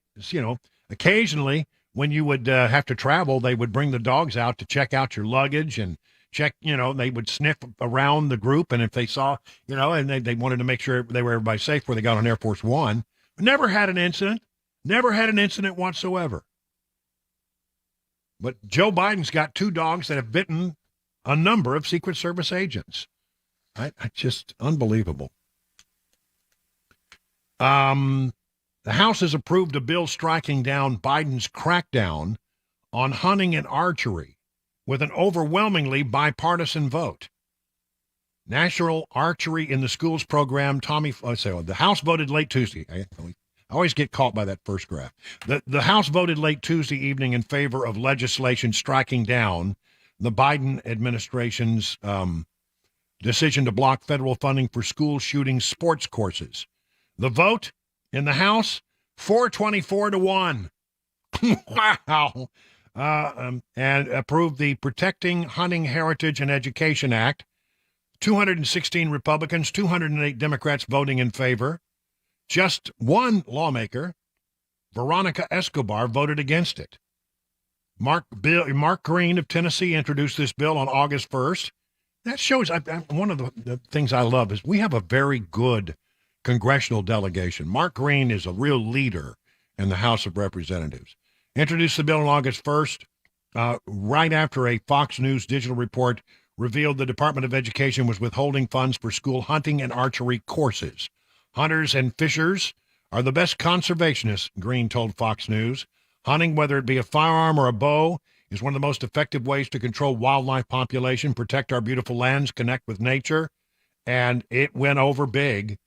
A: occasionally when you would have to travel, they would bring the dogs out to check out your luggage and check, they would sniff around the group. And if they saw, and they wanted to make sure everybody safe before they got on Air Force One. Never had an incident whatsoever. But Joe Biden's got 2 dogs that have bitten a number of Secret Service agents. I just unbelievable. The House has approved a bill striking down Biden's crackdown on hunting and archery with an overwhelmingly bipartisan vote. National Archery in the Schools program, the House voted late Tuesday. I always get caught by that first graph. The House voted late Tuesday evening in favor of legislation striking down the Biden administration's decision to block federal funding for school shooting sports courses. The vote in the House, 424 to 1. Wow. And approved the Protecting Hunting Heritage and Education Act. 216 Republicans, 208 Democrats voting in favor. Just 1 lawmaker, Veronica Escobar, voted against it. Mark Green of Tennessee introduced this bill on August 1st. That shows one of the things I love is we have a very good congressional delegation. Mark Green is a real leader in the House of Representatives. Introduced the bill on August 1st, right after a Fox News digital report revealed the Department of Education was withholding funds for school hunting and archery courses. Hunters and fishers are the best conservationists, Green told Fox News. Hunting, whether it be a firearm or a bow, is one of the most effective ways to control wildlife population, protect our beautiful lands, connect with nature. And it went over big,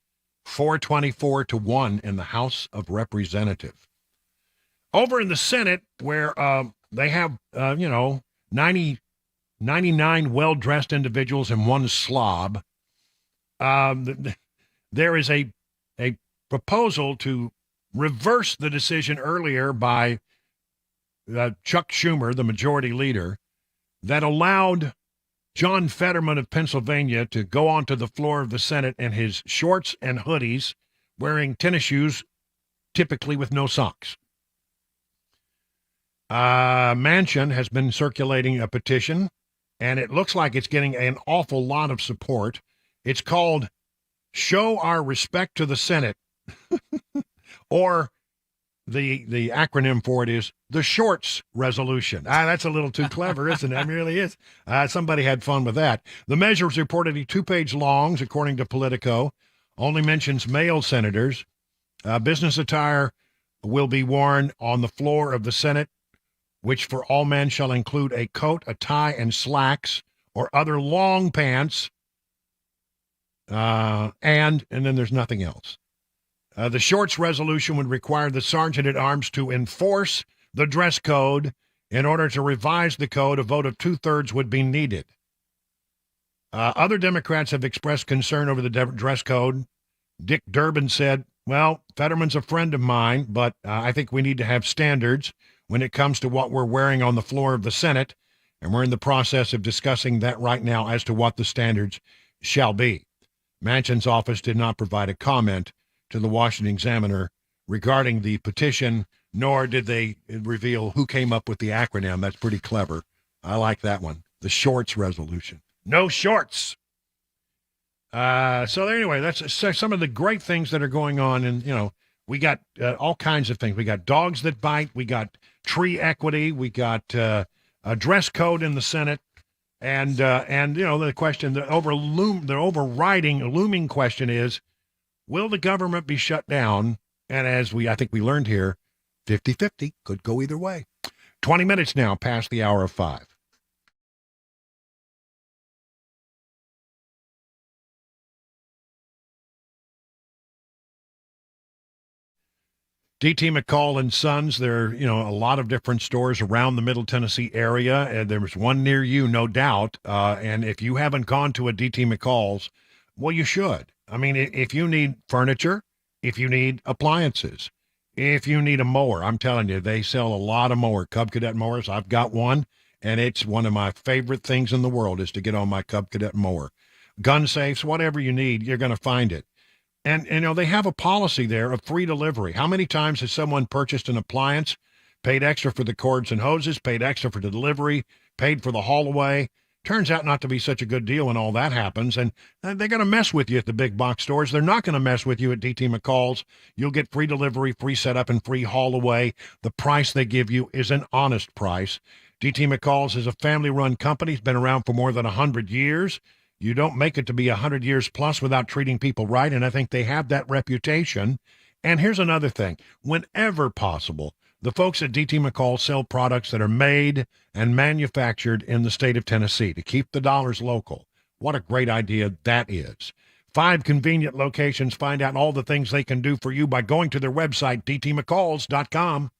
A: 424-1 in the House of Representatives. Over in the Senate, where they have, 99 well-dressed individuals and one slob, there is a proposal to reverse the decision earlier by Chuck Schumer, the majority leader, that allowed John Fetterman of Pennsylvania to go onto the floor of the Senate in his shorts and hoodies, wearing tennis shoes, typically with no socks. Manchin has been circulating a petition, and it looks like it's getting an awful lot of support. It's called Show Our Respect to the Senate, or the acronym for it is the Shorts Resolution. That's a little too clever, isn't it? It really is. Somebody had fun with that. The measure is reportedly 2-page long, according to Politico. Only mentions male senators. Business attire will be worn on the floor of the Senate, which for all men shall include a coat, a tie, and slacks, or other long pants. And then there's nothing else. The Shorts Resolution would require the Sergeant at Arms to enforce the dress code. In order to revise the code, a vote of 2/3 would be needed. Other Democrats have expressed concern over the dress code. Dick Durbin said, well, Fetterman's a friend of mine, but I think we need to have standards when it comes to what we're wearing on the floor of the Senate, and we're in the process of discussing that right now as to what the standards shall be. Manchin's office did not provide a comment to the Washington Examiner regarding the petition, nor did they reveal who came up with the acronym. That's pretty clever. I like that one. The Shorts Resolution. No shorts. So anyway, that's some of the great things that are going on. And, we got all kinds of things. We got dogs that bite. We got tree equity. We got a dress code in the Senate. And the question, the overriding, looming question is, will the government be shut down? And as I think we learned here, 50-50 could go either way. 20 minutes now past the hour of 5. D.T. McCall and Sons, there are, a lot of different stores around the Middle Tennessee area. And there's one near you, no doubt. And if you haven't gone to a D.T. McCall's, well, you should. I mean, if you need furniture, if you need appliances, if you need a mower, I'm telling you, they sell a lot of Cub Cadet mowers. I've got one, and it's one of my favorite things in the world is to get on my Cub Cadet mower. Gun safes, whatever you need, you're going to find it. And, they have a policy there of free delivery. How many times has someone purchased an appliance, paid extra for the cords and hoses, paid extra for the delivery, paid for the haul away? Turns out not to be such a good deal when all that happens. And they're going to mess with you at the big box stores. They're not going to mess with you at D.T. McCall's. You'll get free delivery, free setup, and free haul away. The price they give you is an honest price. D.T. McCall's is a family-run company. It's been around for more than 100 years. You don't make it to be 100 years plus without treating people right, and I think they have that reputation. And here's another thing. Whenever possible, the folks at D.T. McCall sell products that are made and manufactured in the state of Tennessee to keep the dollars local. What a great idea that is. 5 convenient locations. Find out all the things they can do for you by going to their website, dtmccalls.com.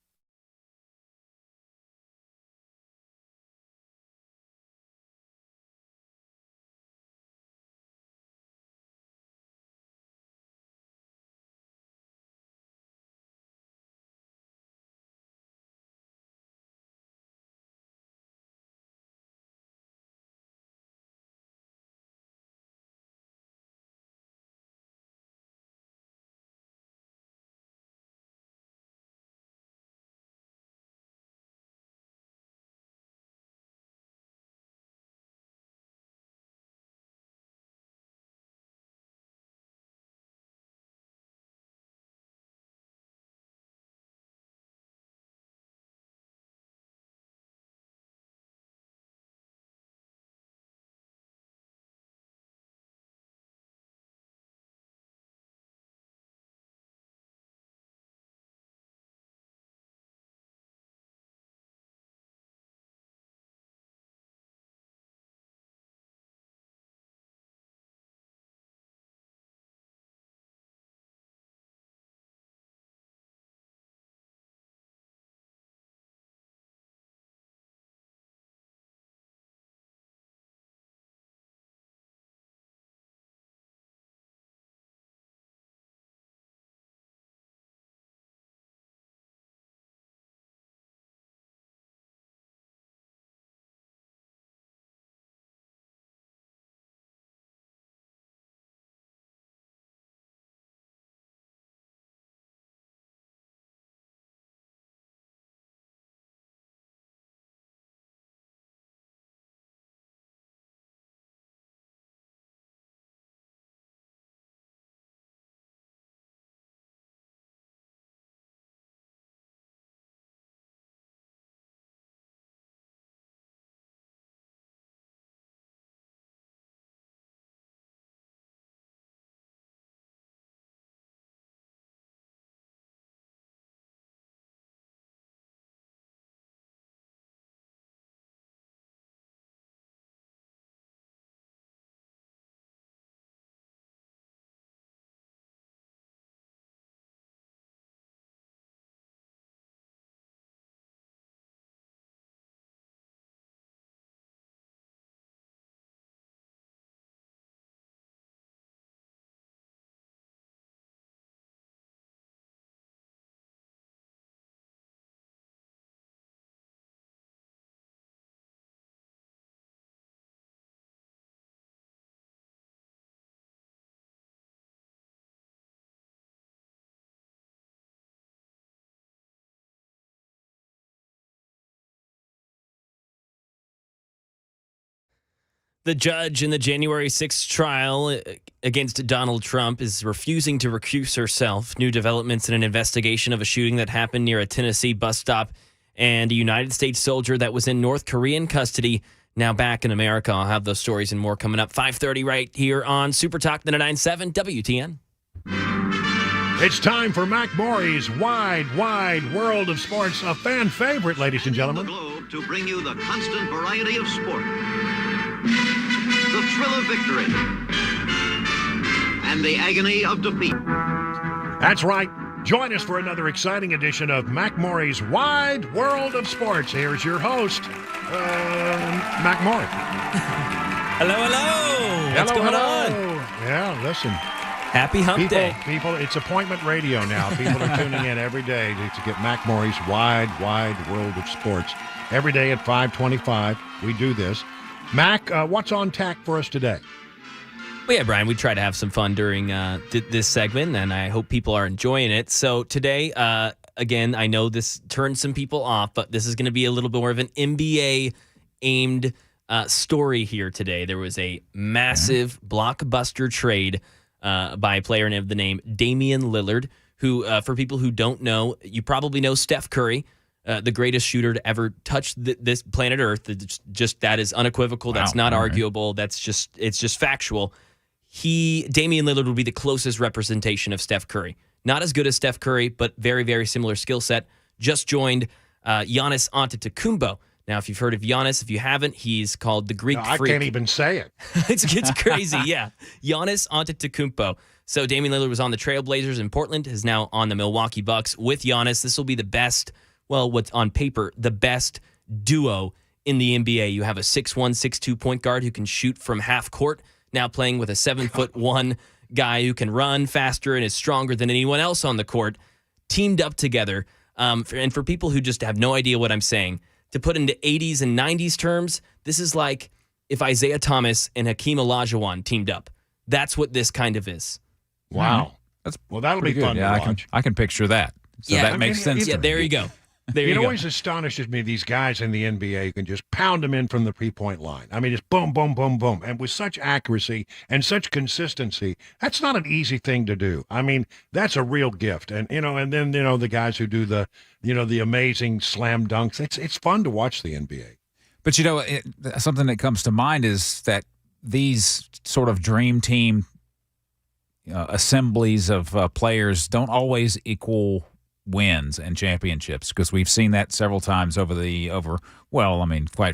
C: The judge in the January 6th trial against Donald Trump is refusing to recuse herself. New developments in an investigation of a shooting that happened near a Tennessee bus stop and a United States soldier that was in North Korean custody, now back in America. I'll have those stories and more coming up 5:30 right here on Super Talk 99.7 WTN.
A: It's time for Mac Maury's Wide World of Sports, a fan favorite, ladies and gentlemen.
S: The globe to bring you the constant variety of sport, the thrill of victory, and the agony of defeat.
A: That's right. Join us for another exciting edition of Mac Maury's Wide World of Sports. Here's your host, Mac Maury.
C: Hello. What's going on?
A: Yeah, listen.
C: Happy hump day.
A: People, it's appointment radio now. People are tuning in every day to get Mac Maury's Wide World of Sports. Every day at 5:25, we do this. Mac, what's on tap for us today?
C: Well, yeah, Brian, we try to have some fun during this segment, and I hope people are enjoying it. So today, again, I know this turned some people off, but this is going to be a little bit more of an NBA-aimed story here today. There was a massive blockbuster trade by a player of the name Damian Lillard, who, for people who don't know, you probably know Steph Curry, the greatest shooter to ever touch this planet Earth. That is unequivocal. That's not arguable. It's just factual. Damian Lillard would be the closest representation of Steph Curry. Not as good as Steph Curry, but very, very similar skill set. Just joined Giannis Antetokounmpo. Now, if you've heard of Giannis, if you haven't, he's called the Greek Freak.
A: I can't even say it.
C: It's crazy, yeah. Giannis Antetokounmpo. So Damian Lillard was on the Trailblazers in Portland, is now on the Milwaukee Bucks with Giannis. This will be the best, what's on paper, the best duo in the NBA. You have a 6'1", 6'2" point guard who can shoot from half court, now playing with a 7'1" guy who can run faster and is stronger than anyone else on the court, teamed up together. And for people who just have no idea what I'm saying, to put into 80s and 90s terms, this is like if Isaiah Thomas and Hakeem Olajuwon teamed up. That's what this kind of is.
A: Wow. That'll be
D: good.
A: fun to watch.
D: I can picture that. So that makes sense.
C: Yeah, there you go.
A: It always astonishes me, these guys in the NBA who can just pound them in from the three-point line. I mean, just boom, boom, boom, boom. And with such accuracy and such consistency, that's not an easy thing to do. I mean, that's a real gift. And, and then, the guys who do the amazing slam dunks. It's fun to watch the NBA.
D: But, something that comes to mind is that these sort of dream team assemblies of players don't always equal wins and championships, because we've seen that several times quite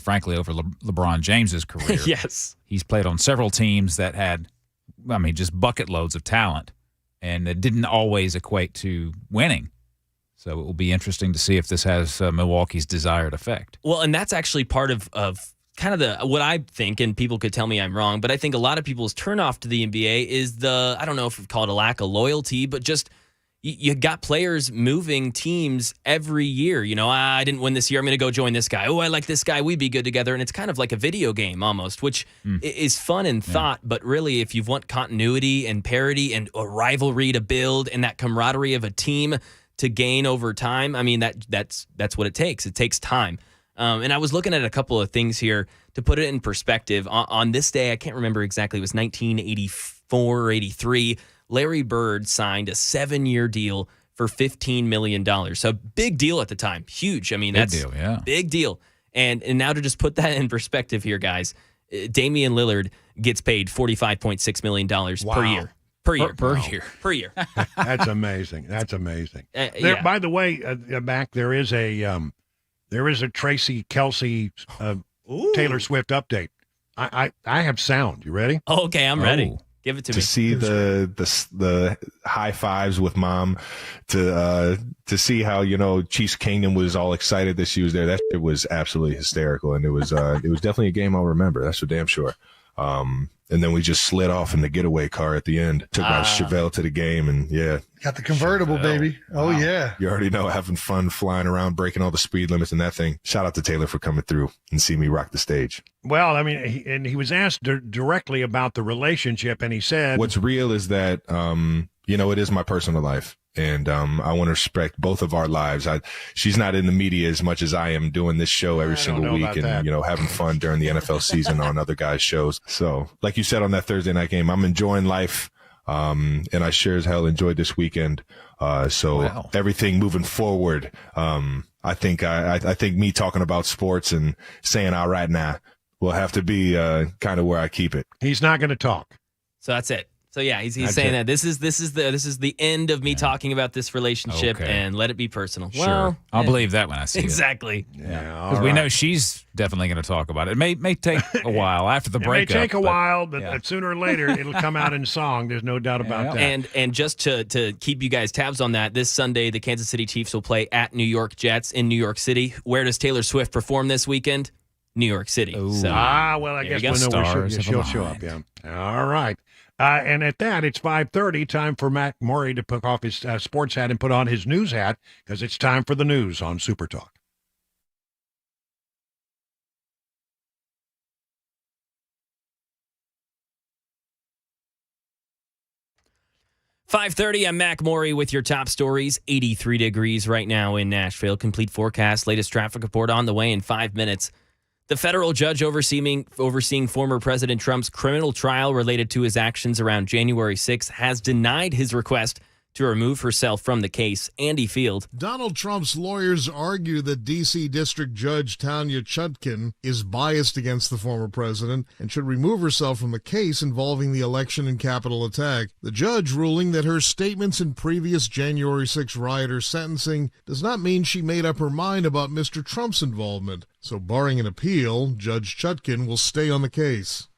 D: frankly, over LeBron James's career.
C: Yes.
D: He's played on several teams that had, just bucket loads of talent, and it didn't always equate to winning. So it will be interesting to see if this has Milwaukee's desired effect.
C: Well, and that's actually part of kind of what I think, and people could tell me I'm wrong, but I think a lot of people's turnoff to the NBA is I don't know if we call it a lack of loyalty, but just you got players moving teams every year. I didn't win this year, I'm going to go join this guy. Oh, I like this guy, we'd be good together. And it's kind of like a video game almost, which is fun in thought, but really if you want continuity and parity and a rivalry to build and that camaraderie of a team to gain over time, that's what it takes. It takes time. And I was looking at a couple of things here to put it in perspective. On this day, I can't remember exactly, it was 1984 or 83, Larry Bird signed a 7-year deal for $15 million. So big deal at the time. Huge. That's
D: big deal, yeah.
C: Big deal. And now to just put that in perspective here, guys, Damian Lillard gets paid $45.6 million per year. Per year.
A: That's amazing. By the way, Mac, there is a Tracy Kelce Taylor Swift update. I have sound. You ready?
C: Oh, okay, I'm ready. Give it to me.
T: To see the high fives with mom, to see how Chiefs Kingdom was all excited that she was there. That shit was absolutely hysterical, and it was definitely a game I'll remember. That's for damn sure. And then we just slid off in the getaway car at the end. Took my Chevelle to the game, and
U: got the convertible, baby. Oh yeah.
T: You already know, having fun flying around, breaking all the speed limits and that thing. Shout out to Taylor for coming through and see me rock the stage.
A: Well, he was asked directly about the relationship, and he said,
T: "What's real is that, it is my personal life, And I want to respect both of our lives. She's not in the media as much as I am doing this show every single week and, having fun during the NFL season on other guys' shows. So like you said on that Thursday night game, I'm enjoying life. And I sure as hell enjoyed this weekend. So everything moving forward, I think me talking about sports and saying all right now will have to be kind of where I keep it.
A: He's not going to talk.
C: So that's it. So yeah, he's saying that this is the end of me talking about this relationship and let it be personal.
D: Sure.
C: Well,
D: I'll believe that when I see
C: exactly.
D: it. Yeah. Because we know she's definitely going to talk about it. It may take a while after the breakup.
A: It may take a while, but sooner or later it'll come out in song. There's no doubt about that.
C: And just to keep you guys tabs on that, this Sunday the Kansas City Chiefs will play at New York Jets in New York City. Where does Taylor Swift perform this weekend? New York City.
A: So, well, I guess we'll know where she'll show up. Yeah. All right. And at that, it's 5:30. Time for Mac Maury to put off his sports hat and put on his news hat because it's time for the news on Super Talk.
C: .5:30, I'm Mac Maury with your top stories. 83 degrees right now in Nashville. Complete forecast. Latest traffic report on the way in 5 minutes. The federal judge overseeing former President Trump's criminal trial related to his actions around January 6th has denied his request to remove herself from the case. Andy Field.
F: Donald Trump's lawyers argue that D.C. District Judge Tanya Chutkan is biased against the former president and should remove herself from the case involving the election and Capitol attack. The judge ruling that her statements in previous January 6 rioter sentencing does not mean she made up her mind about Mr. Trump's involvement. So barring an appeal, Judge Chutkan will stay on the case.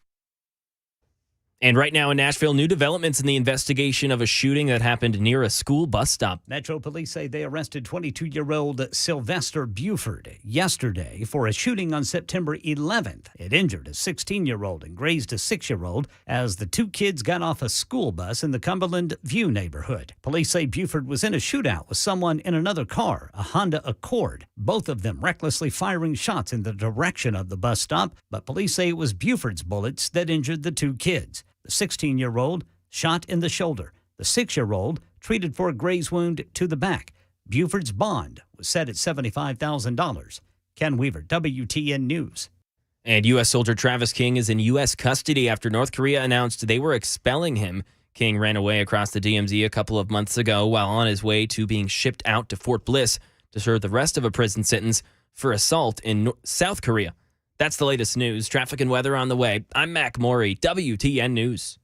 C: And right now in Nashville, new developments in the investigation of a shooting that happened near a school bus stop.
V: Metro Police say they arrested 22-year-old Sylvester Buford yesterday for a shooting on September 11th. It injured a 16-year-old and grazed a 6-year-old as the two kids got off a school bus in the Cumberland View neighborhood. Police say Buford was in a shootout with someone in another car, a Honda Accord, both of them recklessly firing shots in the direction of the bus stop, but police say it was Buford's bullets that injured the two kids. The 16-year-old shot in the shoulder. The 6-year-old treated for a graze wound to the back. Buford's bond was set at $75,000. Ken Weaver, WTN News.
C: And U.S. soldier Travis King is in U.S. custody after North Korea announced they were expelling him. King ran away across the DMZ a couple of months ago while on his way to being shipped out to Fort Bliss to serve the rest of a prison sentence for assault in South Korea. That's the latest news. Traffic and weather on the way. I'm Mac Maury, WTN News.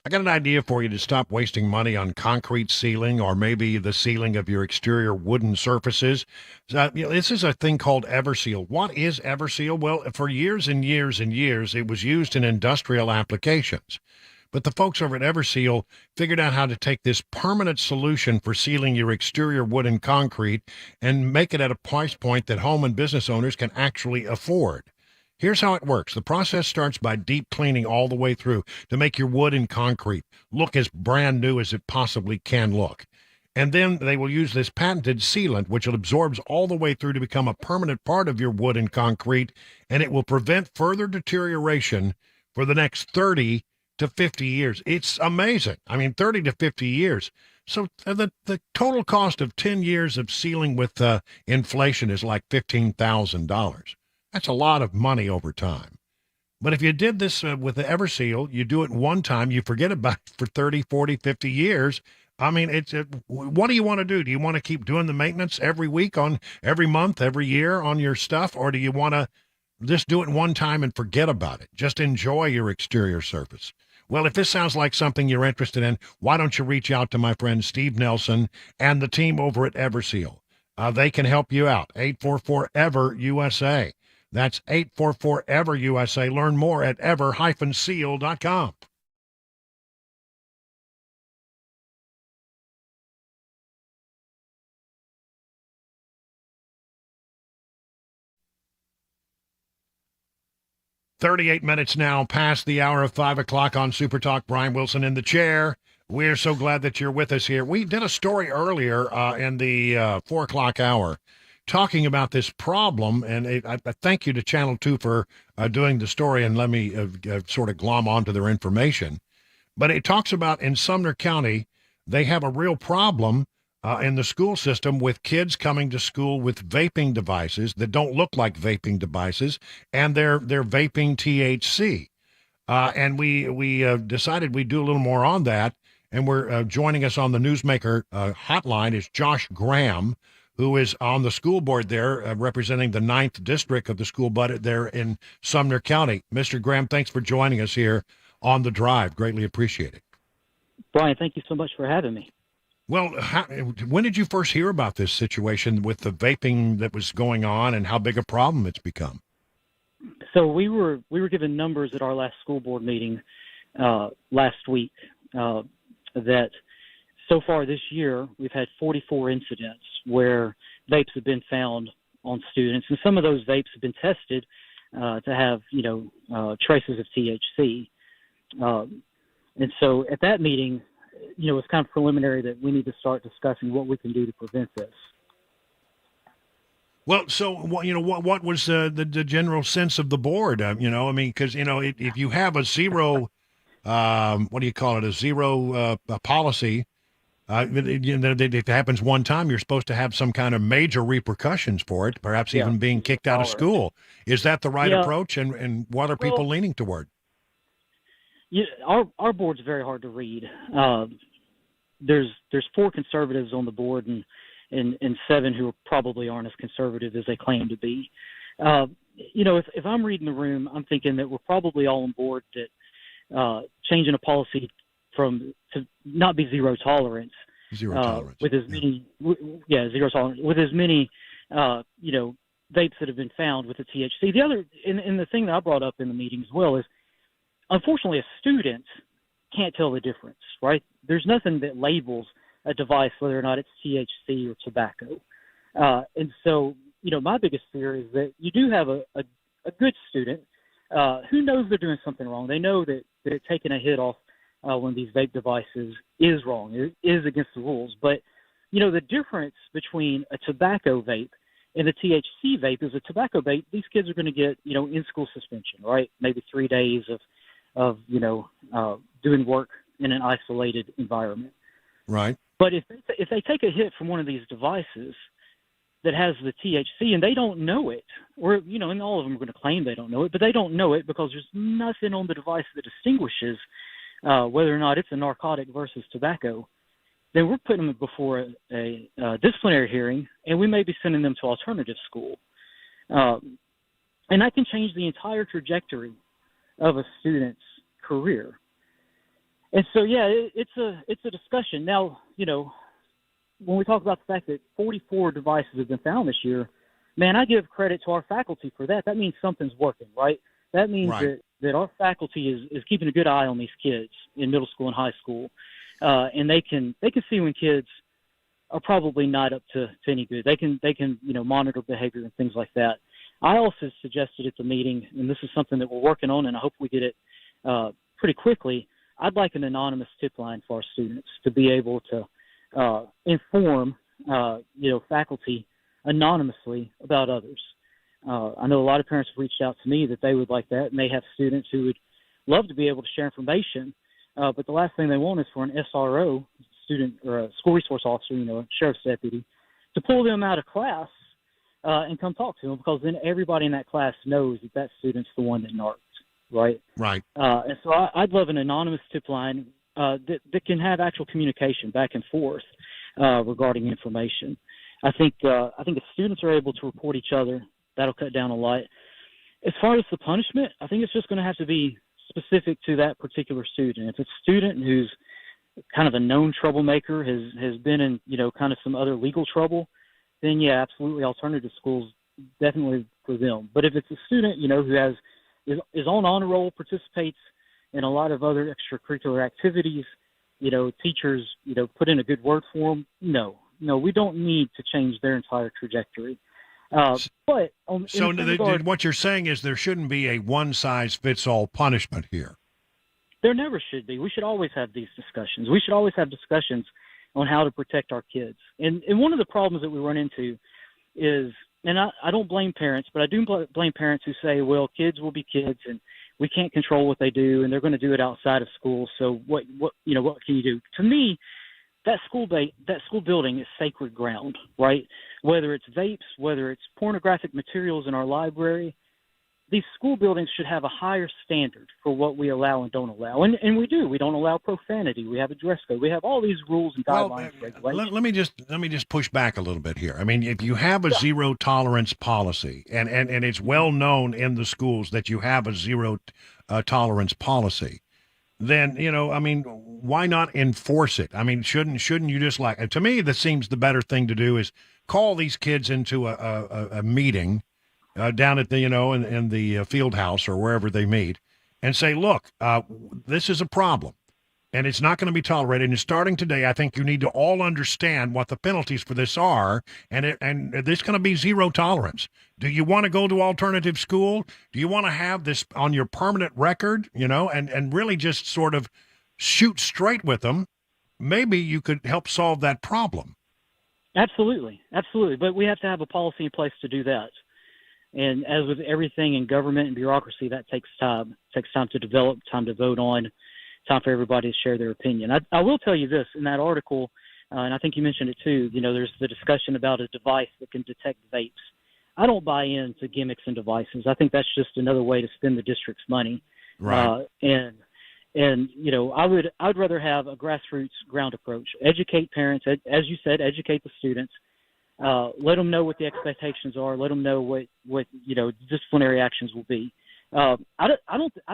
A: I got an idea for you to stop wasting money on concrete ceiling or maybe the ceiling of your exterior wooden surfaces. This is a thing called Everseal. What is Everseal? Well, for years and years and years, it was used in industrial applications. But the folks over at Everseal figured out how to take this permanent solution for sealing your exterior wood and concrete and make it at a price point that home and business owners can actually afford. Here's how it works. The process starts by deep cleaning all the way through to make your wood and concrete look as brand new as it possibly can look. And then they will use this patented sealant, which absorbs all the way through to become a permanent part of your wood and concrete, and it will prevent further deterioration for the next 30 to 50 years. It's amazing. I mean, 30 to 50 years. So the total cost of 10 years of sealing with inflation is like $15,000. That's a lot of money over time. But if you did this with the Everseal, you do it one time, you forget about it for 30, 40, 50 years. I mean, what do you want to do? Do you want to keep doing the maintenance every week, on every month, every year on your stuff? Or do you want to just do it one time and forget about it? Just enjoy your exterior surface. Well, if this sounds like something you're interested in, why don't you reach out to my friend Steve Nelson and the team over at Everseal? They can help you out. 844-EVER-USA. That's 844-EVER-USA. Learn more at ever-seal.com. "38 minutes now past the hour of 5 o'clock on Super Talk. Brian Wilson in the chair. We're so glad that you're with us here. We did a story earlier in the 4 o'clock hour talking about this problem, and I thank you to Channel 2 for doing the story and let me sort of glom onto their information. But it talks about in Sumner County, they have a real problem in the school system with kids coming to school with vaping devices that don't look like vaping devices, and they're vaping THC. And we decided we'd do a little more on that, and we're joining us on the Newsmaker hotline is Josh Graham, who is on the school board there representing the 9th District of the school budget there in Sumner County. Mr. Graham, thanks for joining us here on The Drive. Greatly appreciate it.
E: Brian, thank you so much for having me.
A: Well, when did you first hear about this situation with the vaping that was going on and how big a problem it's become?
E: So we were given numbers at our last school board meeting last week that so far this year we've had 44 incidents where vapes have been found on students, and some of those vapes have been tested to have traces of THC. And so at that meeting, it's kind of preliminary that we need to start discussing what we can do to prevent this.
A: Well, so what was the general sense of the board? Because if you have a zero, what do you call it? A zero policy. If it happens one time, you're supposed to have some kind of major repercussions for it, perhaps even being kicked out of school. Is that the right approach? And what are people leaning toward?
E: Yeah, our board's very hard to read. There's 4 conservatives on the board and 7 who probably aren't as conservative as they claim to be. If I'm reading the room, I'm thinking that we're probably all on board that changing a policy to not be zero tolerance.
A: Zero tolerance.
E: With as many, zero tolerance with as many, vapes that have been found with the THC. The other, and the thing that I brought up in the meeting as well is, unfortunately, a student can't tell the difference, right? There's nothing that labels a device whether or not it's THC or tobacco. And so, my biggest fear is that you do have a good student who knows they're doing something wrong. They know that taking a hit off one of these vape devices is wrong. It is against the rules. But, the difference between a tobacco vape and the THC vape is a tobacco vape. These kids are going to get, in-school suspension, right? Maybe 3 days of doing work in an isolated environment.
A: Right.
E: But if they take a hit from one of these devices that has the THC and they don't know it, or, and all of them are going to claim they don't know it, but they don't know it because there's nothing on the device that distinguishes whether or not it's a narcotic versus tobacco, then we're putting them before a disciplinary hearing, and we may be sending them to alternative school. And that can change the entire trajectory of a student's career. And so, yeah, it's a discussion. Now, when we talk about the fact that 44 devices have been found this year, man, I give credit to our faculty for that. That means something's working, right? That means that our faculty is keeping a good eye on these kids in middle school and high school, and they can see when kids are probably not up to any good. They can monitor behavior and things like that. I also suggested at the meeting, and this is something that we're working on, and I hope we get it pretty quickly. I'd like an anonymous tip line for our students to be able to inform faculty anonymously about others. I know a lot of parents have reached out to me that they would like that, and they have students who would love to be able to share information, but the last thing they want is for an SRO, student or a school resource officer, a sheriff's deputy, to pull them out of class and come talk to them, because then everybody in that class knows that student's the one that narked, right?
A: Right.
E: And so I'd love an anonymous tip line that can have actual communication back and forth regarding information. I think if students are able to report each other, that'll cut down a lot. As far as the punishment, I think it's just going to have to be specific to that particular student. If it's a student who's kind of a known troublemaker, has been in, kind of some other legal trouble, then yeah, absolutely, alternative schools definitely for them. But if it's a student, who is on honor roll, participates in a lot of other extracurricular activities, teachers, put in a good word for them, no, we don't need to change their entire trajectory. But
A: what you're saying is there shouldn't be a one-size-fits-all punishment here.
E: There never should be. We should always have these discussions. We should always have discussions on how to protect our kids. And one of the problems that we run into is, and I don't blame parents, but I do blame parents who say, well, kids will be kids and we can't control what they do and they're going to do it outside of school. So what can you do? To me, that school building is sacred ground, right? Whether it's vapes, whether it's pornographic materials in our library, these school buildings should have a higher standard for what we allow and don't allow. And we do. We don't allow profanity. We have a dress code. We have all these rules and guidelines.
A: Let me just push back a little bit here. I mean, if you have a zero tolerance policy, and it's well known in the schools that you have a zero tolerance policy, then, why not enforce it? I mean, shouldn't you just to me, that seems the better thing to do is call these kids into a meeting down at the, in the field house or wherever they meet and say, look, this is a problem and it's not going to be tolerated. And starting today, I think you need to all understand what the penalties for this are. And there's going to be zero tolerance. Do you want to go to alternative school? Do you want to have this on your permanent record, and really just sort of shoot straight with them? Maybe you could help solve that problem.
E: Absolutely. Absolutely. But we have to have a policy in place to do that. And as with everything in government and bureaucracy, that takes time. It takes time to develop, time to vote on, time for everybody to share their opinion. I will tell you this, in that article, and I think you mentioned it too, there's the discussion about a device that can detect vapes. I don't buy into gimmicks and devices. I think that's just another way to spend the district's money.
A: Right.
E: I'd rather have a grassroots ground approach. Educate parents, as you said, educate the students. Let them know what the expectations are. Let them know what disciplinary actions will be. I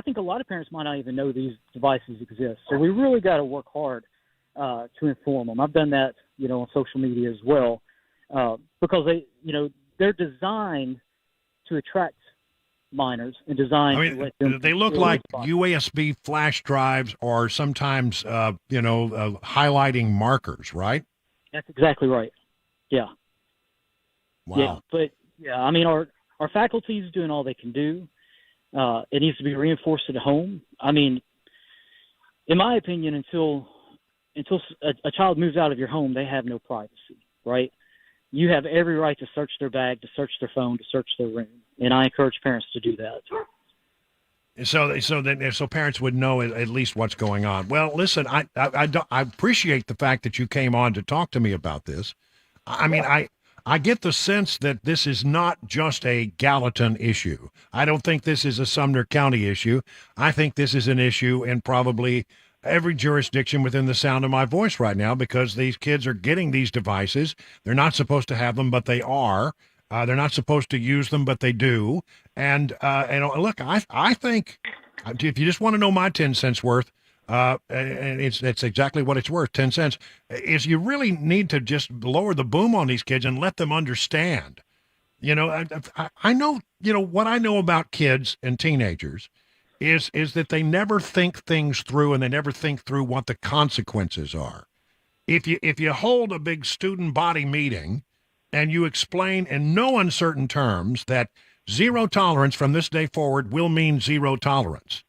E: think a lot of parents might not even know these devices exist. So we really got to work hard to inform them. I've done that, on social media as well, because they're designed to attract minors and designed to let them.
A: They look like USB flash drives or sometimes, highlighting markers, right?
E: That's exactly right. Yeah.
A: Wow.
E: Yeah, but our faculty is doing all they can do. It needs to be reinforced at home. I mean, in my opinion, until a child moves out of your home, they have no privacy, right? You have every right to search their bag, to search their phone, to search their room, and I encourage parents to do that.
A: So parents would know at least what's going on. Well, listen, I appreciate the fact that you came on to talk to me about this. I mean, I get the sense that this is not just a Gallatin issue. I don't think this is a Sumner County issue. I think this is an issue in probably every jurisdiction within the sound of my voice right now, because these kids are getting these devices. They're not supposed to have them, but they are. They're not supposed to use them, but they do. And look, I think if you just want to know my 10 cents worth, and it's exactly what it's worth, 10 cents, is you really need to just lower the boom on these kids and let them understand. You know, I know, you know, what I know about kids and teenagers is that they never think things through, and they never think through what the consequences are. If you hold a big student body meeting and you explain in no uncertain terms that zero tolerance from this day forward will mean zero tolerance,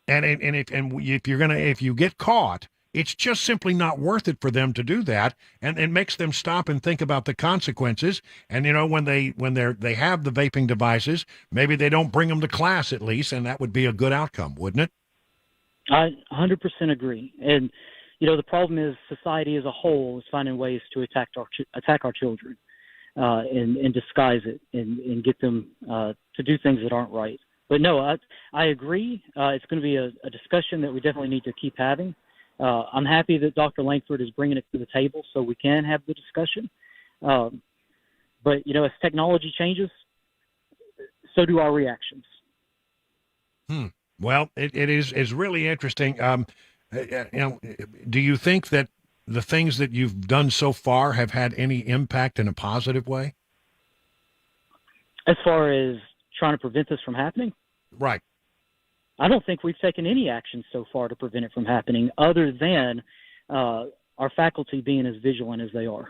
A: and if you get caught, it's just simply not worth it for them to do that, and it makes them stop and think about the consequences. And you know, when they have the vaping devices, maybe they don't bring them to class at least, and that would be a good outcome, wouldn't it?
E: I 100% agree. And you know, the problem is society as a whole is finding ways to attack our children, and disguise it and get them to do things that aren't right. But no, I agree. It's going to be a discussion that we definitely need to keep having. I'm happy that Dr. Langford is bringing it to the table so we can have the discussion. But, you know, as technology changes, so do our reactions.
A: Well, it is really interesting. You know, do you think that the things that you've done so far have had any impact in a positive way?
E: As far as trying to prevent this from happening?
A: Right.
E: I don't think we've taken any action so far to prevent it from happening, other than our faculty being as vigilant as they are.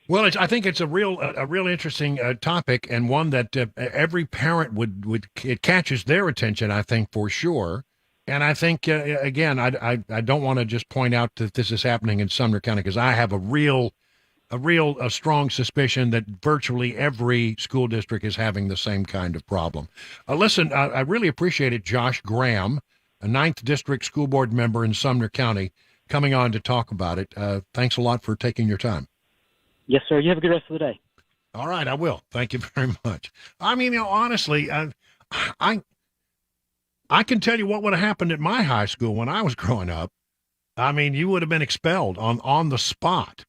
A: Well, I think it's a real interesting topic, and one that every parent it catches their attention, I think, for sure. And I think again, I don't want to just point out that this is happening in Sumner County, because I have a strong suspicion that virtually every school district is having the same kind of problem. Listen, I really appreciate it, Josh Graham, a 9th District School Board member in Sumner County, coming on to talk about it. Thanks a lot for taking your time.
E: Yes, sir. You have a good rest of the day.
A: All right, I will. Thank you very much. I mean, you know, honestly, I can tell you what would have happened at my high school when I was growing up. I mean, you would have been expelled on the spot.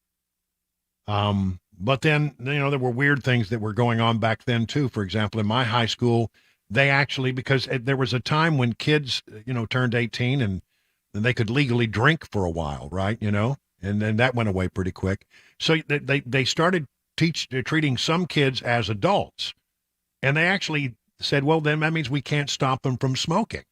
A: But then, you know, there were weird things that were going on back then too. For example, in my high school, they actually, because there was a time when kids, you know, turned 18 and they could legally drink for a while, right? You know, and then that went away pretty quick. So they started treating some kids as adults, and they actually said, well, then that means we can't stop them from smoking.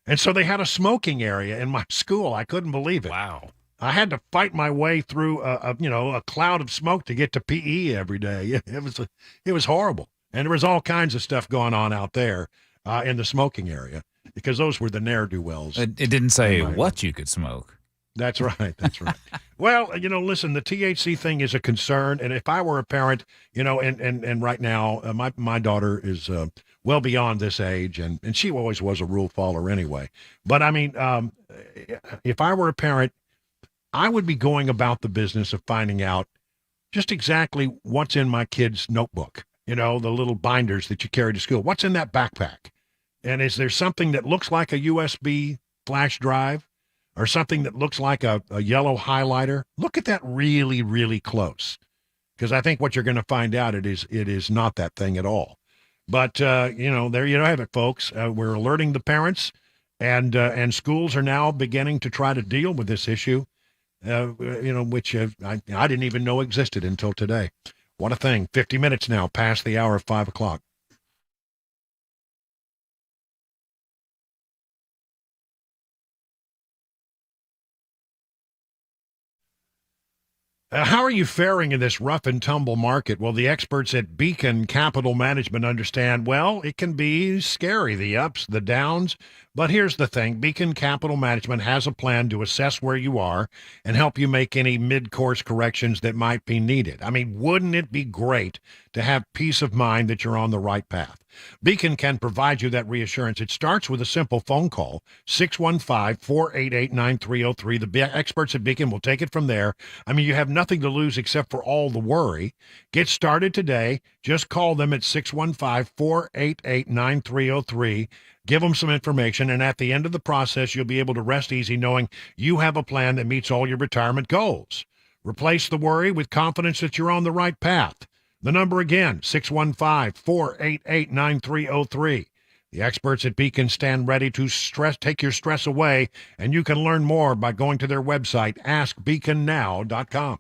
A: And so they had a smoking area in my school. I couldn't believe it.
D: Wow.
A: I had to fight my way through a cloud of smoke to get to PE every day. It was horrible. And there was all kinds of stuff going on out there in the smoking area, because those were the ne'er-do-wells.
D: It didn't say what you could smoke.
A: That's right. That's right. Well, you know, listen, the THC thing is a concern. And if I were a parent, you know, and right now my daughter is well beyond this age, and she always was a rule follower anyway. But I mean, if I were a parent, I would be going about the business of finding out just exactly what's in my kid's notebook, you know, the little binders that you carry to school. What's in that backpack? And is there something that looks like a USB flash drive, or something that looks like a yellow highlighter? Look at that really, really close, because I think what you're going to find out, it is not that thing at all. But, you know, there you have it, folks. We're alerting the parents, and schools are now beginning to try to deal with this issue. You know, which I didn't even know existed until today. What a thing. 50 minutes now past the hour of 5 o'clock. How are you faring in this rough and tumble market? Well, the experts at Beacon Capital Management understand, well, it can be scary, the ups, the downs. But here's the thing. Beacon Capital Management has a plan to assess where you are and help you make any mid-course corrections that might be needed. I mean, wouldn't it be great to have peace of mind that you're on the right path? Beacon can provide you that reassurance. It starts with a simple phone call, 615-488-9303. The experts at Beacon will take it from there. I mean, you have nothing to lose except for all the worry. Get started today. Just call them at 615-488-9303. Give them some information, and at the end of the process, you'll be able to rest easy knowing you have a plan that meets all your retirement goals. Replace the worry with confidence that you're on the right path. The number again, 615-488-9303. The experts at Beacon stand ready to take your stress away, and you can learn more by going to their website, askbeaconnow.com.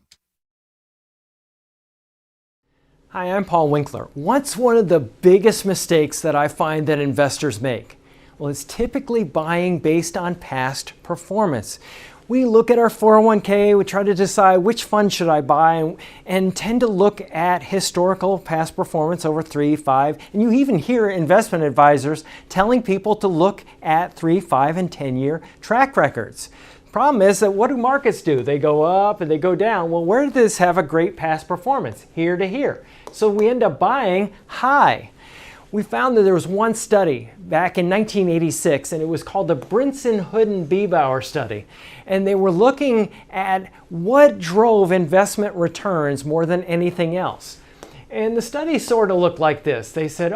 H: Hi, I'm Paul Winkler. What's one of the biggest mistakes that I find that investors make? Well, it's typically buying based on past performance. We look at our 401k, we try to decide which fund should I buy, and tend to look at historical past performance over 3, 5, and you even hear investment advisors telling people to look at 3, 5, and 10-year track records. Problem is that what do markets do? They go up and they go down. Well, where did this have a great past performance? Here to here. So we end up buying high. We found that there was one study back in 1986, and it was called the Brinson-Huden-Biebauer study. And they were looking at what drove investment returns more than anything else. And the study sort of looked like this. They said,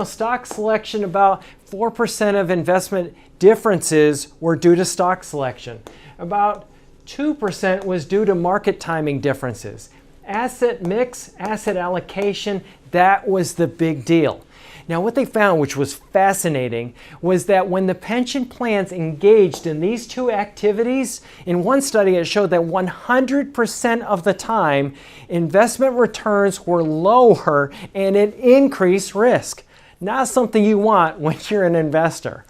H: stock selection, about 4% of investment differences were due to stock selection. About 2% was due to market timing differences. Asset mix, asset allocation, that was the big deal. Now, what they found, which was fascinating, was that when the pension plans engaged in these two activities, in one study it showed that 100% of the time, investment returns were lower and it increased risk. Not something you want when you're an investor.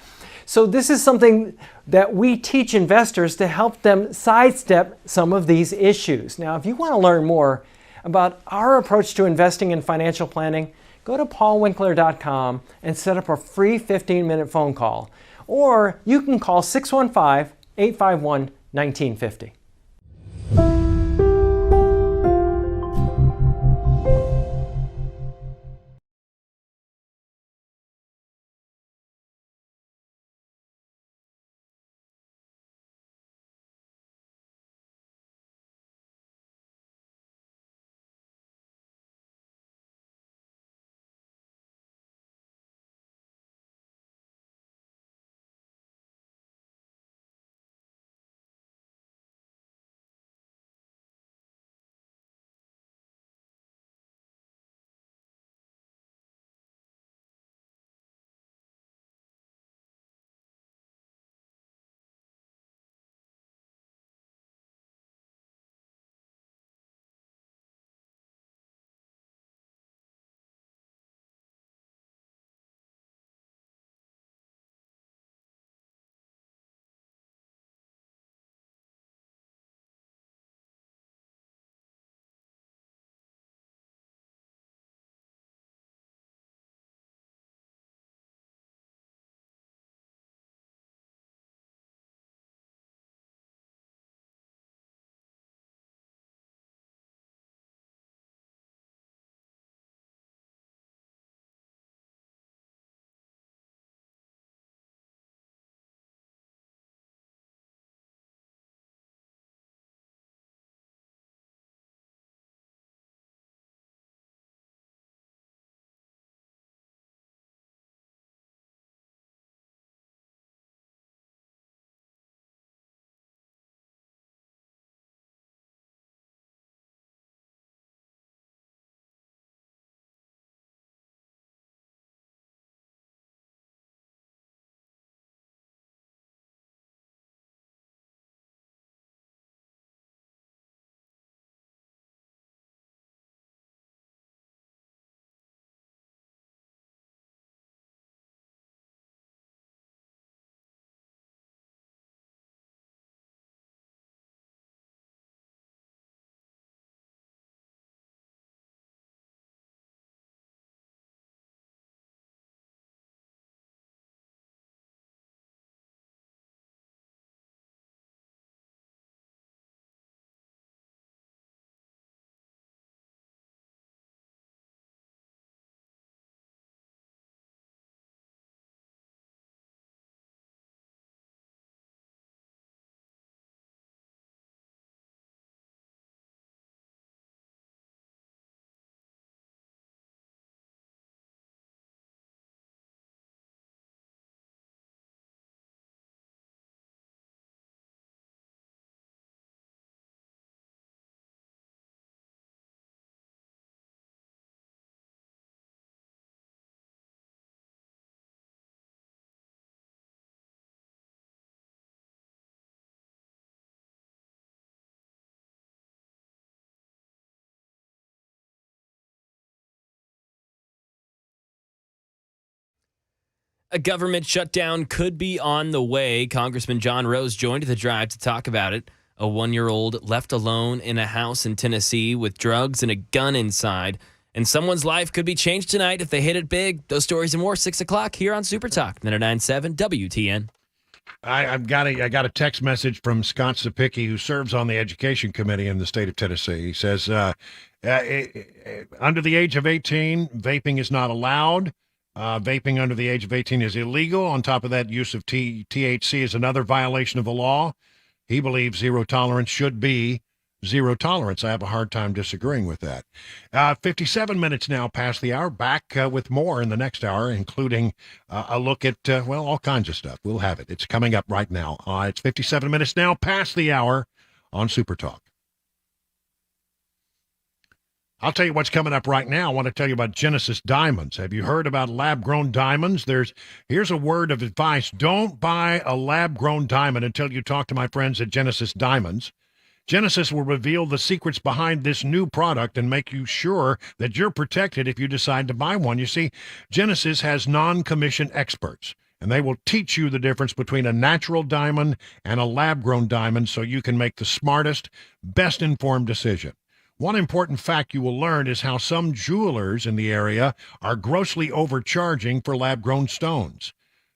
H: So this is something that we teach investors to help them sidestep some of these issues. Now, if you want to learn more about our approach to investing in financial planning, go to paulwinkler.com and set up a free 15-minute phone call. Or you can call 615-851-1950.
C: A government shutdown could be on the way. Congressman John Rose joined the drive to talk about it. A 1-year-old left alone in a house in Tennessee with drugs and a gun inside. And someone's life could be changed tonight if they hit it big. Those stories and more, 6 o'clock here on Super Talk, 99.7 WTN.
A: I got a text message from Scott Sapicki, who serves on the Education Committee in the state of Tennessee. He says, under the age of 18, vaping is not allowed. Vaping under the age of 18 is illegal. On top of that, use of THC is another violation of the law. He believes zero tolerance should be zero tolerance. I have a hard time disagreeing with that. 57 minutes now past the hour. Back with more in the next hour, including a look at, all kinds of stuff. We'll have it. It's coming up right now. It's 57 minutes now past the hour on Super Talk. I'll tell you what's coming up right now. I want to tell you about Genesis Diamonds. Have you heard about lab-grown diamonds? Here's a word of advice. Don't buy a lab-grown diamond until you talk to my friends at Genesis Diamonds. Genesis will reveal the secrets behind this new product and make you sure that you're protected if you decide to buy one. You see, Genesis has non-commissioned experts, and they will teach you the difference between a natural diamond and a lab-grown diamond so you can make the smartest, best-informed decision. One important fact you will learn is how some jewelers in the area are grossly overcharging for lab-grown stones.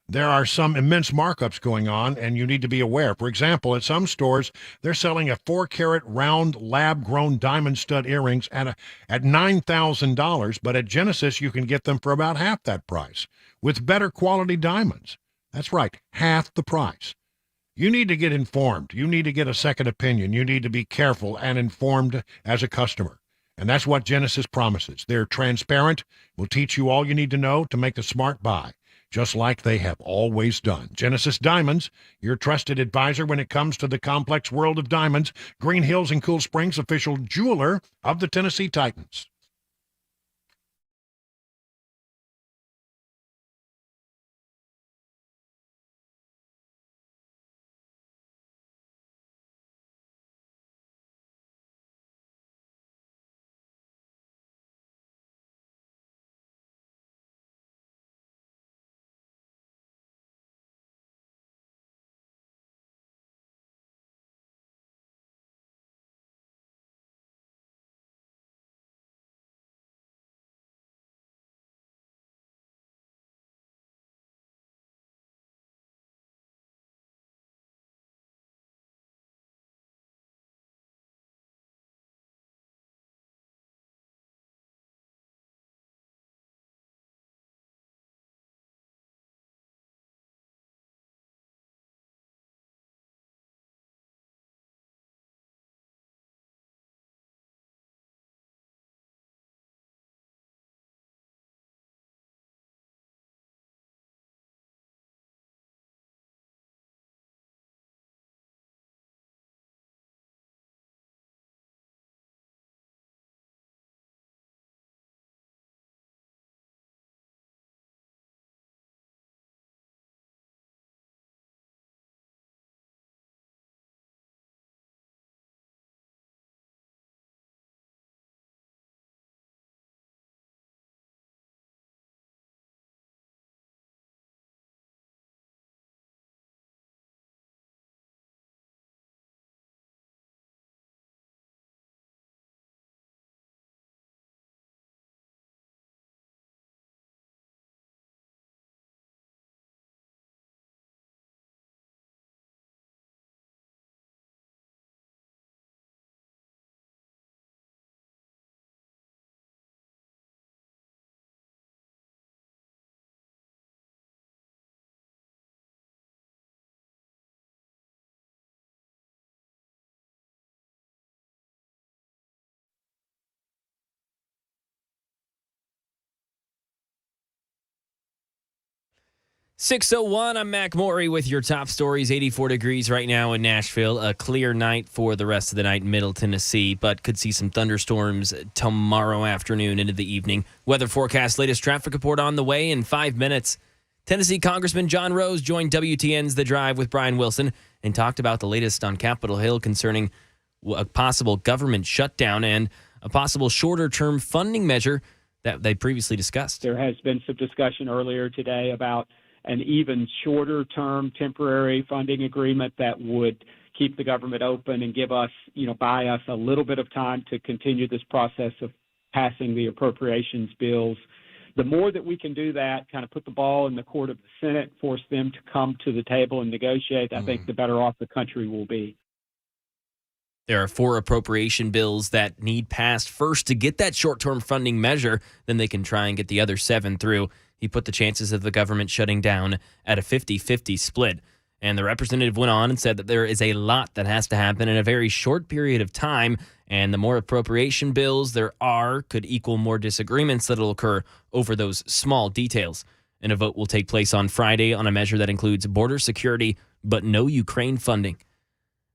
A: There are some immense markups going on, and you need to be aware. For example, at some stores, they're selling a 4-carat round lab-grown diamond stud earrings at $9,000, but at Genesis, you can get them for about half that price with better quality diamonds. That's right, half the price. You need to get informed. You need to get a second opinion. You need to be careful and informed as a customer. And that's what Genesis promises. They're transparent, will teach you all you need to know to make the smart buy, just like they have always done. Genesis Diamonds, your trusted advisor when it comes to the complex world of diamonds. Green Hills and Cool Springs, official jeweler of the Tennessee Titans.
C: .601, I'm Mac Morey with your top stories. 84 degrees right now in Nashville. A clear night for the rest of the night in Middle Tennessee, but could see some thunderstorms tomorrow afternoon into the evening. Weather forecast, latest traffic report on the way in 5 minutes. Tennessee Congressman John Rose joined WTN's The Drive with Brian Wilson and talked about the latest on Capitol Hill concerning a possible government shutdown and a possible shorter-term funding measure that they previously discussed.
B: There has been some discussion earlier today about an even shorter term temporary funding agreement that would keep the government open and give us, buy us a little bit of time to continue this process of passing the appropriations bills. The more that we can do that, kind of put the ball in the court of the Senate, force them to come to the table and negotiate, I think the better off the country will be.
C: There are 4 appropriation bills that need passed first to get that short-term funding measure. Then they can try and get the other 7 through. He put the chances of the government shutting down at a 50-50 split. And the representative went on and said that there is a lot that has to happen in a very short period of time. And the more appropriation bills there are could equal more disagreements that will occur over those small details. And a vote will take place on Friday on a measure that includes border security, but no Ukraine funding.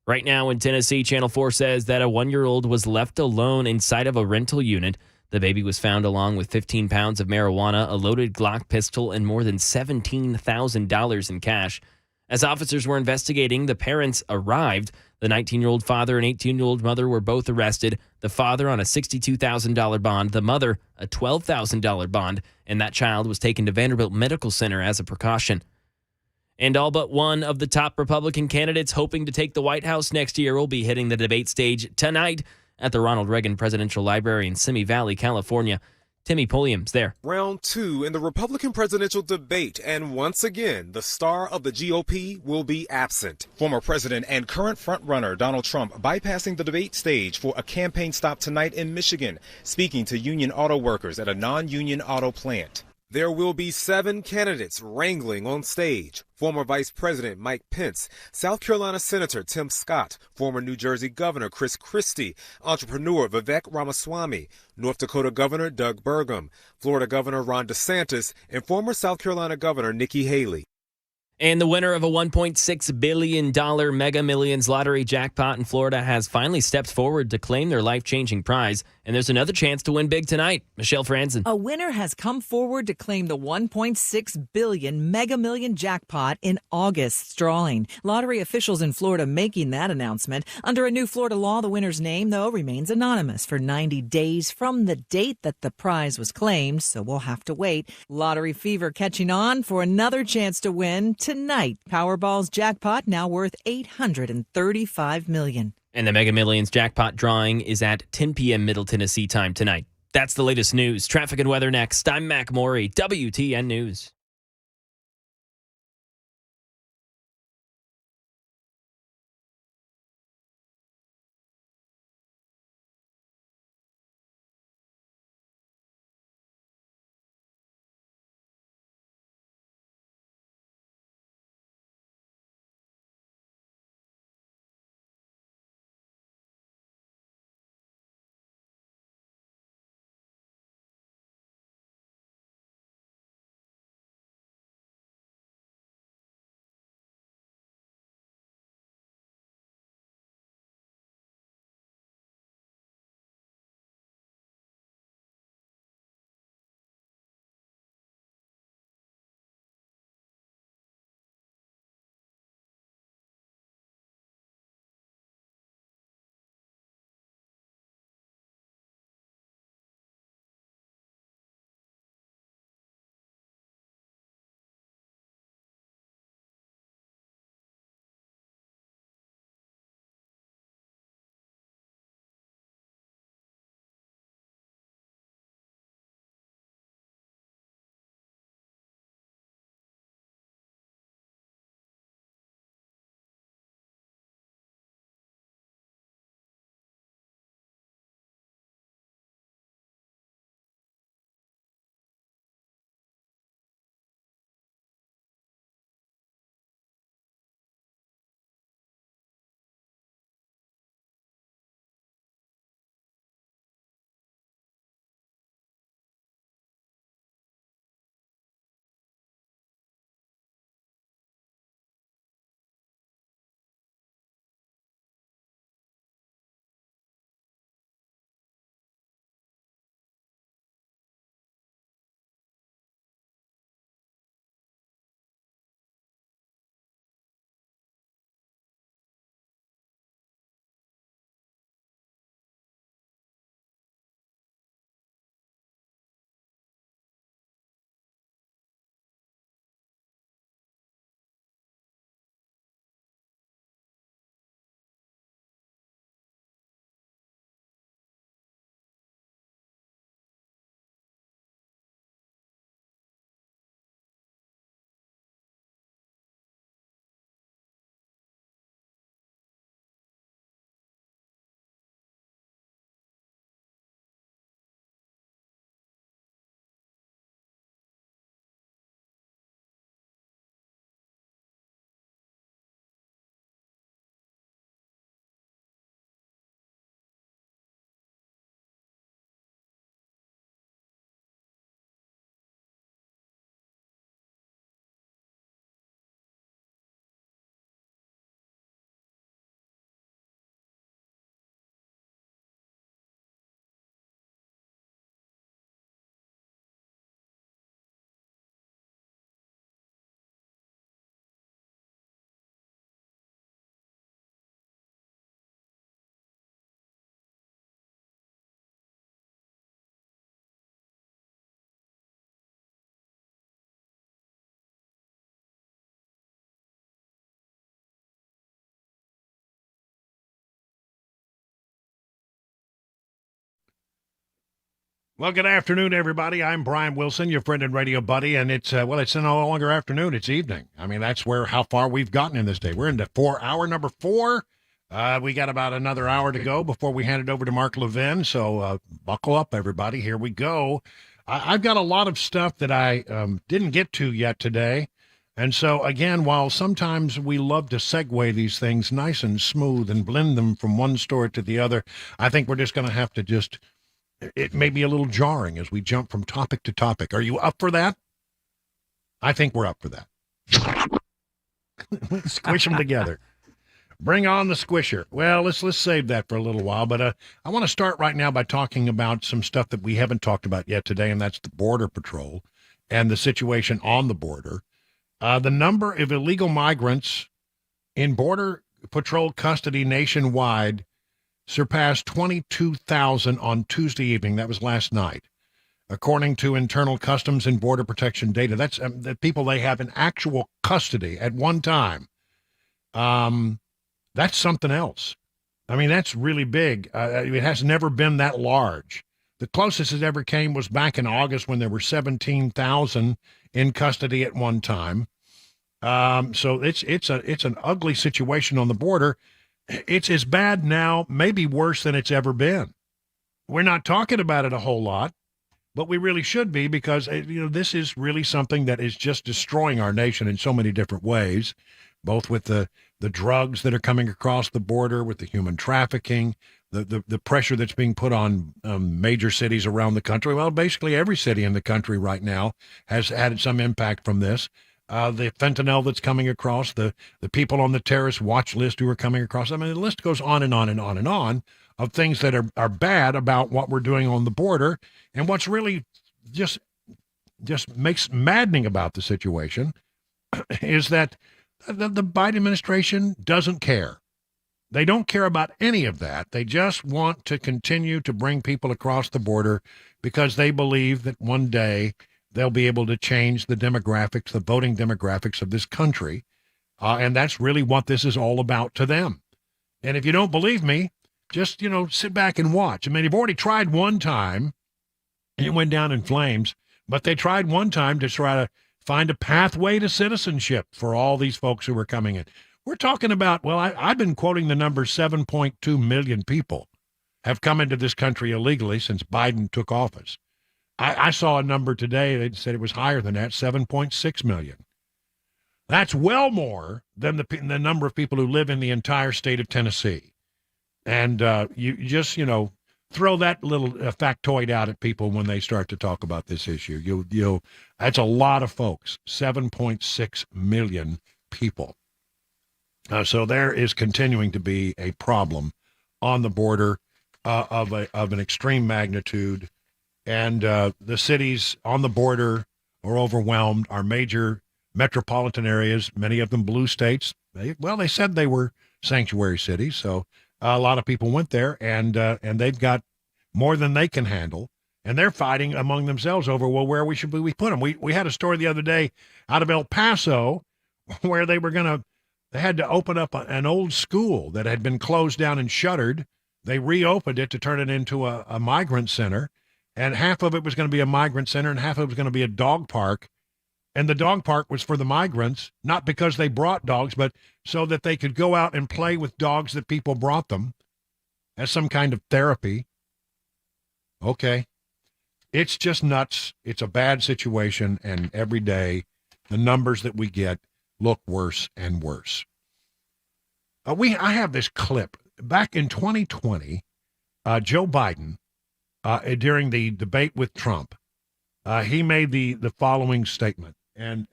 C: Right now in Tennessee, Channel 4 says that a 1-year-old was left alone inside of a rental unit. The baby was found along with 15 pounds of marijuana, a loaded Glock pistol, and more than $17,000 in cash. As officers were investigating, the parents arrived. The 19-year-old father and 18-year-old mother were both arrested. The father on a $62,000 bond, the mother a $12,000 bond, and that child was taken to Vanderbilt Medical Center as a precaution. And all but one of the top Republican candidates hoping to take the White House next year will be hitting the debate stage tonight at the Ronald Reagan Presidential Library in Simi Valley, California. Timmy Pulliam's there.
G: Round 2 in the Republican presidential debate, and once again, the star of the GOP will be absent. Former president and current frontrunner Donald Trump bypassing the debate stage for a campaign stop tonight in Michigan, speaking to union auto workers at a non-union auto plant. There will be 7 candidates wrangling on stage. Former Vice President Mike Pence, South Carolina Senator Tim Scott, former New Jersey Governor Chris Christie, entrepreneur Vivek Ramaswamy, North Dakota Governor Doug Burgum, Florida Governor Ron DeSantis, and former South Carolina Governor Nikki Haley.
C: And the winner of a $1.6 billion Mega Millions lottery jackpot in Florida has finally stepped forward to claim their life-changing prize. And there's another chance to win big tonight. Michelle Franzen.
I: A winner has come forward to claim the $1.6 billion Mega Million jackpot in August's drawing. Lottery officials in Florida making that announcement. Under a new Florida law, the winner's name, though, remains anonymous for 90 days from the date that the prize was claimed, so we'll have to wait. Lottery fever catching on for another chance to win tonight. Powerball's jackpot now worth $835 million.
C: And the Mega Millions jackpot drawing is at 10 p.m. Middle Tennessee time tonight. That's the latest news. Traffic and weather next. I'm Mac Morey, WTN News.
A: Well, good afternoon, everybody. I'm Brian Wilson, your friend and radio buddy, and it's no longer afternoon; it's evening. I mean, that's how far we've gotten in this day. We're into hour number 4. We got about another hour to go before we hand it over to Mark Levin. So buckle up, everybody. Here we go. I've got a lot of stuff that I didn't get to yet today, and so again, while sometimes we love to segue these things nice and smooth and blend them from one story to the other, I think we're just going to have to it may be a little jarring as we jump from topic to topic. Are you up for that? I think we're up for that. Squish them together. Bring on the squisher. Well, let's save that for a little while. But I want to start right now by talking about some stuff that we haven't talked about yet today, and that's the Border Patrol and the situation on the border. The number of illegal migrants in Border Patrol custody nationwide surpassed 22,000 on Tuesday evening. That was last night. According to internal Customs and Border Protection data, that's the people they have in actual custody at one time. That's something else. I mean, that's really big. It has never been that large. The closest it ever came was back in August when there were 17,000 in custody at one time. So it's an ugly situation on the border. It's as bad now, maybe worse than it's ever been. We're not talking about it a whole lot, but we really should be, because this is really something that is just destroying our nation in so many different ways, both with the drugs that are coming across the border, with the human trafficking, the pressure that's being put on major cities around the country. Well, basically every city in the country right now has had some impact from this. The fentanyl that's coming across, the people on the terrorist watch list who are coming across. I mean, the list goes on and on and on and on of things that are bad about what we're doing on the border. And what's really just makes maddening about the situation is that the Biden administration doesn't care. They don't care about any of that. They just want to continue to bring people across the border because they believe that one day they'll be able to change the demographics, the voting demographics of this country. And that's really what this is all about to them. And if you don't believe me, just, sit back and watch. I mean, they've already tried one time, and it went down in flames, but they tried one time to try to find a pathway to citizenship for all these folks who are coming in. We're talking about, well, I've been quoting the number 7.2 million people have come into this country illegally since Biden took office. I saw a number today that said it was higher than that, 7.6 million. That's well more than the number of people who live in the entire state of Tennessee. And you just, throw that little factoid out at people when they start to talk about this issue. That's a lot of folks, 7.6 million people. So there is continuing to be a problem on the border of an extreme magnitude. And the cities on the border are overwhelmed. Our major metropolitan areas, many of them blue states, they said they were sanctuary cities. So a lot of people went there, and they've got more than they can handle. And they're fighting among themselves over, well, where we put them. We had a story the other day out of El Paso where they had to open up an old school that had been closed down and shuttered. They reopened it to turn it into a migrant center. And half of it was going to be a migrant center and half of it was going to be a dog park. And the dog park was for the migrants, not because they brought dogs, but so that they could go out and play with dogs that people brought them as some kind of therapy. Okay. It's just nuts. It's a bad situation. And every day, the numbers that we get look worse and worse. I have this clip. Back in 2020, Joe Biden, during the debate with Trump, he made the following statement. And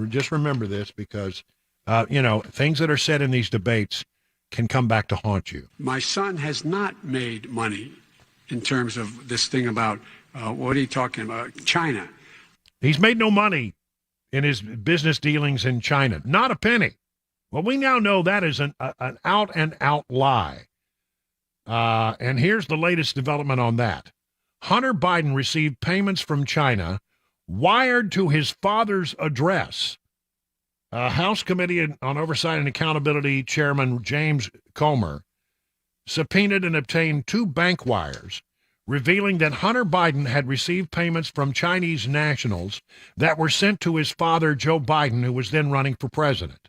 A: just remember this because, things that are said in these debates can come back to haunt you.
J: My son has not made money in terms of this thing about, what are you talking about, China?
A: He's made no money in his business dealings in China, not a penny. Well, we now know that is an out-and-out lie. And here's the latest development on that. Hunter Biden received payments from China wired to his father's address. House Committee on Oversight and Accountability Chairman James Comer subpoenaed and obtained 2 bank wires revealing that Hunter Biden had received payments from Chinese nationals that were sent to his father, Joe Biden, who was then running for president.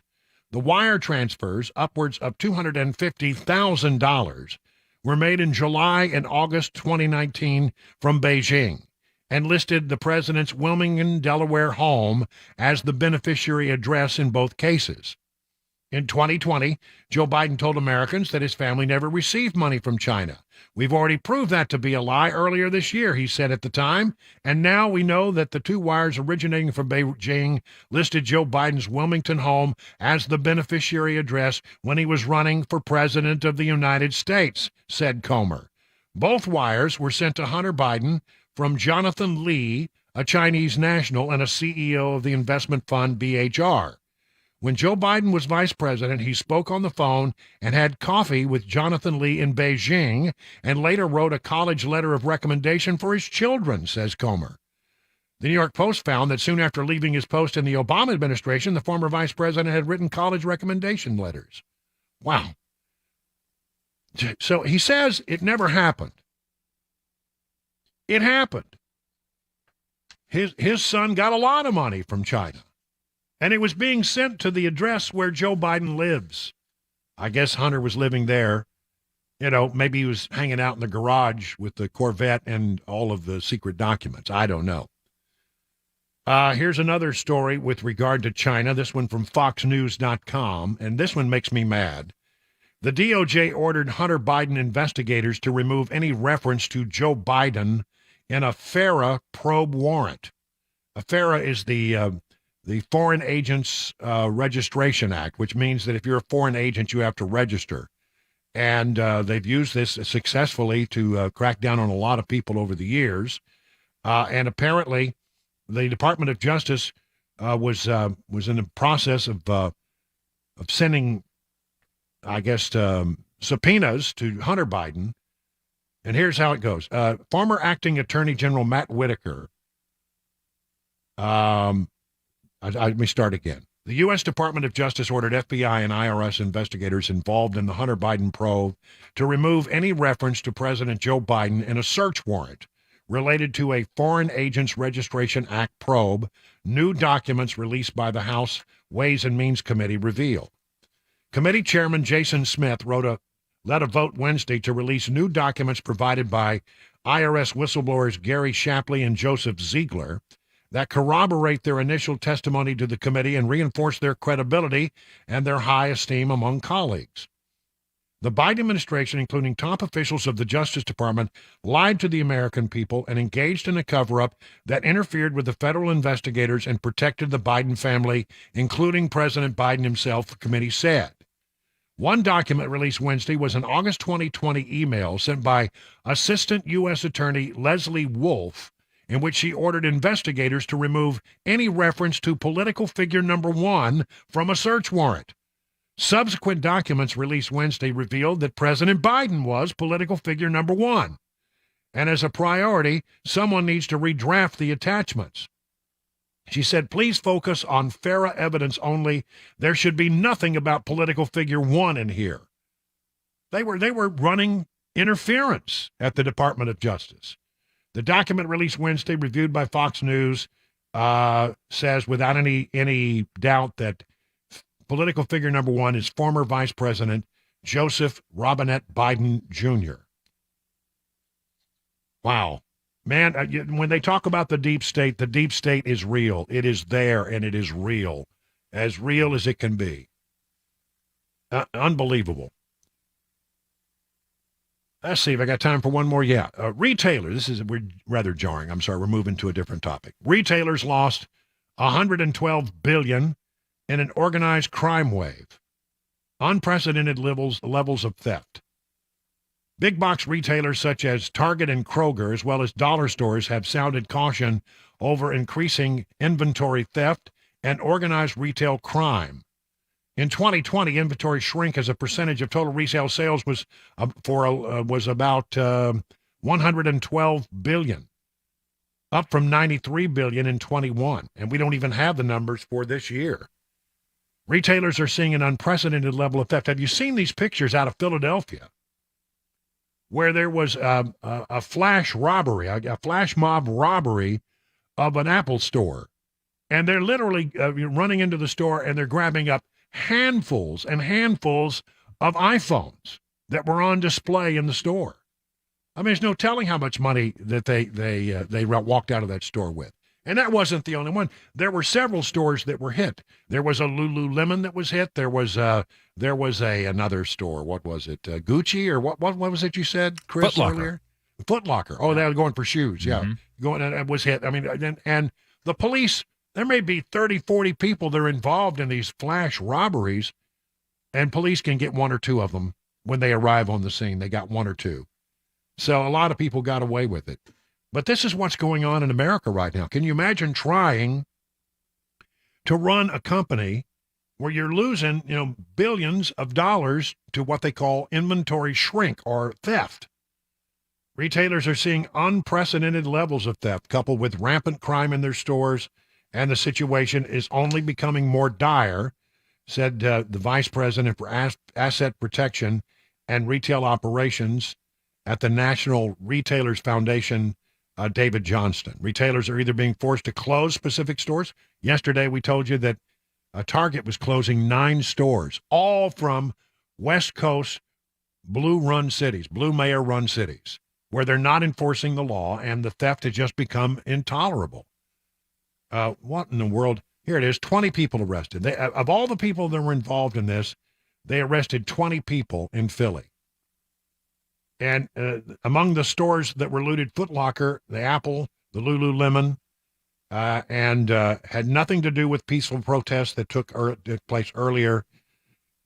A: The wire transfers, upwards of $250,000, were made in July and August 2019 from Beijing and listed the president's Wilmington, Delaware home as the beneficiary address in both cases. In 2020, Joe Biden told Americans that his family never received money from China. We've already proved that to be a lie earlier this year, he said at the time, and now we know that the two wires originating from Beijing listed Joe Biden's Wilmington home as the beneficiary address when he was running for president of the United States, said Comer. Both wires were sent to Hunter Biden from Jonathan Lee, a Chinese national and a CEO of the investment fund BHR. When Joe Biden was vice president, he spoke on the phone and had coffee with Jonathan Lee in Beijing and later wrote a college letter of recommendation for his children, says Comer. The New York Post found that soon after leaving his post in the Obama administration, the former vice president had written college recommendation letters. Wow. So he says it never happened. It happened. His son got a lot of money from China. And it was being sent to the address where Joe Biden lives. I guess Hunter was living there. You know, maybe he was hanging out in the garage with the Corvette and all of the secret documents. I don't know. Here's another story with regard to China, this one from FoxNews.com, and this one makes me mad. The DOJ ordered Hunter Biden investigators to remove any reference to Joe Biden in a FARA probe warrant. A FARA is the Foreign Agents Registration Act, which means that if you're a foreign agent, you have to register. And they've used this successfully to crack down on a lot of people over the years. And apparently, the Department of Justice was in the process of sending, I guess, subpoenas to Hunter Biden. And here's how it goes. Former Acting Attorney General Matt Whitaker. Let me start again. The U.S. Department of Justice ordered FBI and IRS investigators involved in the Hunter Biden probe to remove any reference to President Joe Biden in a search warrant related to a Foreign Agents Registration Act probe, new documents released by the House Ways and Means Committee reveal. Committee Chairman Jason Smith led a vote Wednesday to release new documents provided by IRS whistleblowers Gary Shapley and Joseph Ziegler that corroborate their initial testimony to the committee and reinforce their credibility and their high esteem among colleagues. The Biden administration, including top officials of the Justice Department, lied to the American people and engaged in a cover-up that interfered with the federal investigators and protected the Biden family, including President Biden himself, the committee said. One document released Wednesday was an August 2020 email sent by Assistant U.S. Attorney Leslie Wolf, in which she ordered investigators to remove any reference to political figure number one from a search warrant. Subsequent documents released Wednesday revealed that President Biden was political figure number one. And as a priority, someone needs to redraft the attachments. She said, please focus on FARA evidence only. There should be nothing about political figure one in here. They were running interference at the Department of Justice. The document released Wednesday, reviewed by Fox News, says without any doubt that political figure number one is former Vice President Joseph Robinette Biden Jr. Wow. Man, when they talk about the deep state is real. It is there, and it is real as it can be. Unbelievable. Let's see if I got time for one more. Yeah. Retailers, we're rather jarring. I'm sorry, we're moving to a different topic. Retailers lost $112 billion in an organized crime wave. Unprecedented levels of theft. Big box retailers such as Target and Kroger, as well as dollar stores, have sounded caution over increasing inventory theft and organized retail crime. In 2020, inventory shrink as a percentage of total resale sales was about $112 billion, up from $93 billion in 21, and we don't even have the numbers for this year. Retailers are seeing an unprecedented level of theft. Have you seen these pictures out of Philadelphia? where there was a flash robbery, a flash mob robbery of an Apple store. And they're literally running into the store and they're grabbing up handfuls and handfuls of iPhones that were on display in the store. I mean, there's no telling how much money that they walked out of that store with. And that wasn't the only one. There were several stores that were hit. There was a Lululemon that was hit. There was another store. What was it? Gucci or what was it you said, Chris,
D: Foot Locker.
A: earlier? Foot Locker. Oh, they were going for shoes. Yeah. Going and it was hit. I mean, and the police, there may be 30, 40 people that are involved in these flash robberies, and police can get one or two of them when they arrive on the scene. They got one or two. So a lot of people got away with it. But this is what's going on in America right now. Can you imagine trying to run a company where you're losing, billions of dollars to what they call inventory shrink or theft? Retailers are seeing unprecedented levels of theft coupled with rampant crime in their stores, and the situation is only becoming more dire, said the Vice President for Asset Protection and Retail Operations at the National Retailers Foundation, David Johnston. Retailers are either being forced to close specific stores. Yesterday, we told you that Target was closing 9 stores, all from West Coast blue mayor-run cities, where they're not enforcing the law and the theft has just become intolerable. What in the world? Here it is, 20 people arrested. Of all the people that were involved in this, they arrested 20 people in Philly. And among the stores that were looted, Foot Locker, the Apple, the Lululemon, and had nothing to do with peaceful protests that took place earlier.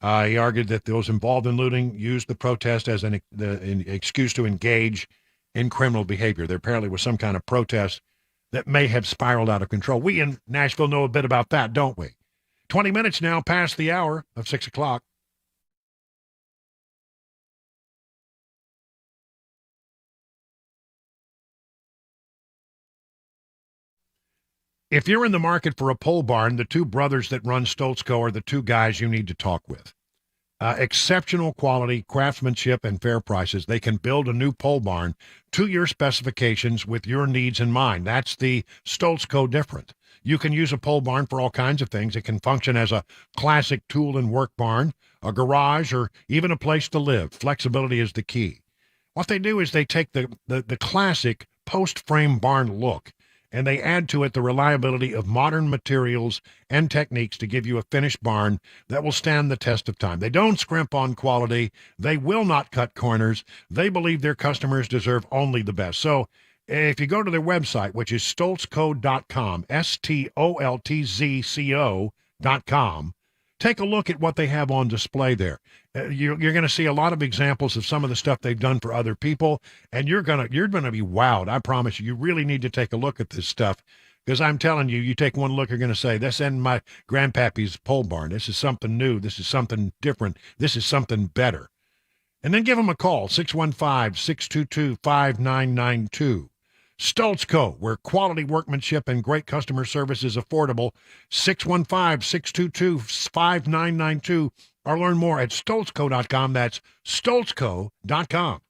A: He argued that those involved in looting used the protest as an excuse to engage in criminal behavior. There apparently was some kind of protest that may have spiraled out of control. We in Nashville know a bit about that, don't we? 20 minutes now past the hour of 6 o'clock. If you're in the market for a pole barn, the two brothers that run Stoltzco are the two guys you need to talk with. Exceptional quality, craftsmanship, and fair prices. They can build a new pole barn to your specifications with your needs in mind. That's the Stoltzco difference. You can use a pole barn for all kinds of things. It can function as a classic tool and work barn, a garage, or even a place to live. Flexibility is the key. What they do is they take the classic post-frame barn look, and they add to it the reliability of modern materials and techniques to give you a finished barn that will stand the test of time. They don't scrimp on quality. They will not cut corners. They believe their customers deserve only the best. So if you go to their website, which is stoltzco.com, STOLTZCO.com, take a look at what they have on display there. You're going to see a lot of examples of some of the stuff they've done for other people, and you're going to be wowed. I promise you. You really need to take a look at this stuff, because I'm telling you, you take one look, you're going to say, this isn't my grandpappy's pole barn. This is something new. This is something different. This is something better. And then give them a call, 615-622-5992. Stoltzco, where quality workmanship and great customer service is affordable, 615-622-5992, or learn more at stoltzco.com. That's stoltzco.com.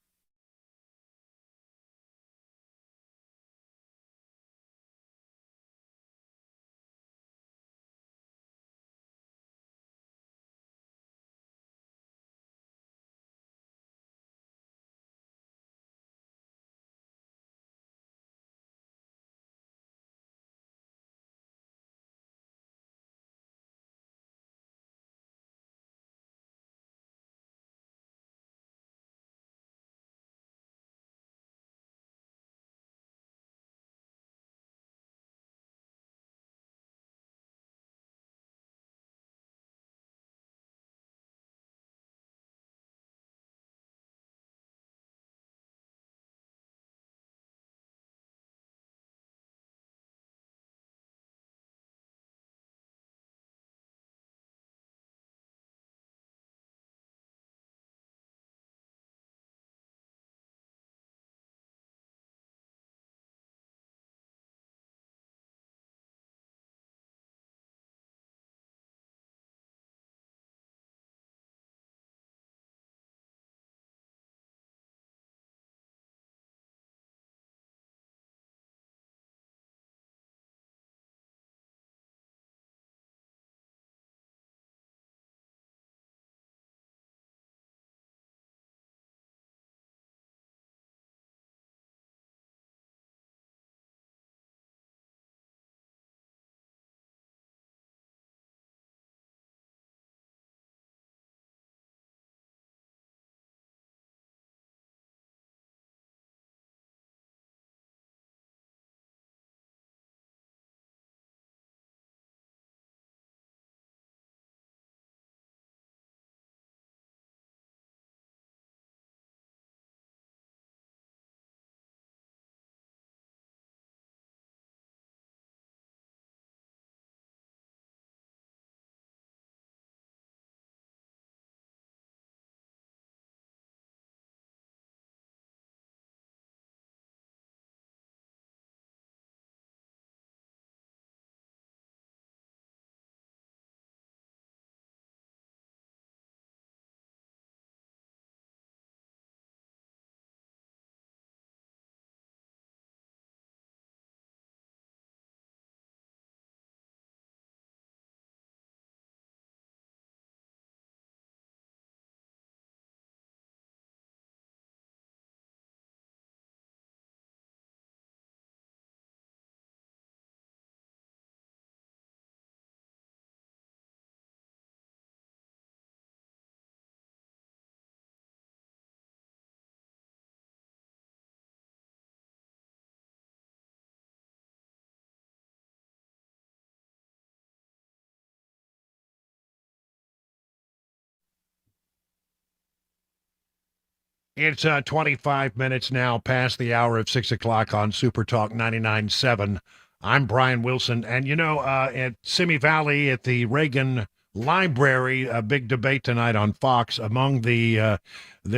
A: It's 25 minutes now past the hour of 6 o'clock on Super Talk 99.7. I'm Brian Wilson. And, at Simi Valley at the Reagan Library, a big debate tonight on Fox among the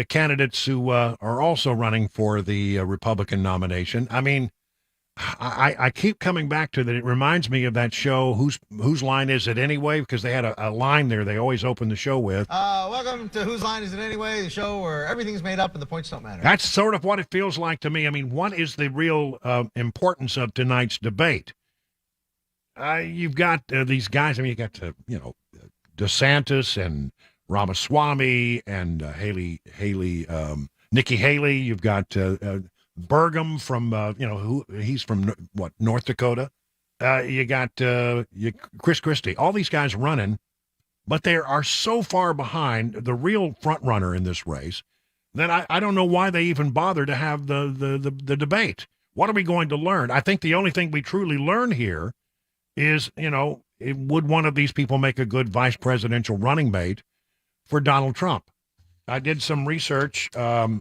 A: candidates who are also running for the Republican nomination. I mean, I keep coming back to that. It reminds me of that show, Whose Line Is It Anyway? Because they had a line there they always open the show with.
K: Welcome to Whose Line Is It Anyway? The show where everything's made up and the points don't matter.
A: That's sort of what it feels like to me. I mean, what is the real importance of tonight's debate? You've got these guys. I mean, you got DeSantis and Ramaswamy and Nikki Haley. You've got Burgum from he's from North Dakota. You got Chris Christie. All these guys running, but they are so far behind the real front runner in this race that I don't know why they even bother to have the debate. What are we going to learn? I think the only thing we truly learn here is, would one of these people make a good vice presidential running mate for Donald Trump? I did some research. Donald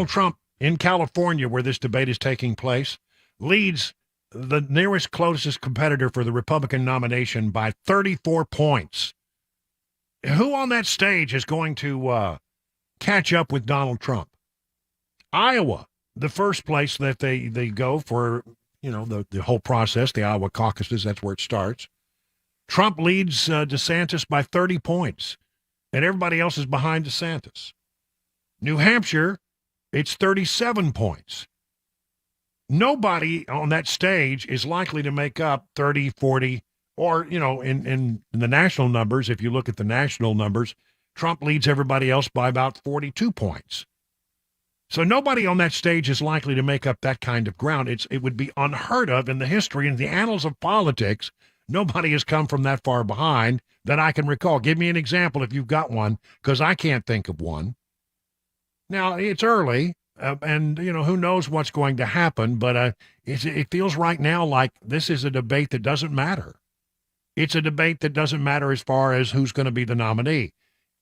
A: Trump in California, where this debate is taking place, leads the nearest closest competitor for the Republican nomination by 34 points. Who on that stage is going to catch up with Donald Trump? Iowa, the first place that they go for, the whole process, the Iowa caucuses, that's where it starts. Trump leads DeSantis by 30 points, and everybody else is behind DeSantis. New Hampshire, it's 37 points. Nobody on that stage is likely to make up 30, 40, or, in the national numbers, if you look at the national numbers, Trump leads everybody else by about 42 points. So nobody on that stage is likely to make up that kind of ground. It would be unheard of in the history, in the annals of politics. Nobody has come from that far behind that I can recall. Give me an example if you've got one, because I can't think of one. Now, it's early, and, who knows what's going to happen, but it feels right now like this is a debate that doesn't matter. It's a debate that doesn't matter as far as who's going to be the nominee.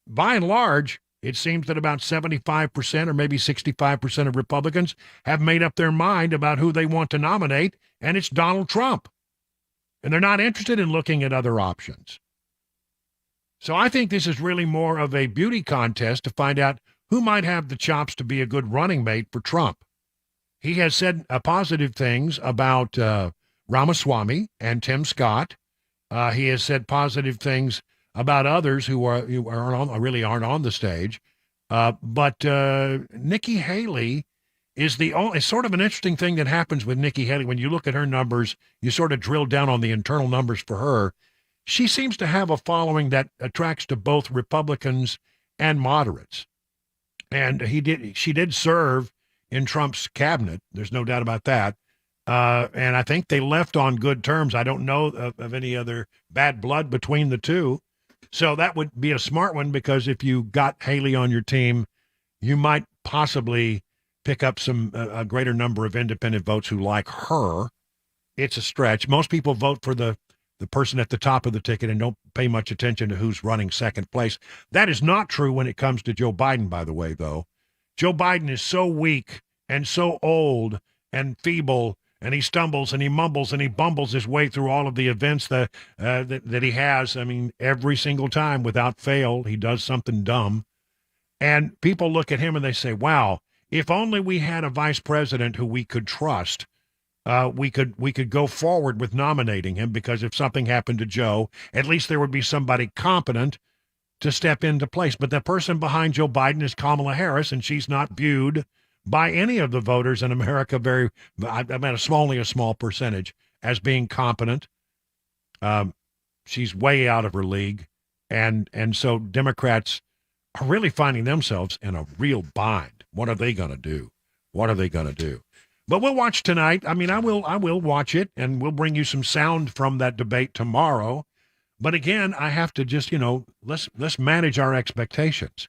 A: By and large, it seems that about 75% or maybe 65% of Republicans have made up their mind about who they want to nominate, and it's Donald Trump. And they're not interested in looking at other options. So I think this is really more of a beauty contest to find out who might have the chops to be a good running mate for Trump. He has said positive things about Ramaswamy and Tim Scott. He has said positive things about others who really aren't on the stage. But Nikki Haley is it's sort of an interesting thing that happens with Nikki Haley. When you look at her numbers, you sort of drill down on the internal numbers for her. She seems to have a following that attracts to both Republicans and moderates. And she did serve in Trump's cabinet. There's no doubt about that. And I think they left on good terms. I don't know of any other bad blood between the two. So that would be a smart one, because if you got Haley on your team, you might possibly pick up a greater number of independent votes who like her. It's a stretch. Most people vote for the person at the top of the ticket and don't pay much attention to who's running second place. That is not true when it comes to Joe Biden, by the way, though. Joe Biden is so weak and so old and feeble, and he stumbles and he mumbles and he bumbles his way through all of the events that he has. I mean, every single time without fail, he does something dumb. And people look at him and they say, wow, if only we had a vice president who we could trust, we could go forward with nominating him, because if something happened to Joe, at least there would be somebody competent to step into place. But the person behind Joe Biden is Kamala Harris, and she's not viewed by any of the voters in America only a small percentage, as being competent. She's way out of her league. And so Democrats are really finding themselves in a real bind. What are they going to do? What are they going to do? But we'll watch tonight. I mean, I will watch it, and we'll bring you some sound from that debate tomorrow. But again, I have to just, let's manage our expectations.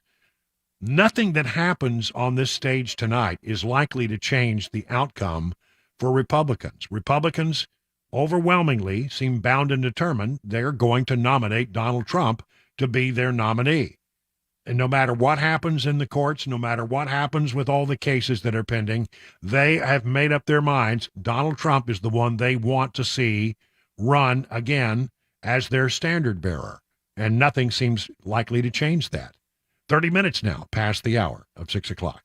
A: Nothing that happens on this stage tonight is likely to change the outcome for Republicans. Republicans overwhelmingly seem bound and determined they're going to nominate Donald Trump to be their nominee. And no matter what happens in the courts, no matter what happens with all the cases that are pending, they have made up their minds. Donald Trump is the one they want to see run again as their standard bearer. And nothing seems likely to change that. 30 minutes now past the hour of 6 o'clock.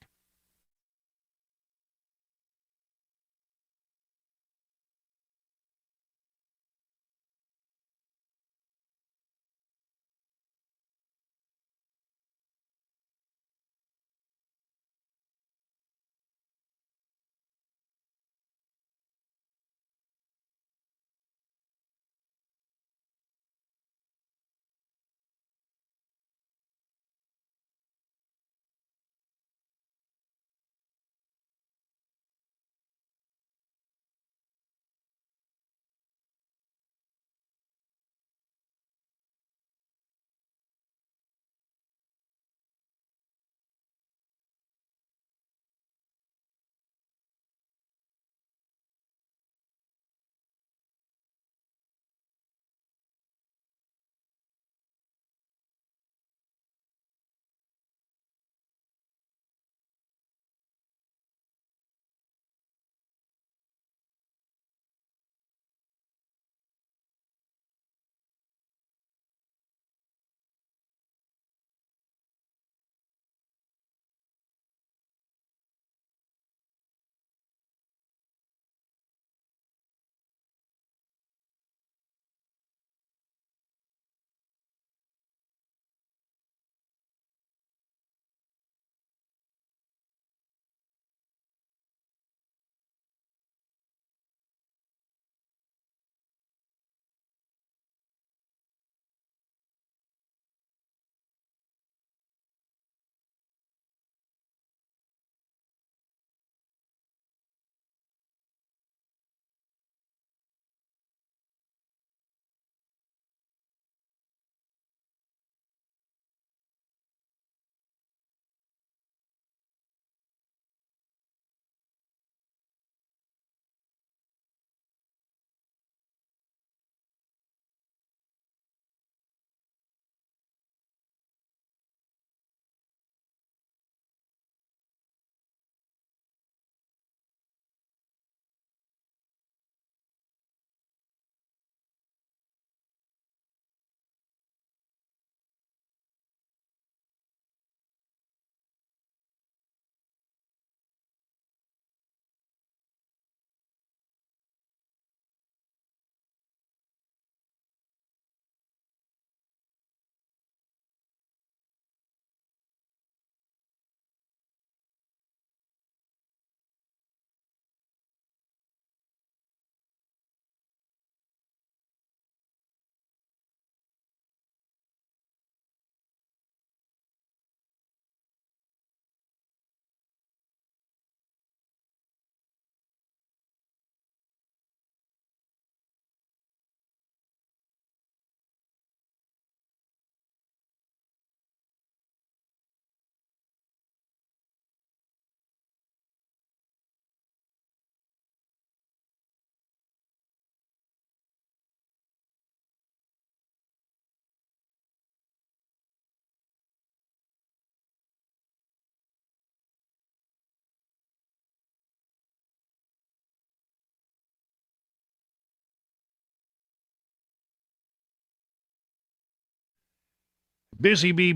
A: Busy bee,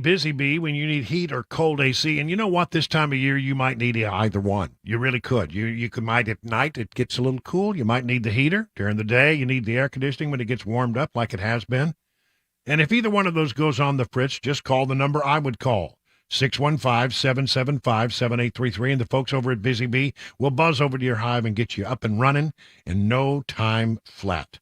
A: when you need heat or cold AC. And you know what? This time of year, you might need either one. You really could. You might at night, it gets a little cool. You might need the heater. During the day, you need the air conditioning when it gets warmed up like it has been. And if either one of those goes on the fritz, just call the number I would call, 615-775-7833. And the folks over at Busy Bee will buzz over to your hive and get you up and running in no time flat.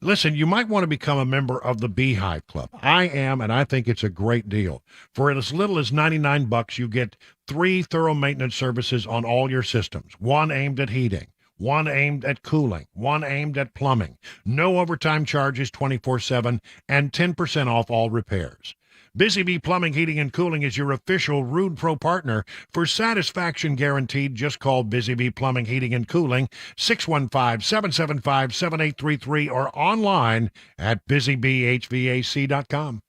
A: Listen, you might want to become a member of the Beehive Club. I am, and I think it's a great deal. For as little as $99, you get 3 thorough maintenance services on all your systems. 1 aimed at heating, 1 aimed at cooling, 1 aimed at plumbing. No overtime charges 24/7, and 10% off all repairs. Busy Bee Plumbing, Heating, and Cooling is your official Rude Pro partner. For satisfaction guaranteed, just call Busy Bee Plumbing, Heating, and Cooling, 615-775-7833, or online at busybeehvac.com.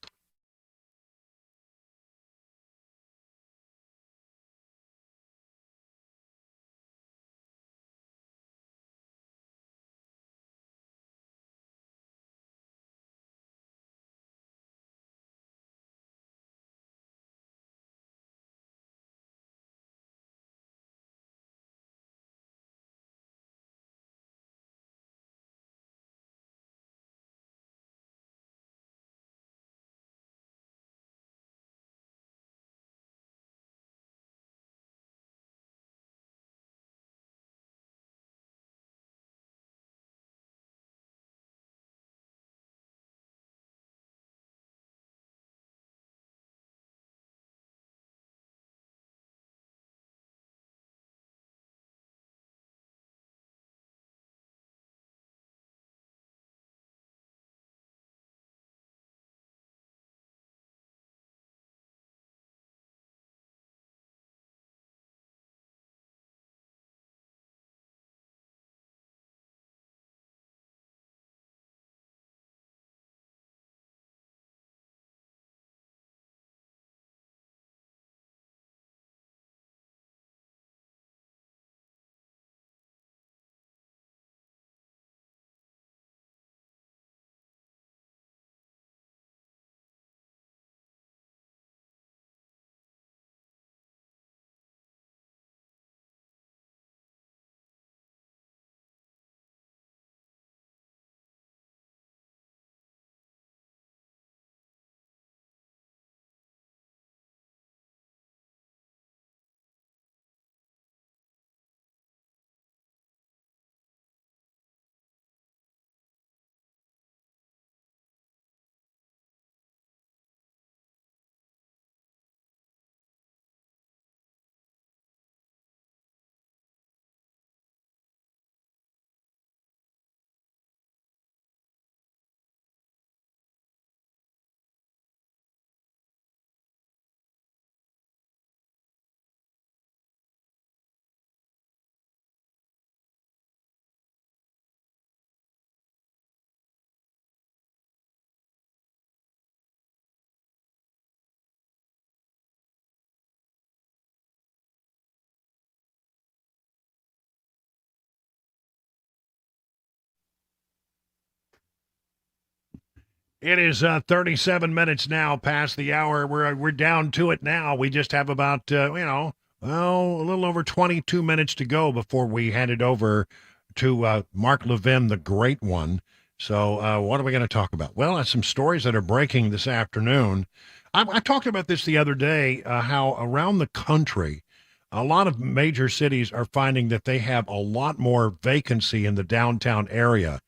A: It is 37 minutes now past the hour. We're down to it now. We just have about, a little over 22 minutes to go before we hand it over to Mark Levin, the great one. So what are we going to talk about? Well, some stories that are breaking this afternoon. I talked about this the other day, how around the country, a lot of major cities are finding that they have a lot more vacancy in the downtown area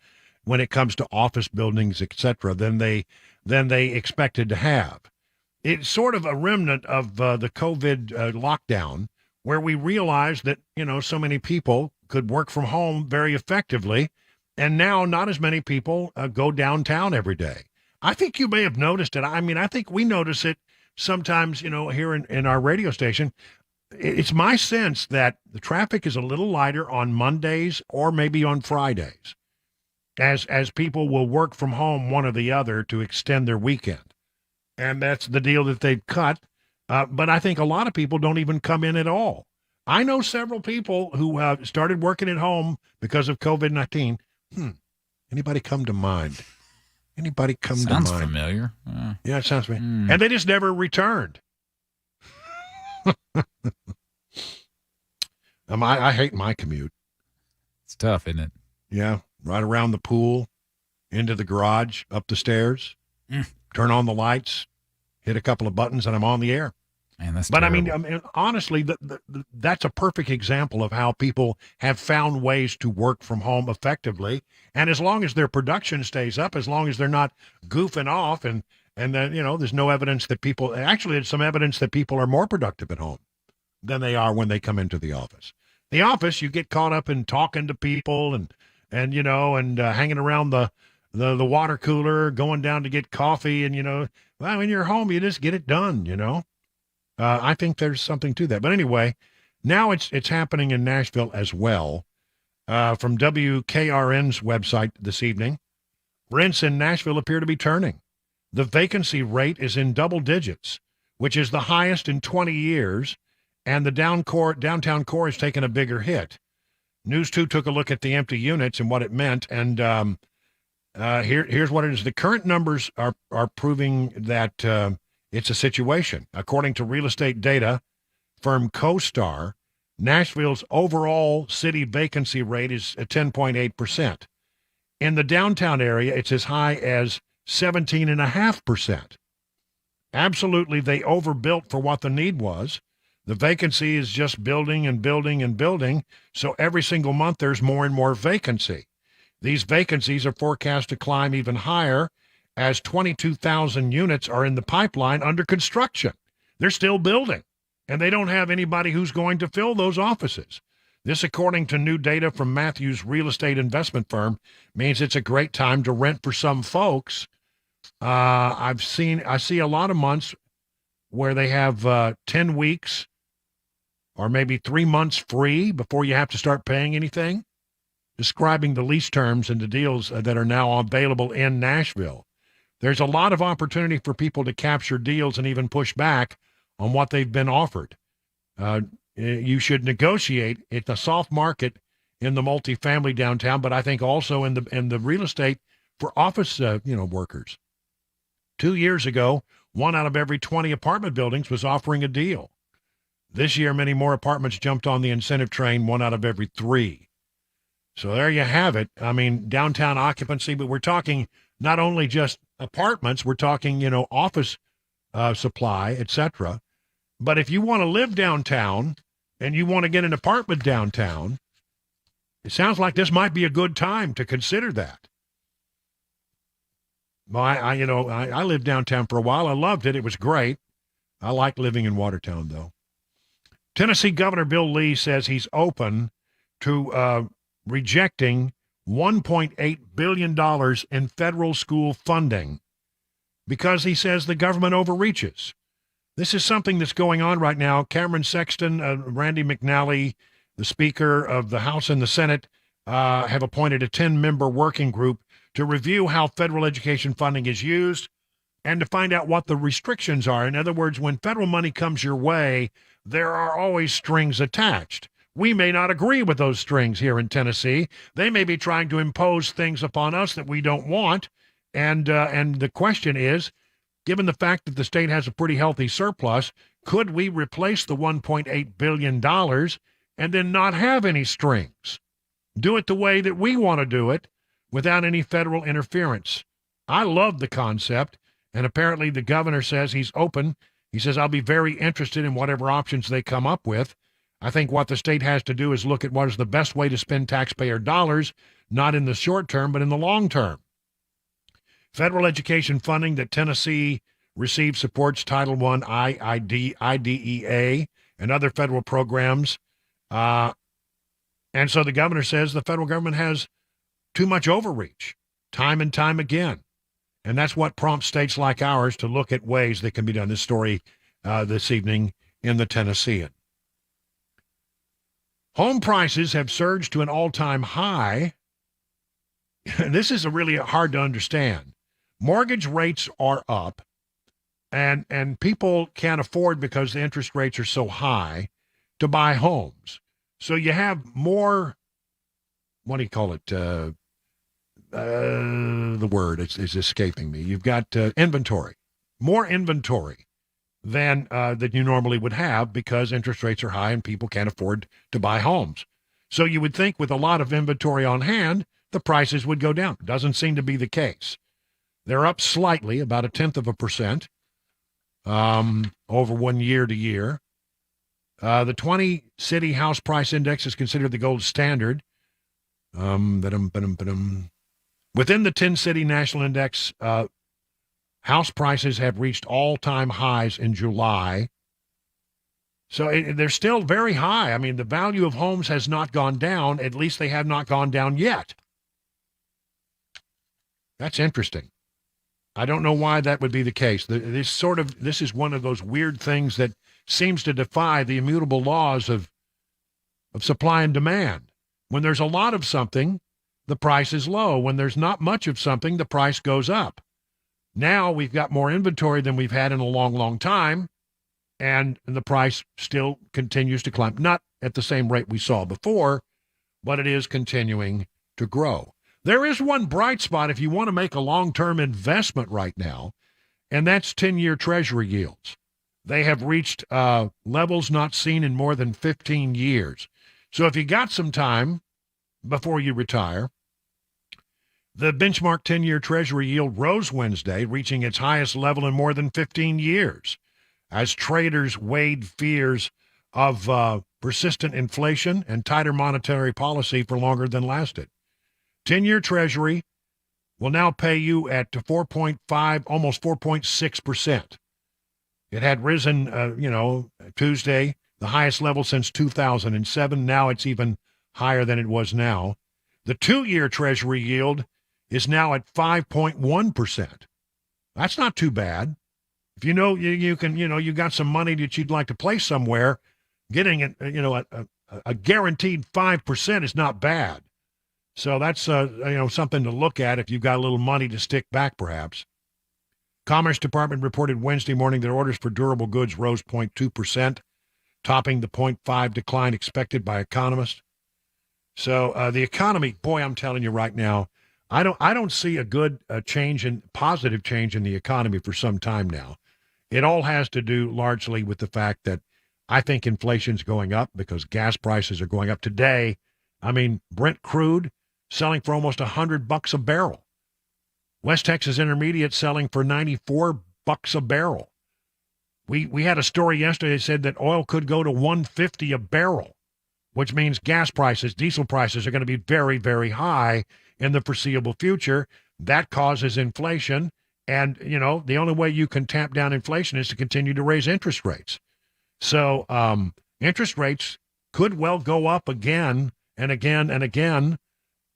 A: when it comes to office buildings, et cetera, than they expected to have. It's sort of a remnant of the COVID lockdown, where we realized that, so many people could work from home very effectively, and now not as many people go downtown every day. I think you may have noticed it. I mean, I think we notice it sometimes, here in our radio station. It's my sense that the traffic is a little lighter on Mondays or maybe on Fridays, as people will work from home one or the other to extend their weekend. And that's the deal that they've cut. But I think a lot of people don't even come in at all. I know several people who started working at home because of COVID-19. Anybody come to mind? Anybody come to mind?
D: Sounds familiar.
A: Yeah, it sounds familiar. And they just never returned. I hate my commute.
D: It's tough, isn't it?
A: Yeah, right around the pool, into the garage, up the stairs, turn on the lights, hit a couple of buttons, and I'm on the air.
D: Man, that's
A: but
D: terrible.
A: I mean, honestly, that's a perfect example of how people have found ways to work from home effectively. And as long as their production stays up, as long as they're not goofing off, and then, there's no evidence that people, actually, there's some evidence that people are more productive at home than they are when they come into the office. The office, you get caught up in talking to people and hanging around the water cooler, going down to get coffee, and, when you're home, you just get it done, I think there's something to that. But anyway, now it's happening in Nashville as well. From WKRN's website this evening, rents in Nashville appear to be turning. The vacancy rate is in double digits, which is the highest in 20 years, and the downtown core has taken a bigger hit. News 2 took a look at the empty units and what it meant, and here's what it is. The current numbers are proving that it's a situation. According to real estate data firm CoStar, Nashville's overall city vacancy rate is at 10.8%. In the downtown area, it's as high as 17.5%. Absolutely, they overbuilt for what the need was. The vacancy is just building and building and building, so every single month there's more and more vacancy. These vacancies are forecast to climb even higher, as 22,000 units are in the pipeline under construction. They're still building, and they don't have anybody who's going to fill those offices. This, according to new data from Matthews Real Estate Investment Firm, means it's a great time to rent for some folks. I see a lot of months where they have 10 weeks or maybe 3 months free before you have to start paying anything, describing the lease terms and the deals that are now available in Nashville. There's a lot of opportunity for people to capture deals and even push back on what they've been offered. You should negotiate. It's a soft market in the multifamily downtown, but I think also in the real estate for office workers. 2 years ago, 1 out of every 20 apartment buildings was offering a deal. This year, many more apartments jumped on the incentive train, 1 out of every 3. So there you have it. I mean, downtown occupancy, but we're talking not only just apartments, we're talking, office supply, etc. But if you want to live downtown and you want to get an apartment downtown, it sounds like this might be a good time to consider that. Well, I lived downtown for a while. I loved it. It was great. I like living in Watertown, though. Tennessee Governor Bill Lee says he's open to rejecting $1.8 billion in federal school funding because he says the government overreaches. This is something that's going on right now. Cameron Sexton, Randy McNally, the Speaker of the House and the Senate, have appointed a 10-member working group to review how federal education funding is used and to find out what the restrictions are. In other words, when federal money comes your way, there are always strings attached. We may not agree with those strings here in Tennessee. They may be trying to impose things upon us that we don't want, And the question is, given the fact that the state has a pretty healthy surplus, could we replace the $1.8 billion and then not have any strings? Do it the way that we want to do it without any federal interference. I love the concept, and apparently the governor says he's open. He says, I'll be very interested in whatever options they come up with. I think what the state has to do is look at what is the best way to spend taxpayer dollars, not in the short term, but in the long term. Federal education funding that Tennessee receives supports Title I, IDEA, and other federal programs. And so the governor says the federal government has too much overreach, time and time again. And that's what prompts states like ours to look at ways that can be done. This story this evening in the Tennessean. Home prices have surged to an all-time high. This is really hard to understand. Mortgage rates are up, and people can't afford, because the interest rates are so high, to buy homes. So you have more, what do you call it? The word is escaping me. You've got inventory, more inventory than that you normally would have, because interest rates are high and people can't afford to buy homes. So you would think with a lot of inventory on hand, the prices would go down. Doesn't seem to be the case. They're up slightly, about 0.1%, over 1 year to year. The 20-city house price index is considered the gold standard. Within the 10-city national index, house prices have reached all-time highs in July. So they're still very high. I mean, the value of homes has not gone down. At least they have not gone down yet. That's interesting. I don't know why that would be the case. This is one of those weird things that seems to defy the immutable laws of supply and demand. When there's a lot of something, the price is low. When there's not much of something, the price goes up. Now we've got more inventory than we've had in a long, long time, and the price still continues to climb. Not at the same rate we saw before, but it is continuing to grow. There is one bright spot if you want to make a long-term investment right now, and that's 10-year Treasury yields. They have reached levels not seen in more than 15 years. So if you got some time before you retire, the benchmark 10-year Treasury yield rose Wednesday, reaching its highest level in more than 15 years, as traders weighed fears of persistent inflation and tighter monetary policy for longer than lasted. 10-year Treasury will now pay you at 4.5, almost 4.6%. It had risen, Tuesday, the highest level since 2007. Now it's even higher than it was now. The 2-year Treasury yield is now at 5.1%. That's not too bad. If you know you can, you got some money that you'd like to place somewhere, getting it, a guaranteed 5% is not bad. So that's something to look at if you've got a little money to stick back, perhaps. Commerce Department reported Wednesday morning that orders for durable goods rose 0.2%, topping the 0.5 decline expected by economists. So the economy, boy, I'm telling you right now, I don't see a good positive change in the economy for some time now. It all has to do largely with the fact that I think inflation's going up because gas prices are going up today. I mean, Brent crude selling for almost $100 a barrel. West Texas Intermediate selling for $94 a barrel. We had a story yesterday that said that oil could go to $150 a barrel, which means gas prices, diesel prices are going to be very, very high in the foreseeable future. That causes inflation. And, the only way you can tamp down inflation is to continue to raise interest rates. So interest rates could well go up again and again and again.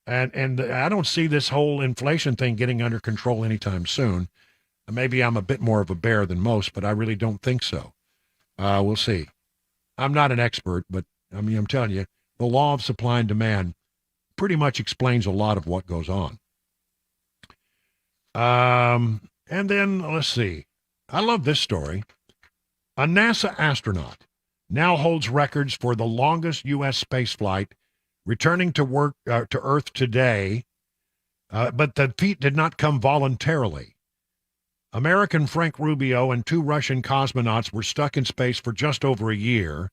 A: And I don't see this whole inflation thing getting under control anytime soon. Maybe I'm a bit more of a bear than most, but I really don't think so. We'll see. I'm not an expert, but I'm telling you, the law of supply and demand pretty much explains a lot of what goes on. And then, let's see. I love this story. A NASA astronaut now holds records for the longest U.S. space flight, returning to Earth today. but the feat did not come voluntarily. American Frank Rubio and 2 Russian cosmonauts were stuck in space for just over a year.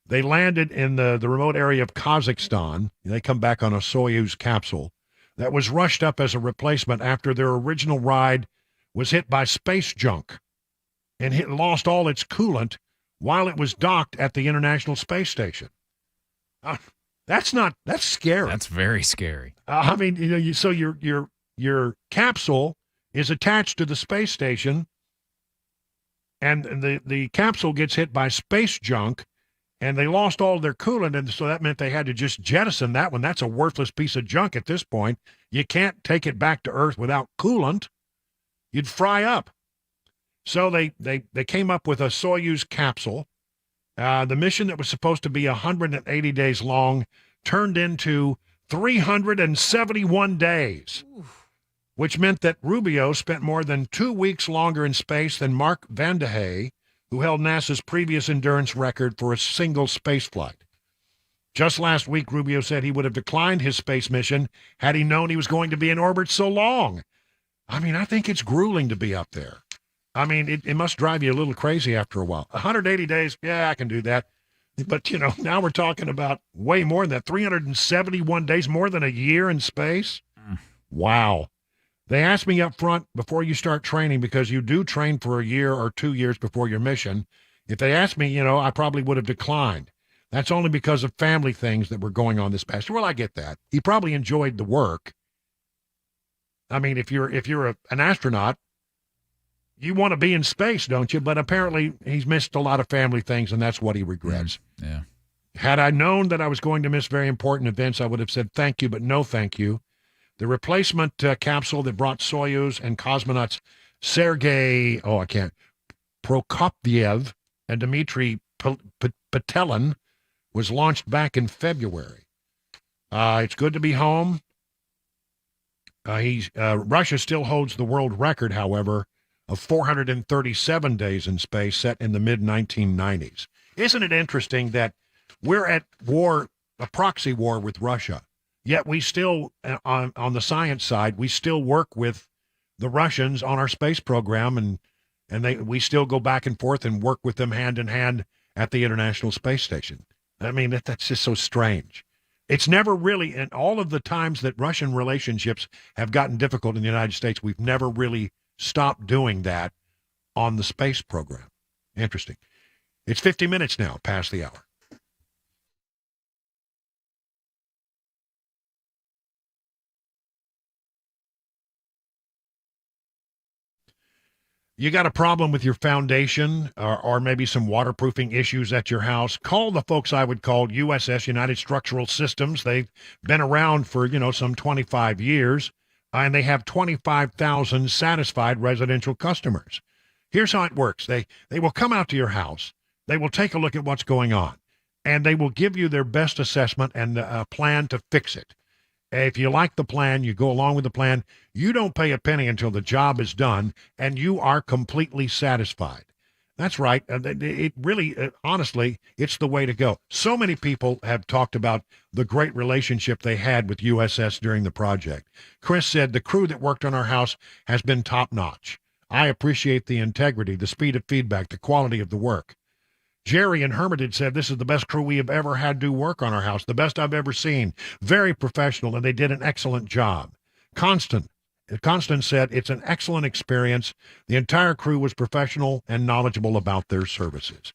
A: They landed in the remote area of Kazakhstan. They come back on a Soyuz capsule that was rushed up as a replacement after their original ride was hit by space junk and lost all its coolant while it was docked at the International Space Station. That's scary.
D: That's very scary.
A: I mean, so your capsule is attached to the space station, and the capsule gets hit by space junk, and they lost all their coolant, and so that meant they had to just jettison that one. That's a worthless piece of junk at this point. You can't take it back to Earth without coolant. You'd fry up. So they came up with a Soyuz capsule. The mission that was supposed to be 180 days long turned into 371 days, which meant that Rubio spent more than 2 weeks longer in space than Mark Vande Hei, who held NASA's previous endurance record for a single space flight. Just last week, Rubio said he would have declined his space mission had he known he was going to be in orbit so long. I mean, I think it's grueling to be up there. I mean, it must drive you a little crazy after a while. 180 days, yeah, I can do that. But, now we're talking about way more than that. 371 days, more than a year in space. Wow. They asked me up front before you start training, because you do train for a year or 2 years before your mission. If they asked me, I probably would have declined. That's only because of family things that were going on this past year. Well, I get that. He probably enjoyed the work. I mean, if you're an astronaut, you want to be in space, don't you? But apparently he's missed a lot of family things, and that's what he regrets.
D: Yeah.
A: Had I known that I was going to miss very important events, I would have said thank you, but no thank you. The replacement capsule that brought Soyuz and cosmonauts Sergei Prokopyev and Dmitry Petelin was launched back in February. It's good to be home. Russia still holds the world record, however, of 437 days in space, set in the mid-1990s. Isn't it interesting that we're at war, a proxy war with Russia, yet we still, on the science side, we still work with the Russians on our space program, and we still go back and forth and work with them hand in hand at the International Space Station. I mean, that's just so strange. It's never really, in all of the times that Russian relationships have gotten difficult in the United States, we've never really stopped doing that on the space program. Interesting. It's 50 minutes now past the hour. You got a problem with your foundation or maybe some waterproofing issues at your house? Call the folks I would call USS, United Structural Systems. They've been around for, some 25 years, and they have 25,000 satisfied residential customers. Here's how it works. They will come out to your house. They will take a look at what's going on, and they will give you their best assessment and a plan to fix it. If you like the plan, you go along with the plan. You don't pay a penny until the job is done, and you are completely satisfied. That's right. It really, honestly, it's the way to go. So many people have talked about the great relationship they had with USS during the project. Chris said, the crew that worked on our house has been top-notch. I appreciate the integrity, the speed of feedback, the quality of the work. Jerry in Hermitage said, this is the best crew we have ever had do work on our house, the best I've ever seen. Very professional, and they did an excellent job. Constance said, it's an excellent experience. The entire crew was professional and knowledgeable about their services.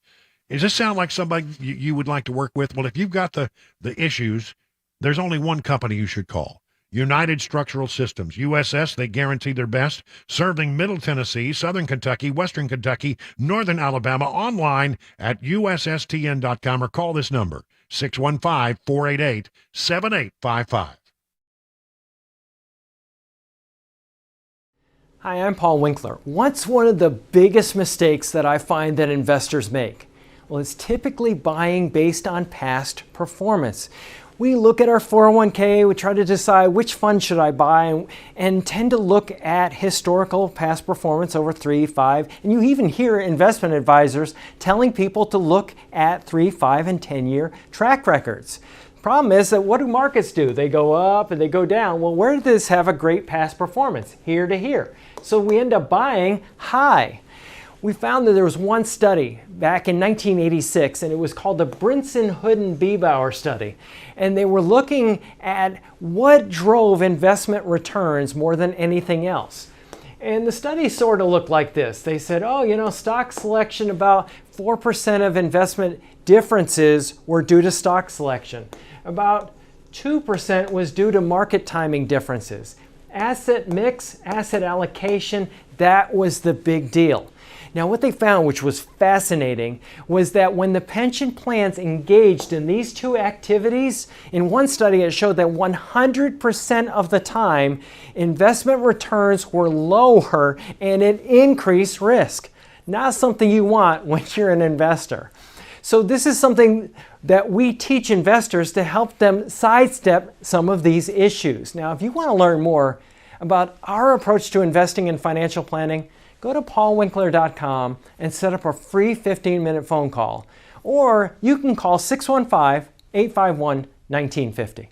A: Does this sound like somebody you would like to work with? Well, if you've got the issues, there's only one company you should call. United Structural Systems. USS, they guarantee their best, serving Middle Tennessee, Southern Kentucky, Western Kentucky, Northern Alabama, online at USSTN.com, or call this number, 615-488-7855.
H: Hi, I'm Paul Winkler. What's one of the biggest mistakes that I find that investors make? Well, it's typically buying based on past performance. We look at our 401k, we try to decide which fund should I buy, and tend to look at historical past performance over 3, 5, and you even hear investment advisors telling people to look at 3, 5, and 10-year track records. Problem is that what do markets do? They go up and they go down. Well, where did this have a great past performance? Here to here. So we end up buying high. We found that there was one study back in 1986, and it was called the Brinson-Hooden-Biebauer study. And they were looking at what drove investment returns more than anything else. And the study sort of looked like this. They said, stock selection, about 4% of investment differences were due to stock selection. About 2% was due to market timing differences. Asset mix, asset allocation, that was the big deal. Now, what they found, which was fascinating, was that when the pension plans engaged in these two activities, in one study it showed that 100% of the time, investment returns were lower and it increased risk. Not something you want when you're an investor. So this is something that we teach investors to help them sidestep some of these issues. Now, if you want to learn more about our approach to investing in financial planning, go to paulwinkler.com and set up a free 15-minute phone call. Or you can call 615-851-1950.